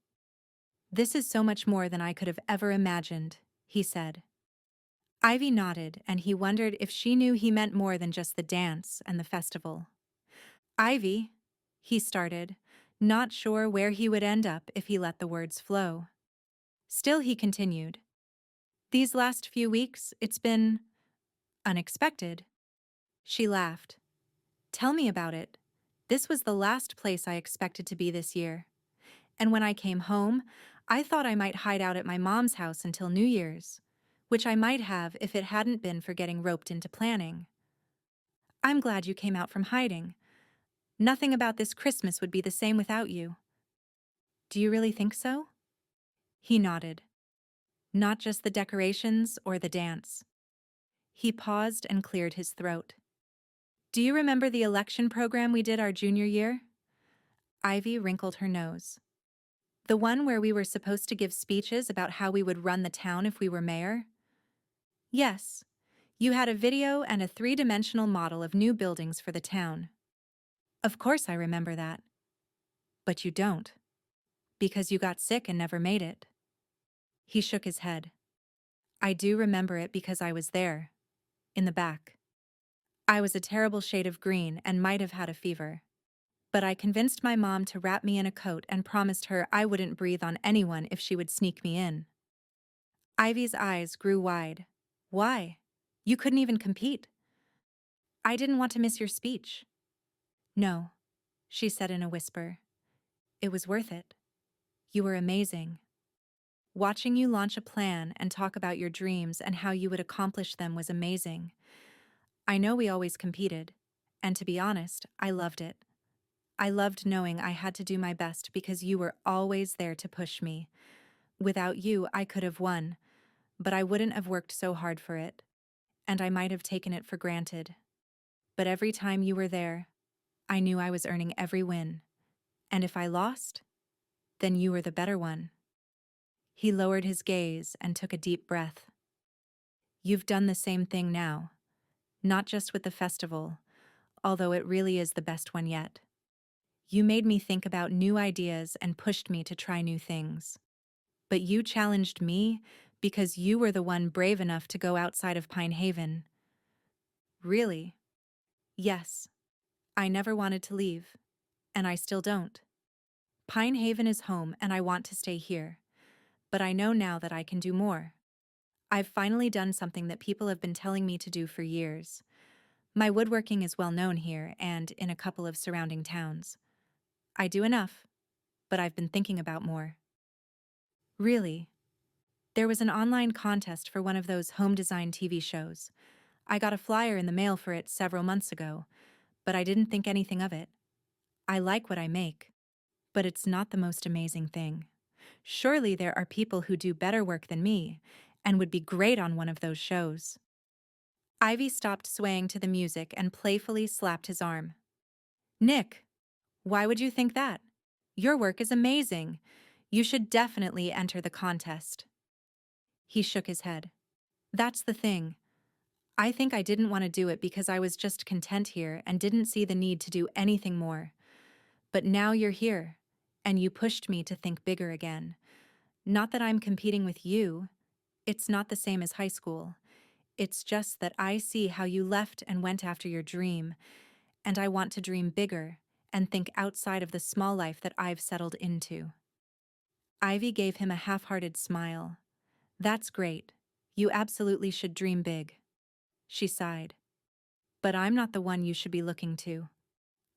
"This is so much more than I could have ever imagined," he said. Ivy nodded, and he wondered if she knew he meant more than just the dance and the festival. "Ivy," he started, not sure where he would end up if he let the words flow. Still he continued. "These last few weeks, it's been unexpected." She laughed. "Tell me about it. This was the last place I expected to be this year. And when I came home, I thought I might hide out at my mom's house until New Year's, which I might have if it hadn't been for getting roped into planning. I'm glad you came out from hiding. Nothing about this Christmas would be the same without you." "Do you really think so?" He nodded. "Not just the decorations or the dance." He paused and cleared his throat. "Do you remember the election program we did our junior year?" Ivy wrinkled her nose. The one where we were supposed to give speeches about how we would run the town if we were mayor? Yes. You had a video and a three-dimensional model of new buildings for the town. Of course I remember that. But you don't. Because you got sick and never made it. He shook his head. I do remember it because I was there. In the back. I was a terrible shade of green and might have had a fever. But I convinced my mom to wrap me in a coat and promised her I wouldn't breathe on anyone if she would sneak me in. Ivy's eyes grew wide. Why? You couldn't even compete. I didn't want to miss your speech. No, she said in a whisper. It was worth it. You were amazing. Watching you launch a plan and talk about your dreams and how you would accomplish them was amazing. I know we always competed, and to be honest, I loved it. I loved knowing I had to do my best because you were always there to push me. Without you, I could have won, but I wouldn't have worked so hard for it, and I might have taken it for granted. But every time you were there, I knew I was earning every win, and if I lost, then you were the better one. He lowered his gaze and took a deep breath. You've done the same thing now, not just with the festival, although it really is the best one yet. You made me think about new ideas and pushed me to try new things. But you challenged me because you were the one brave enough to go outside of Pine Haven. Really? Yes. I never wanted to leave, and I still don't. Pine Haven is home and I want to stay here, but I know now that I can do more. I've finally done something that people have been telling me to do for years. My woodworking is well known here and in a couple of surrounding towns. I do enough, but I've been thinking about more. Really? There was an online contest for one of those home design TV shows. I got a flyer in the mail for it several months ago, but I didn't think anything of it. I like what I make, but it's not the most amazing thing. Surely there are people who do better work than me and would be great on one of those shows. Ivy stopped swaying to the music and playfully slapped his arm. Nick, why would you think that? Your work is amazing. You should definitely enter the contest. He shook his head. That's the thing. I think I didn't want to do it because I was just content here and didn't see the need to do anything more. But now you're here, and you pushed me to think bigger again. Not that I'm competing with you. It's not the same as high school. It's just that I see how you left and went after your dream, and I want to dream bigger and think outside of the small life that I've settled into. Ivy gave him a half-hearted smile. That's great. You absolutely should dream big. She sighed. But I'm not the one you should be looking to.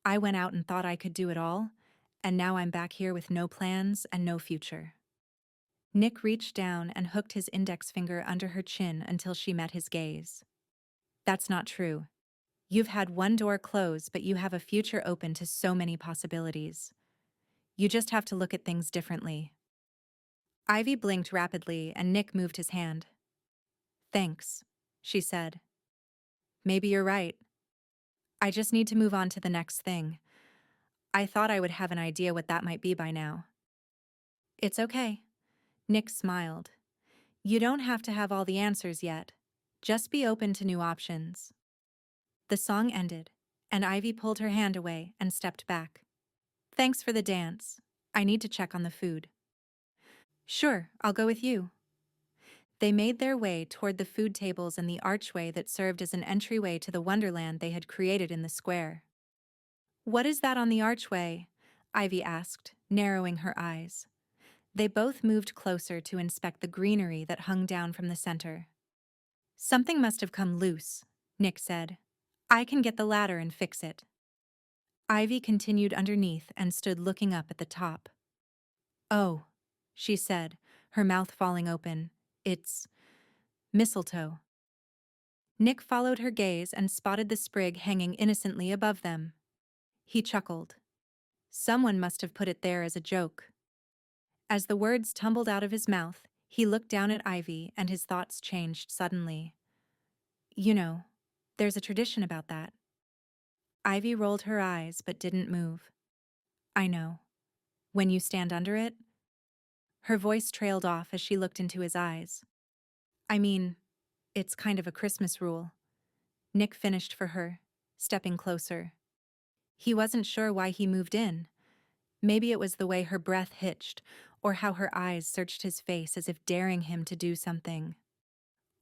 I went out and thought I could do it all, and now I'm back here with no plans and no future. Nick reached down and hooked his index finger under her chin until she met his gaze. That's not true. You've had one door close, but you have a future open to so many possibilities. You just have to look at things differently. Ivy blinked rapidly and Nick moved his hand. Thanks, she said. Maybe you're right. I just need to move on to the next thing. I thought I would have an idea what that might be by now. It's okay. Nick smiled. You don't have to have all the answers yet. Just be open to new options. The song ended, and Ivy pulled her hand away and stepped back. Thanks for the dance. I need to check on the food. Sure, I'll go with you. They made their way toward the food tables and the archway that served as an entryway to the wonderland they had created in the square. What is that on the archway? Ivy asked, narrowing her eyes. They both moved closer to inspect the greenery that hung down from the center. Something must have come loose, Nick said. I can get the ladder and fix it. Ivy continued underneath and stood looking up at the top. Oh, she said, her mouth falling open. It's mistletoe. Nick followed her gaze and spotted the sprig hanging innocently above them. He chuckled. Someone must have put it there as a joke. As the words tumbled out of his mouth, he looked down at Ivy and his thoughts changed suddenly. You know, there's a tradition about that. Ivy rolled her eyes but didn't move. I know. When you stand under it, Her voice trailed off as she looked into his eyes. I mean, it's kind of a Christmas rule. Nick finished for her, stepping closer. He wasn't sure why he moved in. Maybe it was the way her breath hitched, or how her eyes searched his face as if daring him to do something.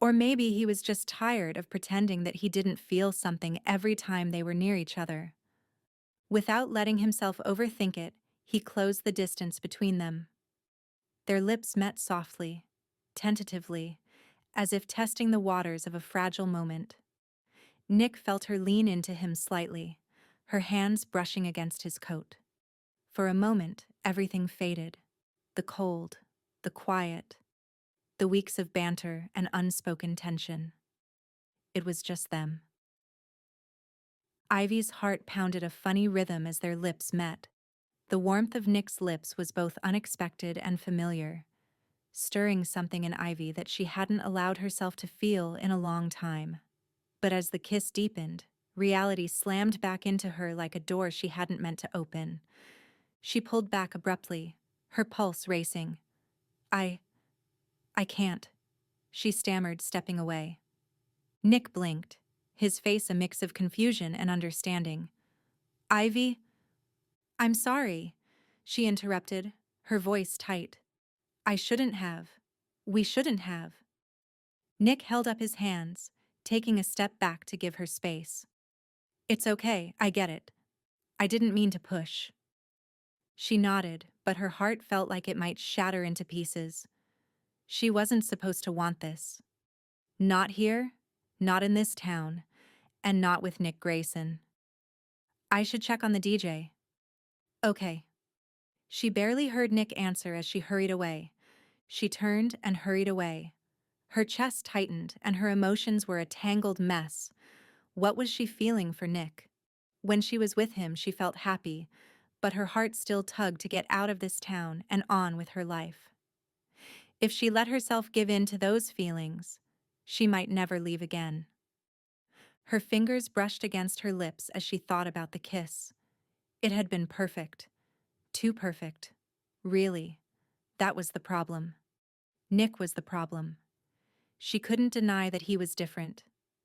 Or maybe he was just tired of pretending that he didn't feel something every time they were near each other. Without letting himself overthink it, he closed the distance between them. Their lips met softly, tentatively, as if testing the waters of a fragile moment. Nick felt her lean into him slightly, her hands brushing against his coat. For a moment, everything faded. The cold, the quiet, the weeks of banter and unspoken tension. It was just them. Ivy's heart pounded a funny rhythm as their lips met. The warmth of Nick's lips was both unexpected and familiar, stirring something in Ivy that she hadn't allowed herself to feel in a long time. But as the kiss deepened, reality slammed back into her like a door she hadn't meant to open. She pulled back abruptly, her pulse racing. I can't, she stammered, stepping away. Nick blinked, his face a mix of confusion and understanding. Ivy? I'm sorry, she interrupted, her voice tight. I shouldn't have. We shouldn't have. Nick held up his hands, taking a step back to give her space. It's okay, I get it. I didn't mean to push. She nodded, but her heart felt like it might shatter into pieces. She wasn't supposed to want this. Not here, not in this town, and not with Nick Grayson. I should check on the DJ. Okay. She barely heard Nick answer as she hurried away. She turned and hurried away. Her chest tightened and her emotions were a tangled mess. What was she feeling for Nick? When she was with him, she felt happy, but her heart still tugged to get out of this town and on with her life. If she let herself give in to those feelings, she might never leave again. Her fingers brushed against her lips as she thought about the kiss. It had been perfect. Too perfect. Really, that was the problem. Nick was the problem. She couldn't deny that he was different,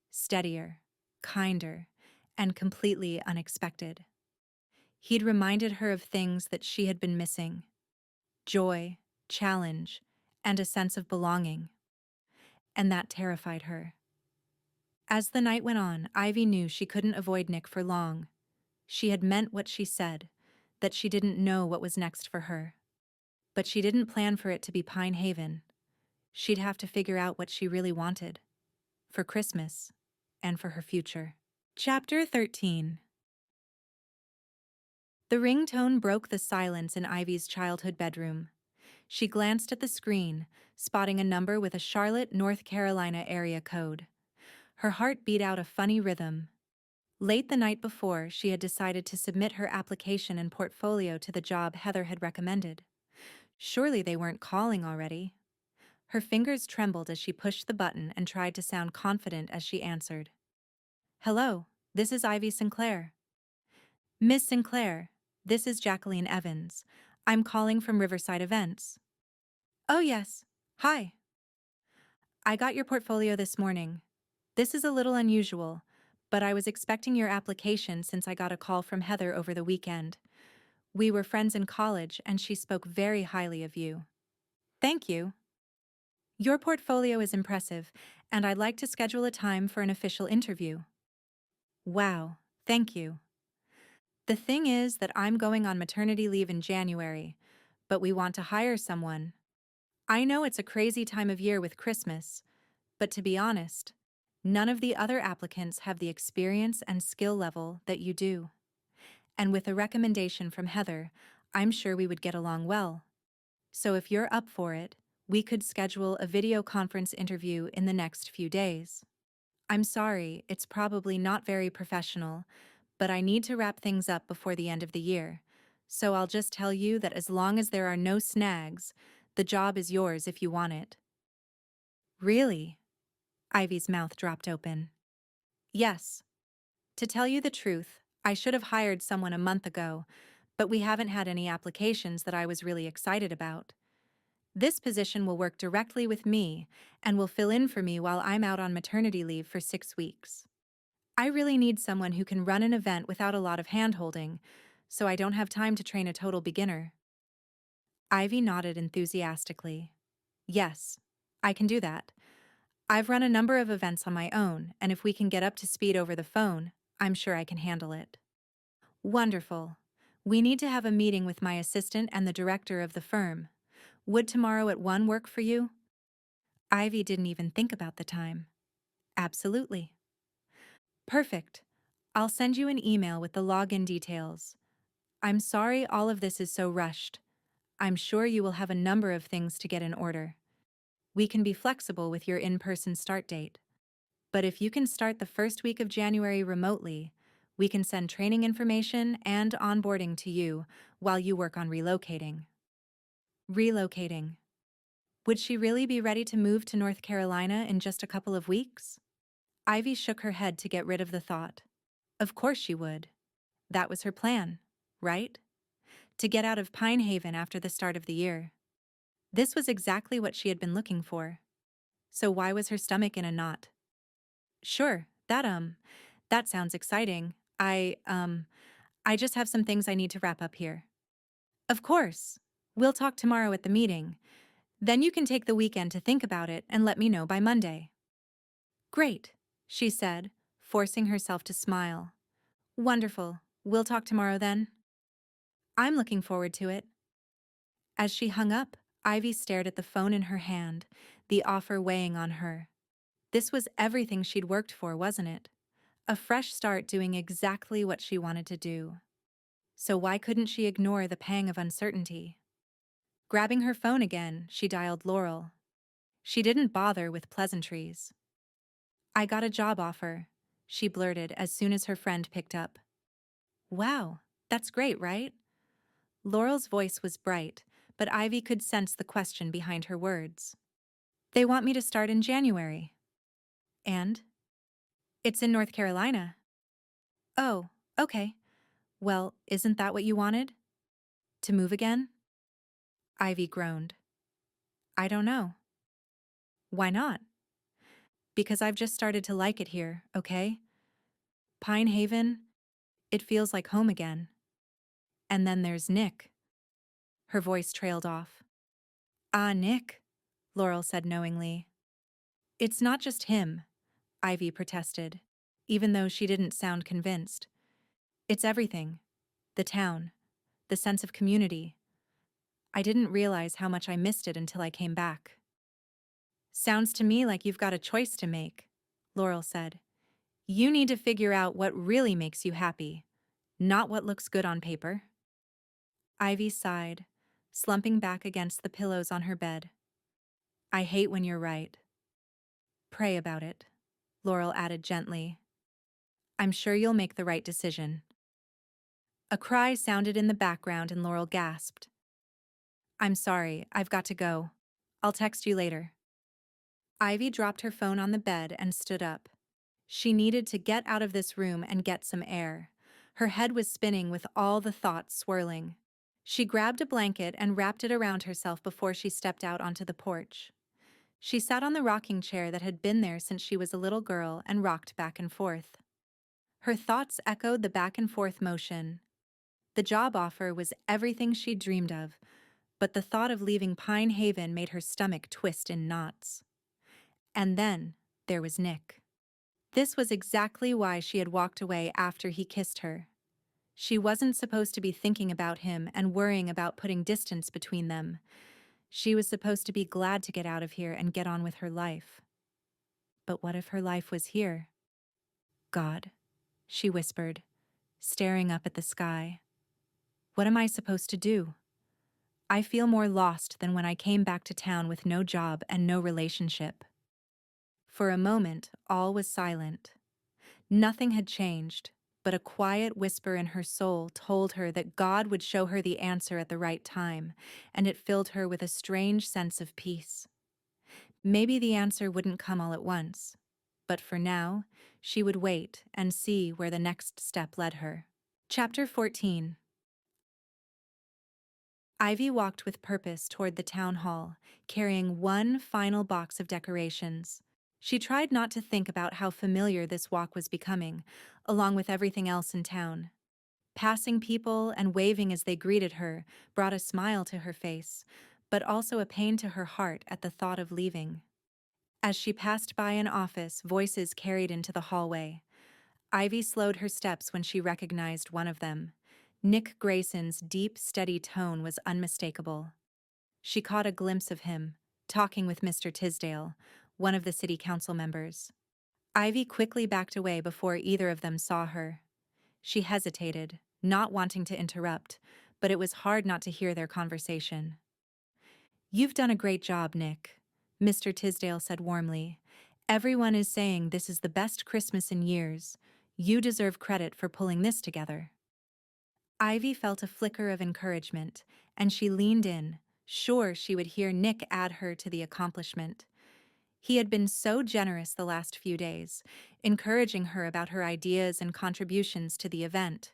steadier, kinder, and completely unexpected. He'd reminded her of things that she had been missing: joy, challenge, and a sense of belonging. And that terrified her. As the night went on, Ivy knew she couldn't avoid Nick for long. She had meant what she said, that she didn't know what was next for her. But she didn't plan for it to be Pine Haven. She'd have to figure out what she really wanted. For Christmas, and for her future. Chapter 13. The ringtone broke the silence in Ivy's childhood bedroom. She glanced at the screen, spotting a number with a Charlotte, North Carolina area code. Her heart beat out a funny rhythm. Late the night before, she had decided to submit her application and portfolio to the job Heather had recommended. Surely they weren't calling already. Her fingers trembled as she pushed the button and tried to sound confident as she answered. Hello, this is Ivy Sinclair. Miss Sinclair, this is Jacqueline Evans. I'm calling from Riverside Events. Oh yes, hi. I got your portfolio this morning. This is a little unusual, but I was expecting your application since I got a call from Heather over the weekend. We were friends in college and she spoke very highly of you. Thank you. Your portfolio is impressive, and I'd like to schedule a time for an official interview. Wow, thank you. The thing is that I'm going on maternity leave in January, but we want to hire someone. I know it's a crazy time of year with Christmas, but to be honest, none of the other applicants have the experience and skill level that you do. And with a recommendation from Heather, I'm sure we would get along well. So if you're up for it, we could schedule a video conference interview in the next few days. I'm sorry, it's probably not very professional, but I need to wrap things up before the end of the year. So I'll just tell you that as long as there are no snags, the job is yours if you want it. Really? Ivy's mouth dropped open. Yes. To tell you the truth, I should have hired someone a month ago, but we haven't had any applications that I was really excited about. This position will work directly with me and will fill in for me while I'm out on maternity leave for 6 weeks. I really need someone who can run an event without a lot of hand-holding, so I don't have time to train a total beginner. Ivy nodded enthusiastically. Yes, I can do that. I've run a number of events on my own, and if we can get up to speed over the phone, I'm sure I can handle it. Wonderful. We need to have a meeting with my assistant and the director of the firm. Would tomorrow at 1 work for you? Ivy didn't even think about the time. Absolutely. Perfect. I'll send you an email with the login details. I'm sorry all of this is so rushed. I'm sure you will have a number of things to get in order. We can be flexible with your in-person start date. But if you can start the first week of January remotely, we can send training information and onboarding to you while you work on relocating. Relocating. Would she really be ready to move to North Carolina in just a couple of weeks? Ivy shook her head to get rid of the thought. Of course she would. That was her plan, right? To get out of Pine Haven after the start of the year. This was exactly what she had been looking for. So why was her stomach in a knot? Sure, that sounds exciting. I just have some things I need to wrap up here. Of course. We'll talk tomorrow at the meeting. Then you can take the weekend to think about it and let me know by Monday. Great, she said, forcing herself to smile. Wonderful. We'll talk tomorrow then. I'm looking forward to it. As she hung up, Ivy stared at the phone in her hand, the offer weighing on her. This was everything she'd worked for, wasn't it? A fresh start doing exactly what she wanted to do. So why couldn't she ignore the pang of uncertainty? Grabbing her phone again, she dialed Laurel. She didn't bother with pleasantries. I got a job offer, she blurted as soon as her friend picked up. Wow, that's great, right? Laurel's voice was bright, but Ivy could sense the question behind her words. They want me to start in January. And? It's in North Carolina. Oh, okay. Well, isn't that what you wanted? To move again? Ivy groaned. I don't know. Why not? Because I've just started to like it here, okay? Pine Haven, it feels like home again. And then there's Nick. Her voice trailed off. Ah, Nick, Laurel said knowingly. It's not just him, Ivy protested, even though she didn't sound convinced. It's everything. The town. The sense of community. I didn't realize how much I missed it until I came back. Sounds to me like you've got a choice to make, Laurel said. You need to figure out what really makes you happy, not what looks good on paper. Ivy sighed, slumping back against the pillows on her bed. I hate when you're right. Pray about it, Laurel added gently. I'm sure you'll make the right decision. A cry sounded in the background and Laurel gasped. I'm sorry, I've got to go. I'll text you later. Ivy dropped her phone on the bed and stood up. She needed to get out of this room and get some air. Her head was spinning with all the thoughts swirling. She grabbed a blanket and wrapped it around herself before she stepped out onto the porch. She sat on the rocking chair that had been there since she was a little girl and rocked back and forth. Her thoughts echoed the back and forth motion. The job offer was everything she'd dreamed of, but the thought of leaving Pine Haven made her stomach twist in knots. And then there was Nick. This was exactly why she had walked away after he kissed her. She wasn't supposed to be thinking about him and worrying about putting distance between them. She was supposed to be glad to get out of here and get on with her life. But what if her life was here? God, she whispered, staring up at the sky. What am I supposed to do? I feel more lost than when I came back to town with no job and no relationship. For a moment, all was silent. Nothing had changed, but a quiet whisper in her soul told her that God would show her the answer at the right time, and it filled her with a strange sense of peace. Maybe the answer wouldn't come all at once, but for now, she would wait and see where the next step led her. Chapter 14. Ivy walked with purpose toward the town hall, carrying one final box of decorations. She tried not to think about how familiar this walk was becoming, along with everything else in town. Passing people and waving as they greeted her brought a smile to her face, but also a pain to her heart at the thought of leaving. As she passed by an office, voices carried into the hallway. Ivy slowed her steps when she recognized one of them. Nick Grayson's deep, steady tone was unmistakable. She caught a glimpse of him, talking with Mr. Tisdale, one of the city council members. Ivy quickly backed away before either of them saw her. She hesitated, not wanting to interrupt, but it was hard not to hear their conversation. "You've done a great job, Nick," Mr. Tisdale said warmly. "Everyone is saying this is the best Christmas in years. You deserve credit for pulling this together." Ivy felt a flicker of encouragement, and she leaned in, sure she would hear Nick add her to the accomplishment. He had been so generous the last few days, encouraging her about her ideas and contributions to the event.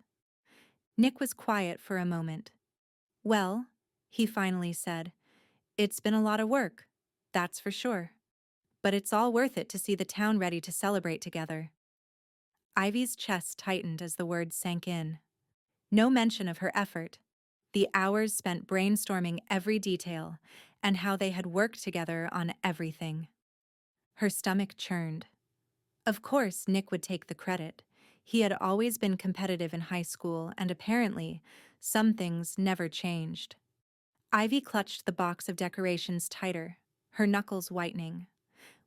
Nick was quiet for a moment. "Well," he finally said, "it's been a lot of work, that's for sure. But it's all worth it to see the town ready to celebrate together." Ivy's chest tightened as the words sank in. No mention of her effort, the hours spent brainstorming every detail, and how they had worked together on everything. Her stomach churned. Of course, Nick would take the credit. He had always been competitive in high school, and apparently, some things never changed. Ivy clutched the box of decorations tighter, her knuckles whitening.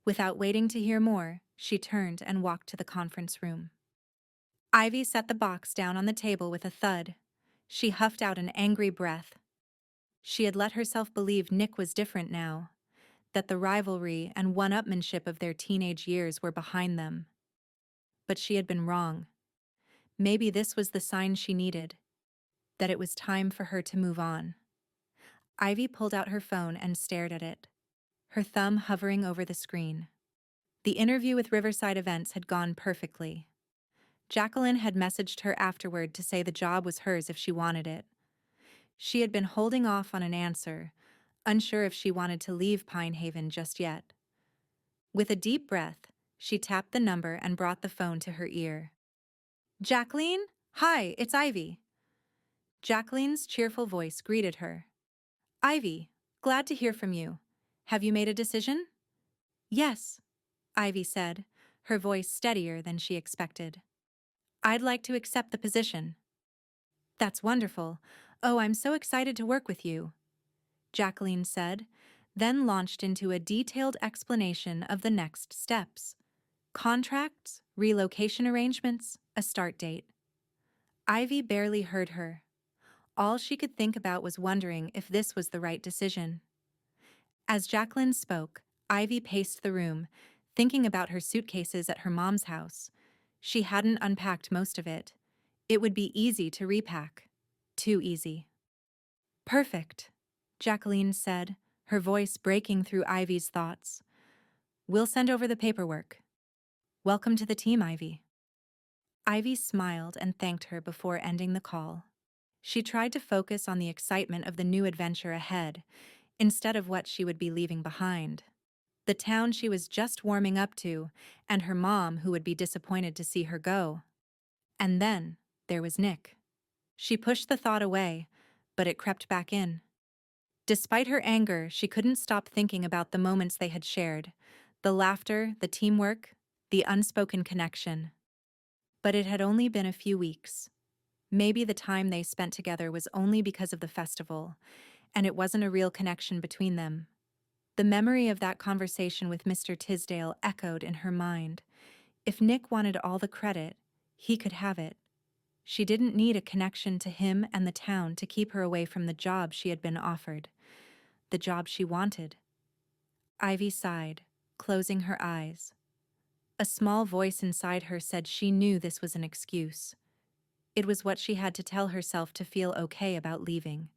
Without waiting to hear more, she turned and walked to the conference room. Ivy set the box down on the table with a thud. She huffed out an angry breath. She had let herself believe Nick was different now, that the rivalry and one-upmanship of their teenage years were behind them. But she had been wrong. Maybe this was the sign she needed, that it was time for her to move on. Ivy pulled out her phone and stared at it, her thumb hovering over the screen. The interview with Riverside Events had gone perfectly. Jacqueline had messaged her afterward to say the job was hers if she wanted it. She had been holding off on an answer, unsure if she wanted to leave Pine Haven just yet. With a deep breath, she tapped the number and brought the phone to her ear. "Jacqueline? Hi, it's Ivy." Jacqueline's cheerful voice greeted her. "Ivy, glad to hear from you. Have you made a decision?" "Yes," Ivy said, her voice steadier than she expected. "I'd like to accept the position." "That's wonderful. Oh, I'm so excited to work with you," Jacqueline said, then launched into a detailed explanation of the next steps. Contracts, relocation arrangements, a start date. Ivy barely heard her. All she could think about was wondering if this was the right decision. As Jacqueline spoke, Ivy paced the room, thinking about her suitcases at her mom's house. She hadn't unpacked most of it. It would be easy to repack. Too easy. "Perfect," Jacqueline said, her voice breaking through Ivy's thoughts. "We'll send over the paperwork. Welcome to the team, Ivy." Ivy smiled and thanked her before ending the call. She tried to focus on the excitement of the new adventure ahead, instead of what she would be leaving behind. The town she was just warming up to, and her mom who would be disappointed to see her go. And then there was Nick. She pushed the thought away, but it crept back in. Despite her anger, she couldn't stop thinking about the moments they had shared, the laughter, the teamwork, the unspoken connection. But it had only been a few weeks. Maybe the time they spent together was only because of the festival, and it wasn't a real connection between them. The memory of that conversation with Mr. Tisdale echoed in her mind. If Nick wanted all the credit, he could have it. She didn't need a connection to him and the town to keep her away from the job she had been offered, the job she wanted. Ivy sighed, closing her eyes. A small voice inside her said she knew this was an excuse. It was what she had to tell herself to feel okay about leaving.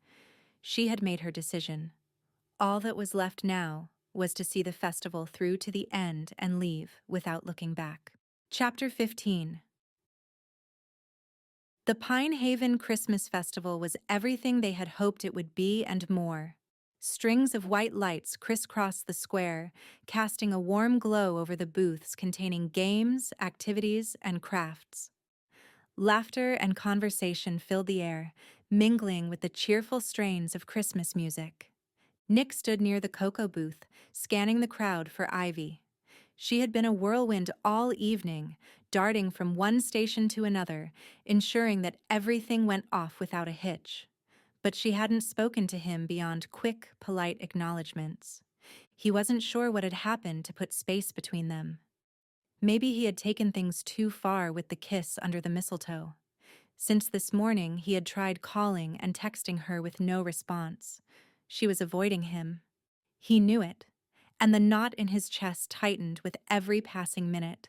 She had made her decision. All that was left now was to see the festival through to the end and leave without looking back. Chapter 15. The Pine Haven Christmas Festival was everything they had hoped it would be and more. Strings of white lights crisscrossed the square, casting a warm glow over the booths containing games, activities, and crafts. Laughter and conversation filled the air, mingling with the cheerful strains of Christmas music. Nick stood near the cocoa booth, scanning the crowd for Ivy. She had been a whirlwind all evening, darting from one station to another, ensuring that everything went off without a hitch. But she hadn't spoken to him beyond quick, polite acknowledgments. He wasn't sure what had happened to put space between them. Maybe he had taken things too far with the kiss under the mistletoe. Since this morning, he had tried calling and texting her with no response. She was avoiding him. He knew it, and the knot in his chest tightened with every passing minute.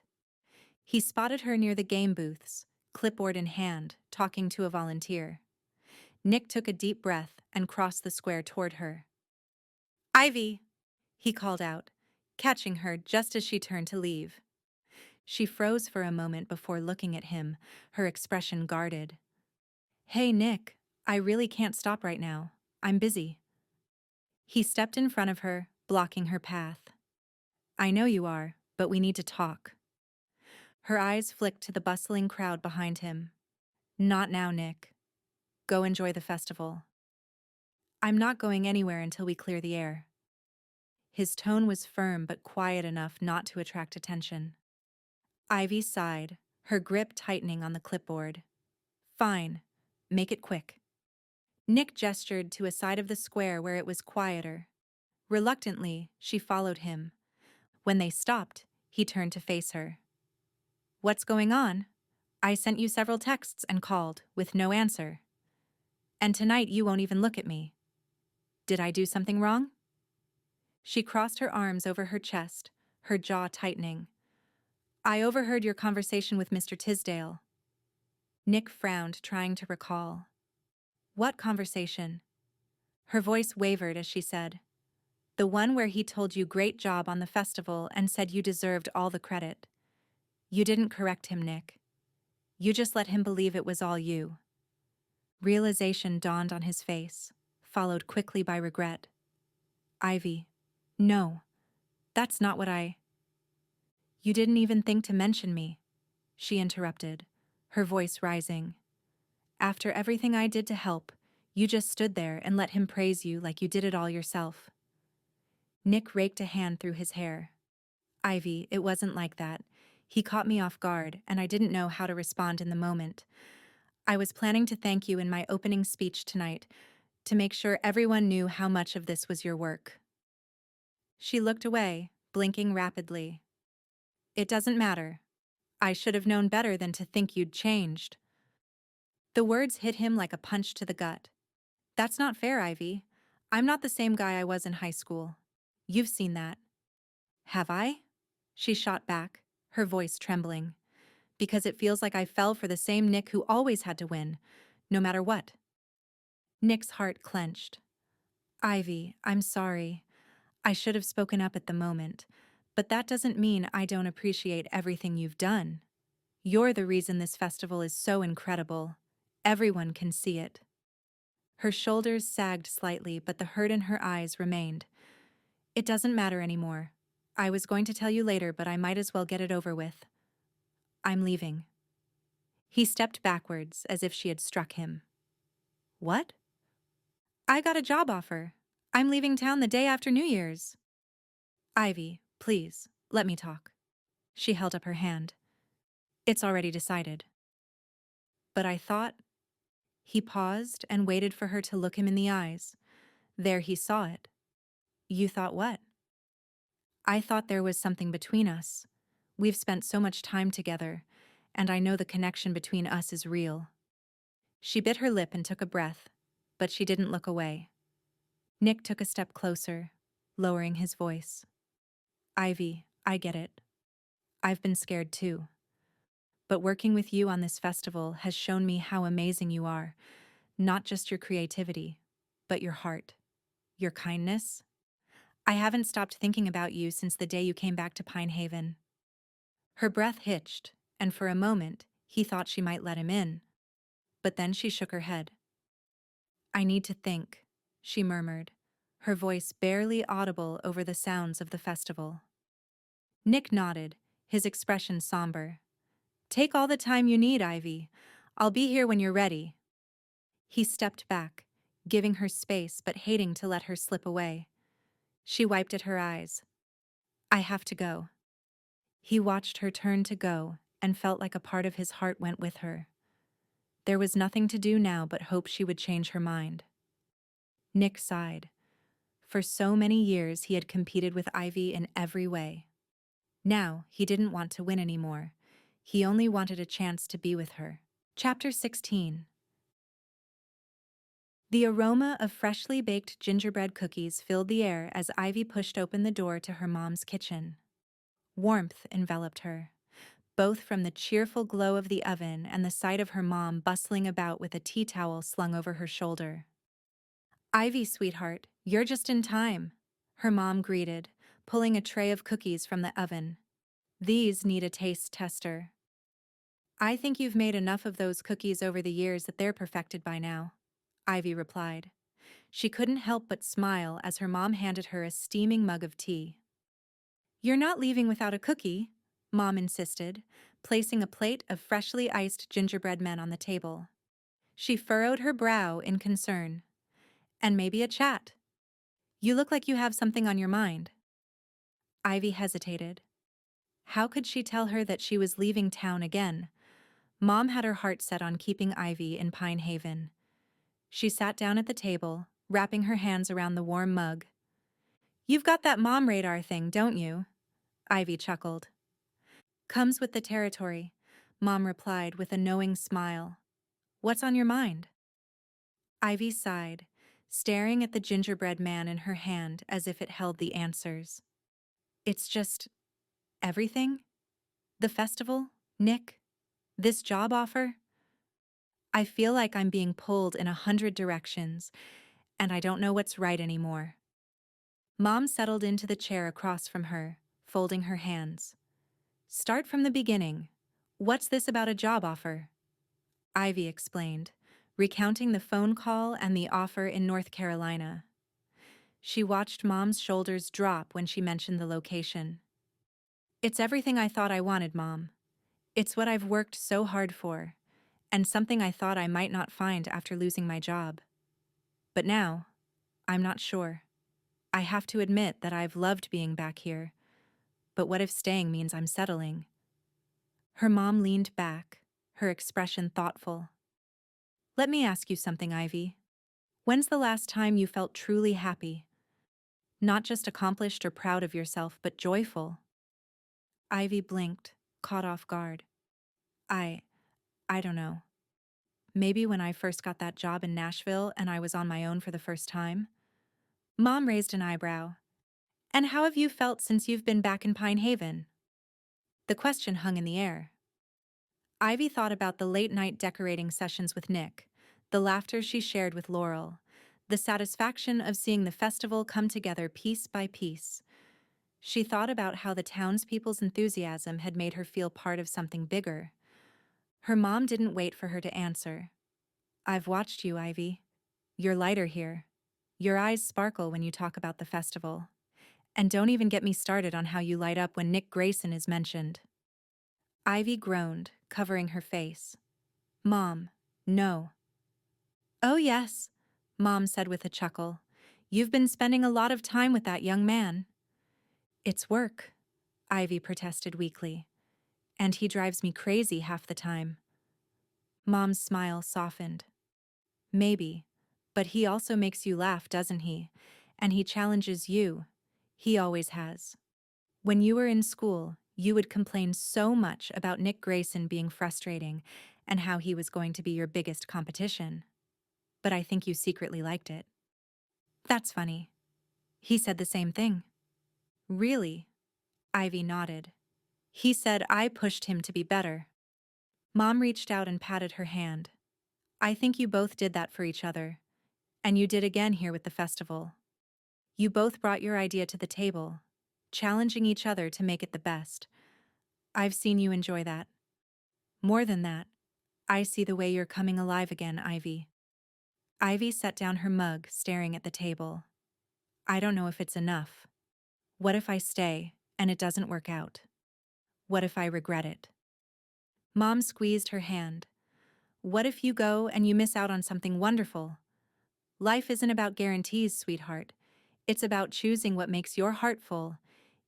He spotted her near the game booths, clipboard in hand, talking to a volunteer. Nick took a deep breath and crossed the square toward her. "Ivy!" he called out, catching her just as she turned to leave. She froze for a moment before looking at him, her expression guarded. "Hey, Nick, I really can't stop right now. I'm busy." He stepped in front of her, blocking her path. "I know you are, but we need to talk." Her eyes flicked to the bustling crowd behind him. "Not now, Nick. Go enjoy the festival. I'm not going anywhere until we clear the air." His tone was firm but quiet enough not to attract attention. Ivy sighed, her grip tightening on the clipboard. "Fine. Make it quick." Nick gestured to a side of the square where it was quieter. Reluctantly, she followed him. When they stopped, he turned to face her. "What's going on? I sent you several texts and called, with no answer. And tonight you won't even look at me. Did I do something wrong?" She crossed her arms over her chest, her jaw tightening. "I overheard your conversation with Mr. Tisdale." Nick frowned, trying to recall. "What conversation?" Her voice wavered as she said, "The one where he told you great job on the festival and said you deserved all the credit. You didn't correct him, Nick. You just let him believe it was all you." Realization dawned on his face, followed quickly by regret. "Ivy, no, that's not what I—" "You didn't even think to mention me," she interrupted, her voice rising. "After everything I did to help, you just stood there and let him praise you like you did it all yourself." Nick raked a hand through his hair. "Ivy, it wasn't like that. He caught me off guard, and I didn't know how to respond in the moment. I was planning to thank you in my opening speech tonight, to make sure everyone knew how much of this was your work." She looked away, blinking rapidly. "It doesn't matter. I should have known better than to think you'd changed." The words hit him like a punch to the gut. "That's not fair, Ivy. I'm not the same guy I was in high school. You've seen that." "Have I?" She shot back, her voice trembling. "Because it feels like I fell for the same Nick who always had to win, no matter what." Nick's heart clenched. "Ivy, I'm sorry. I should have spoken up at the moment, but that doesn't mean I don't appreciate everything you've done. You're the reason this festival is so incredible. Everyone can see it." Her shoulders sagged slightly, but the hurt in her eyes remained. "It doesn't matter anymore. I was going to tell you later, but I might as well get it over with. I'm leaving." He stepped backwards as if she had struck him. "What?" "I got a job offer. I'm leaving town the day after New Year's." "Ivy, please, let me talk." She held up her hand. "It's already decided." "But I thought—" He paused and waited for her to look him in the eyes. There he saw it. "You thought what?" "I thought there was something between us. We've spent so much time together, and I know the connection between us is real." She bit her lip and took a breath, but she didn't look away. Nick took a step closer, lowering his voice. "Ivy, I get it. I've been scared too. But working with you on this festival has shown me how amazing you are, not just your creativity, but your heart, your kindness. I haven't stopped thinking about you since the day you came back to Pine Haven." Her breath hitched, and for a moment, he thought she might let him in. but then she shook her head. I need to think, she murmured, her voice barely audible over the sounds of the festival. Nick nodded, his expression somber. Take all the time you need, Ivy. I'll be here when you're ready. He stepped back, giving her space but hating to let her slip away. She wiped at her eyes. I have to go. He watched her turn to go and felt like a part of his heart went with her. There was nothing to do now but hope she would change her mind. Nick sighed. For so many years he had competed with Ivy in every way. Now he didn't want to win anymore. He only wanted a chance to be with her. Chapter 16. The aroma of freshly baked gingerbread cookies filled the air as Ivy pushed open the door to her mom's kitchen. Warmth enveloped her, both from the cheerful glow of the oven and the sight of her mom bustling about with a tea towel slung over her shoulder. Ivy, sweetheart, you're just in time, her mom greeted, pulling a tray of cookies from the oven. These need a taste tester. I think you've made enough of those cookies over the years that they're perfected by now, Ivy replied. She couldn't help but smile as her mom handed her a steaming mug of tea. You're not leaving without a cookie, Mom insisted, placing a plate of freshly iced gingerbread men on the table. She furrowed her brow in concern. And maybe a chat. You look like you have something on your mind. Ivy hesitated. How could she tell her that she was leaving town again? Mom had her heart set on keeping Ivy in Pine Haven. She sat down at the table, wrapping her hands around the warm mug. You've got that mom radar thing, don't you? Ivy chuckled. Comes with the territory, Mom replied with a knowing smile. What's on your mind? Ivy sighed, staring at the gingerbread man in her hand as if it held the answers. It's just everything? The festival, Nick, this job offer? I feel like I'm being pulled in 100 directions, and I don't know what's right anymore. Mom settled into the chair across from her, folding her hands. Start from the beginning. What's this about a job offer? Ivy explained, recounting the phone call and the offer in North Carolina. She watched Mom's shoulders drop when she mentioned the location. It's everything I thought I wanted, Mom. It's what I've worked so hard for, and something I thought I might not find after losing my job. But now, I'm not sure. I have to admit that I've loved being back here, but what if staying means I'm settling? Her mom leaned back, her expression thoughtful. Let me ask you something, Ivy. When's the last time you felt truly happy? Not just accomplished or proud of yourself, but joyful. Ivy blinked, caught off guard. I don't know. Maybe when I first got that job in Nashville and I was on my own for the first time? Mom raised an eyebrow. And how have you felt since you've been back in Pine Haven? The question hung in the air. Ivy thought about the late-night decorating sessions with Nick, the laughter she shared with Laurel, the satisfaction of seeing the festival come together piece by piece. She thought about how the townspeople's enthusiasm had made her feel part of something bigger. Her mom didn't wait for her to answer. I've watched you, Ivy. You're lighter here. Your eyes sparkle when you talk about the festival. And don't even get me started on how you light up when Nick Grayson is mentioned. Ivy groaned, covering her face. Mom, no. Oh yes, Mom said with a chuckle. You've been spending a lot of time with that young man. It's work, Ivy protested weakly. And he drives me crazy half the time. Mom's smile softened. Maybe, but he also makes you laugh, doesn't he? And he challenges you. He always has. When you were in school, you would complain so much about Nick Grayson being frustrating and how he was going to be your biggest competition. But I think you secretly liked it. That's funny. He said the same thing. Really? Ivy nodded. He said I pushed him to be better. Mom reached out and patted her hand. I think you both did that for each other. And you did again here with the festival. You both brought your idea to the table, challenging each other to make it the best. I've seen you enjoy that. More than that, I see the way you're coming alive again, Ivy. Ivy set down her mug, staring at the table. I don't know if it's enough. What if I stay, and it doesn't work out? What if I regret it? Mom squeezed her hand. What if you go and you miss out on something wonderful? Life isn't about guarantees, sweetheart. It's about choosing what makes your heart full,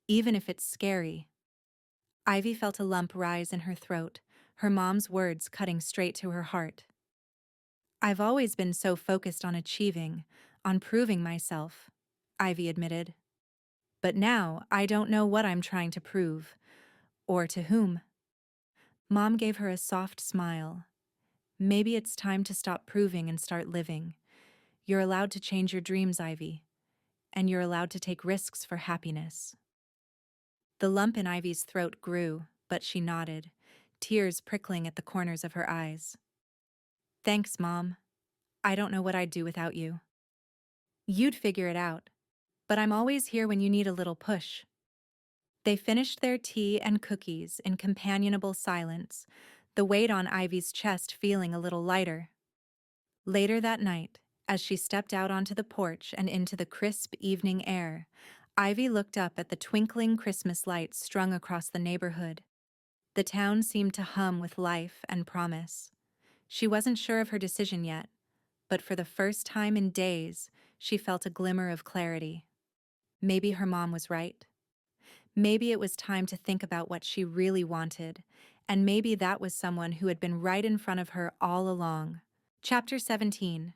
even if it's scary. Ivy felt a lump rise in her throat, her mom's words cutting straight to her heart. I've always been so focused on achieving, on proving myself, Ivy admitted. But now I don't know what I'm trying to prove, or to whom. Mom gave her a soft smile. Maybe it's time to stop proving and start living. You're allowed to change your dreams, Ivy, and you're allowed to take risks for happiness. The lump in Ivy's throat grew, but she nodded, tears prickling at the corners of her eyes. Thanks, Mom. I don't know what I'd do without you. You'd figure it out, but I'm always here when you need a little push. They finished their tea and cookies in companionable silence, the weight on Ivy's chest feeling a little lighter. Later that night, as she stepped out onto the porch and into the crisp evening air, Ivy looked up at the twinkling Christmas lights strung across the neighborhood. The town seemed to hum with life and promise. She wasn't sure of her decision yet, but for the first time in days, she felt a glimmer of clarity. Maybe her mom was right. Maybe it was time to think about what she really wanted, and maybe that was someone who had been right in front of her all along. Chapter 17.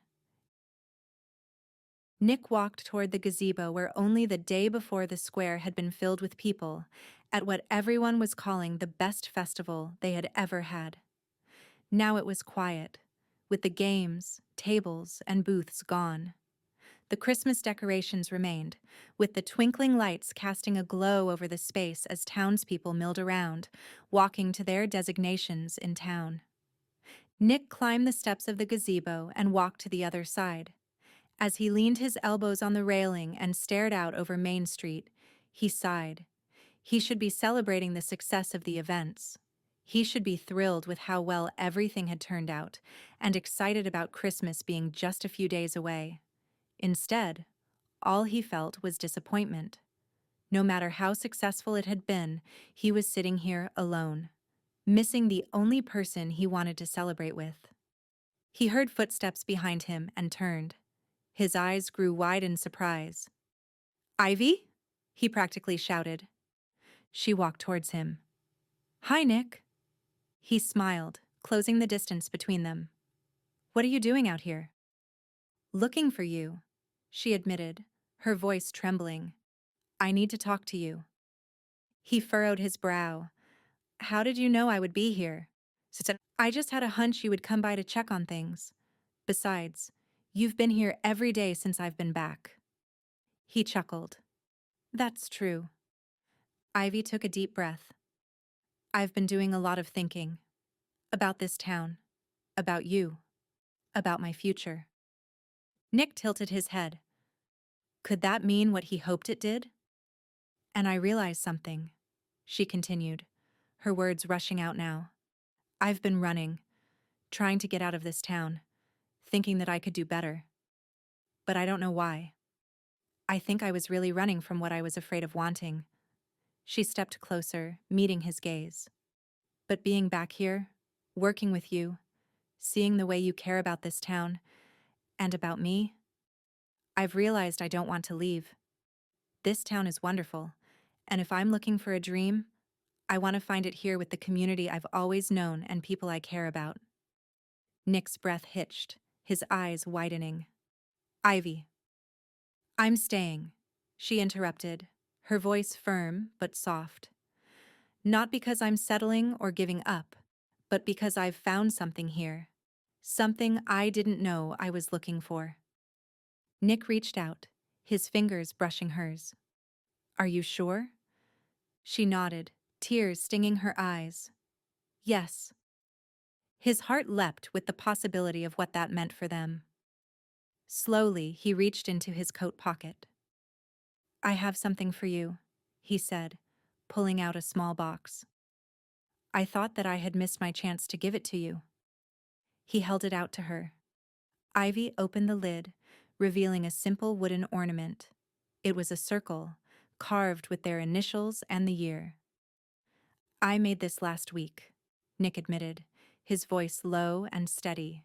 Nick walked toward the gazebo where only the day before the square had been filled with people, at what everyone was calling the best festival they had ever had. Now it was quiet, with the games, tables, and booths gone. The Christmas decorations remained, with the twinkling lights casting a glow over the space as townspeople milled around, walking to their designations in town. Nick climbed the steps of the gazebo and walked to the other side. As he leaned his elbows on the railing and stared out over Main Street, he sighed. He should be celebrating the success of the events. He should be thrilled with how well everything had turned out, and excited about Christmas being just a few days away. Instead, all he felt was disappointment. No matter how successful it had been, he was sitting here alone, missing the only person he wanted to celebrate with. He heard footsteps behind him and turned. His eyes grew wide in surprise. "Ivy?" he practically shouted. She walked towards him. "Hi, Nick." He smiled, closing the distance between them. "What are you doing out here?" "Looking for you," she admitted, her voice trembling. "I need to talk to you." He furrowed his brow. "How did you know I would be here?" "I just had a hunch you would come by to check on things. Besides, you've been here every day since I've been back." He chuckled. "That's true." Ivy took a deep breath. "I've been doing a lot of thinking. About this town. About you. About my future." Nick tilted his head. Could that mean what he hoped it did? "And I realized something," she continued, her words rushing out now. "I've been running, trying to get out of this town, thinking that I could do better. But I don't know why. I think I was really running from what I was afraid of wanting." She stepped closer, meeting his gaze. "But being back here, working with you, seeing the way you care about this town, and about me, I've realized I don't want to leave. This town is wonderful, and if I'm looking for a dream, I want to find it here with the community I've always known and people I care about." Nick's breath hitched, his eyes widening. "Ivy." "I'm staying," she interrupted, her voice firm but soft. "Not because I'm settling or giving up, but because I've found something here. Something I didn't know I was looking for." Nick reached out, his fingers brushing hers. "Are you sure?" She nodded, tears stinging her eyes. "Yes." His heart leapt with the possibility of what that meant for them. Slowly, he reached into his coat pocket. "I have something for you," he said, pulling out a small box. "I thought that I had missed my chance to give it to you." He held it out to her. Ivy opened the lid, revealing a simple wooden ornament. It was a circle, carved with their initials and the year. I made this last week, Nick admitted, his voice low and steady.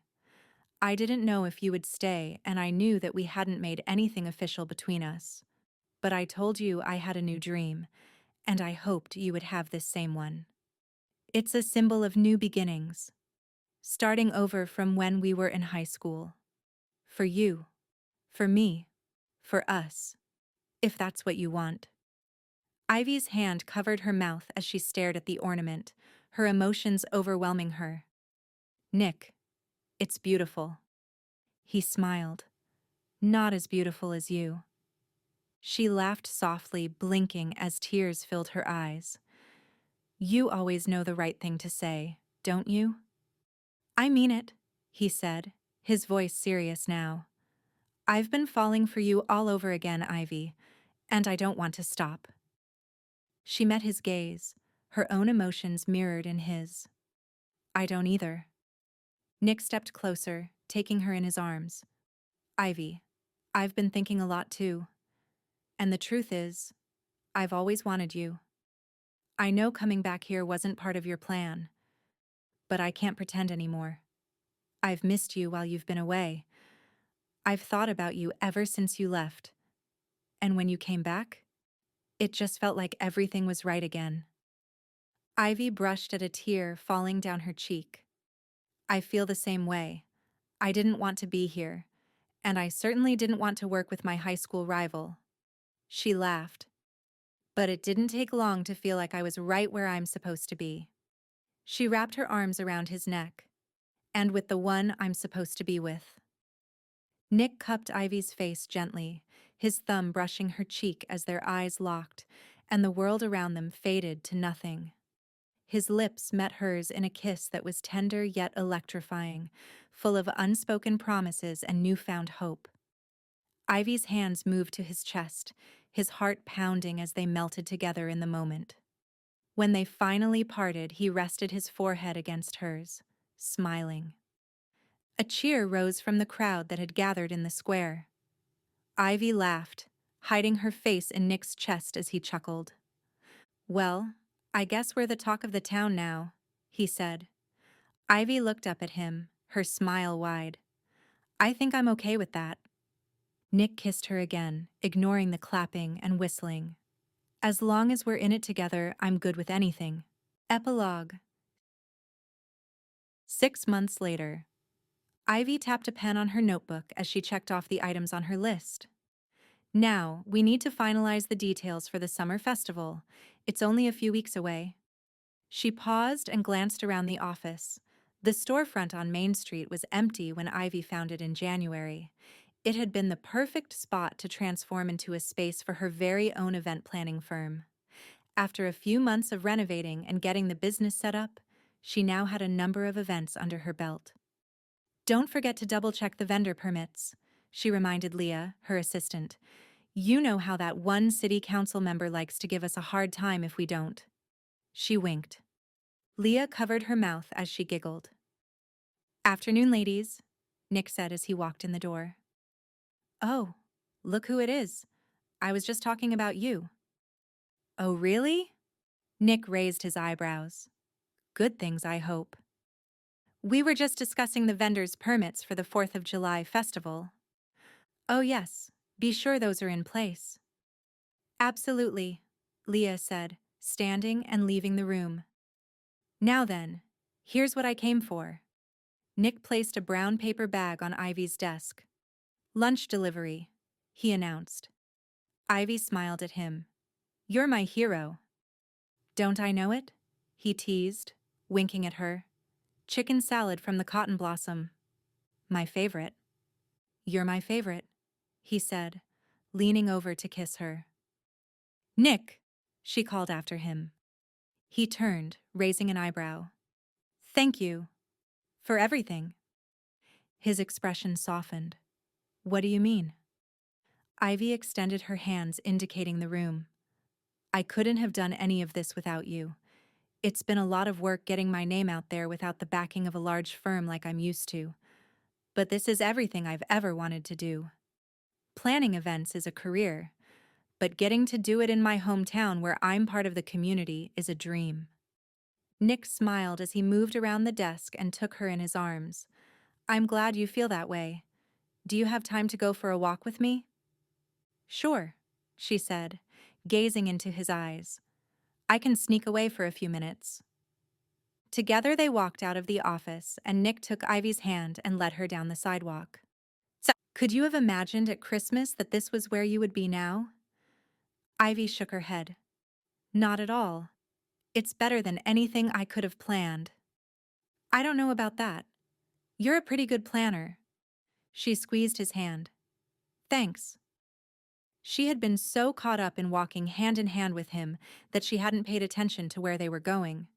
I didn't know if you would stay, and I knew that we hadn't made anything official between us. But I told you I had a new dream, and I hoped you would have this same one. It's a symbol of new beginnings, starting over from when we were in high school. For you, for me, for us, if that's what you want. Ivy's hand covered her mouth as she stared at the ornament, her emotions overwhelming her. Nick, it's beautiful. He smiled. Not as beautiful as you. She laughed softly, blinking as tears filled her eyes. You always know the right thing to say, don't you? I mean it, he said, his voice serious now. I've been falling for you all over again, Ivy, and I don't want to stop. She met his gaze, her own emotions mirrored in his. I don't either. Nick stepped closer, taking her in his arms. Ivy, I've been thinking a lot too. And the truth is, I've always wanted you. I know coming back here wasn't part of your plan, but I can't pretend anymore. I've missed you while you've been away. I've thought about you ever since you left. And when you came back, it just felt like everything was right again. Ivy brushed at a tear falling down her cheek. I feel the same way. I didn't want to be here, and I certainly didn't want to work with my high school rival. She laughed. But it didn't take long to feel like I was right where I'm supposed to be. She wrapped her arms around his neck. And with the one I'm supposed to be with. Nick cupped Ivy's face gently, his thumb brushing her cheek as their eyes locked, and the world around them faded to nothing. His lips met hers in a kiss that was tender yet electrifying, full of unspoken promises and newfound hope. Ivy's hands moved to his chest, his heart pounding as they melted together in the moment. When they finally parted, he rested his forehead against hers, smiling. A cheer rose from the crowd that had gathered in the square. Ivy laughed, hiding her face in Nick's chest as he chuckled. Well, I guess we're the talk of the town now, he said. Ivy looked up at him, her smile wide. I think I'm okay with that. Nick kissed her again, ignoring the clapping and whistling. As long as we're in it together, I'm good with anything. Epilogue. 6 months later. Ivy tapped a pen on her notebook as she checked off the items on her list. Now, we need to finalize the details for the summer festival. It's only a few weeks away. She paused and glanced around the office. The storefront on Main Street was empty when Ivy found it in January. It had been the perfect spot to transform into a space for her very own event planning firm. After a few months of renovating and getting the business set up, she now had a number of events under her belt. Don't forget to double-check the vendor permits, she reminded Leah, her assistant. You know how that one city council member likes to give us a hard time if we don't. She winked. Leah covered her mouth as she giggled. Afternoon, ladies, Nick said as he walked in the door. Oh, look who it is. I was just talking about you. Oh, really? Nick raised his eyebrows. Good things, I hope. We were just discussing the vendors' permits for the 4th of July festival. Oh yes, be sure those are in place. Absolutely, Leah said, standing and leaving the room. Now then, here's what I came for. Nick placed a brown paper bag on Ivy's desk. Lunch delivery, he announced. Ivy smiled at him. You're my hero. Don't I know it? He teased, winking at her. Chicken salad from the Cotton Blossom. My favorite. You're my favorite, he said, leaning over to kiss her. Nick, she called after him. He turned, raising an eyebrow. Thank you. For everything. His expression softened. What do you mean? Ivy extended her hands, indicating the room. I couldn't have done any of this without you. It's been a lot of work getting my name out there without the backing of a large firm like I'm used to. But this is everything I've ever wanted to do. Planning events is a career, but getting to do it in my hometown where I'm part of the community is a dream. Nick smiled as he moved around the desk and took her in his arms. I'm glad you feel that way. Do you have time to go for a walk with me? Sure, she said, gazing into his eyes. I can sneak away for a few minutes. Together they walked out of the office, and Nick took Ivy's hand and led her down the sidewalk. So, could you have imagined at Christmas that this was where you would be now? Ivy shook her head. Not at all. It's better than anything I could have planned. I don't know about that. You're a pretty good planner. She squeezed his hand. Thanks. She had been so caught up in walking hand in hand with him that she hadn't paid attention to where they were going.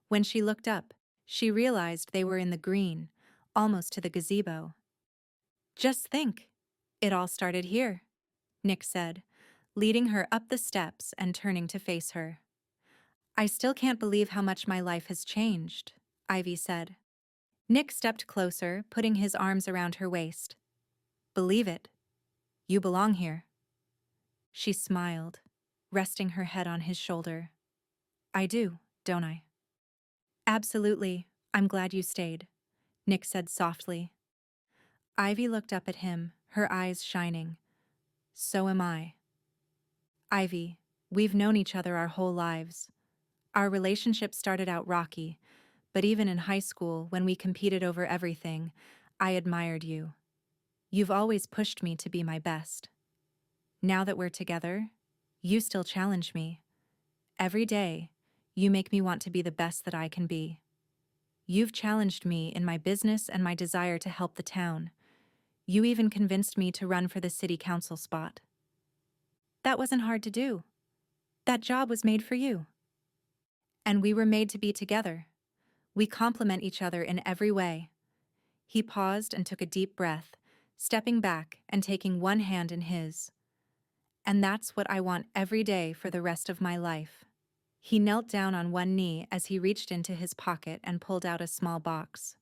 When she looked up, she realized they were in the green, almost to the gazebo. Just think. It all started here, Nick said, leading her up the steps and turning to face her. I still can't believe how much my life has changed, Ivy said. Nick stepped closer, putting his arms around her waist. Believe it. You belong here. She smiled, resting her head on his shoulder. I do, don't I? Absolutely. I'm glad you stayed, Nick said softly. Ivy looked up at him, her eyes shining. So am I. Ivy, we've known each other our whole lives. Our relationship started out rocky, but even in high school, when we competed over everything, I admired you. You've always pushed me to be my best. Now that we're together, you still challenge me. Every day, you make me want to be the best that I can be. You've challenged me in my business and my desire to help the town. You even convinced me to run for the city council spot. That wasn't hard to do. That job was made for you. And we were made to be together. We complement each other in every way. He paused and took a deep breath, stepping back and taking one hand in his. And that's what I want every day for the rest of my life. He knelt down on one knee as he reached into his pocket and pulled out a small box.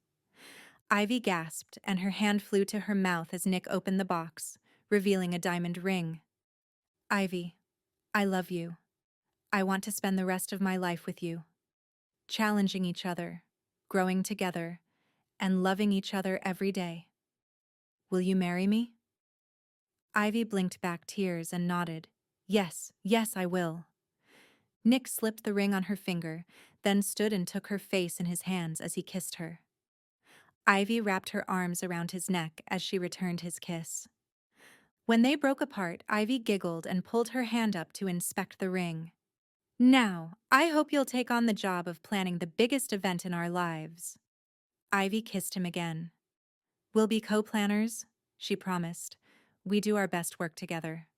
Ivy gasped, and her hand flew to her mouth as Nick opened the box, revealing a diamond ring. Ivy, I love you. I want to spend the rest of my life with you. Challenging each other, growing together, and loving each other every day. Will you marry me? Ivy blinked back tears and nodded. Yes, yes, I will. Nick slipped the ring on her finger, then stood and took her face in his hands as he kissed her. Ivy wrapped her arms around his neck as she returned his kiss. When they broke apart, Ivy giggled and pulled her hand up to inspect the ring. Now, I hope you'll take on the job of planning the biggest event in our lives. Ivy kissed him again. We'll be co-planners, she promised. We do our best work together.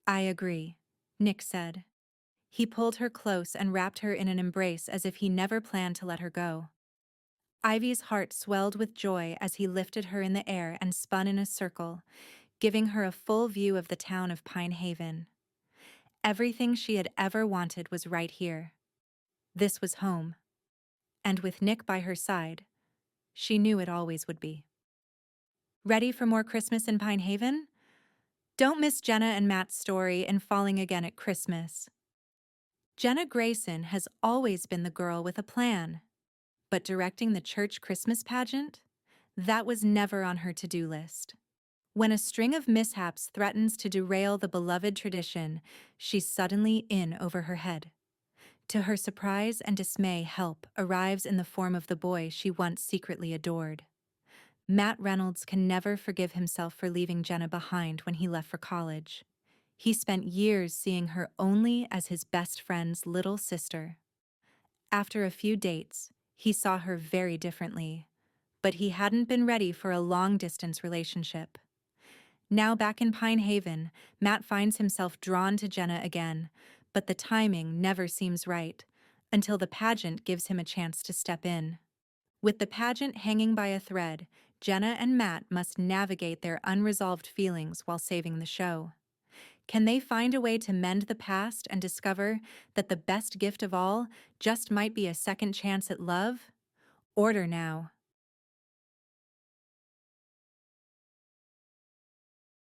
I agree, Nick said. He pulled her close and wrapped her in an embrace as if he never planned to let her go. Ivy's heart swelled with joy as he lifted her in the air and spun in a circle, giving her a full view of the town of Pine Haven. Everything she had ever wanted was right here. This was home. And with Nick by her side, she knew it always would be. Ready for more Christmas in Pine Haven? Don't miss Jenna and Matt's story in Falling Again at Christmas. Jenna Grayson has always been the girl with a plan. But directing the church Christmas pageant? That was never on her to-do list. When a string of mishaps threatens to derail the beloved tradition, she's suddenly in over her head. To her surprise and dismay, help arrives in the form of the boy she once secretly adored. Matt Reynolds can never forgive himself for leaving Jenna behind when he left for college. He spent years seeing her only as his best friend's little sister. After a few dates, he saw her very differently, but he hadn't been ready for a long-distance relationship. Now back in Pine Haven, Matt finds himself drawn to Jenna again, but the timing never seems right, until the pageant gives him a chance to step in. With the pageant hanging by a thread, Jenna and Matt must navigate their unresolved feelings while saving the show. Can they find a way to mend the past and discover that the best gift of all just might be a second chance at love? Order now.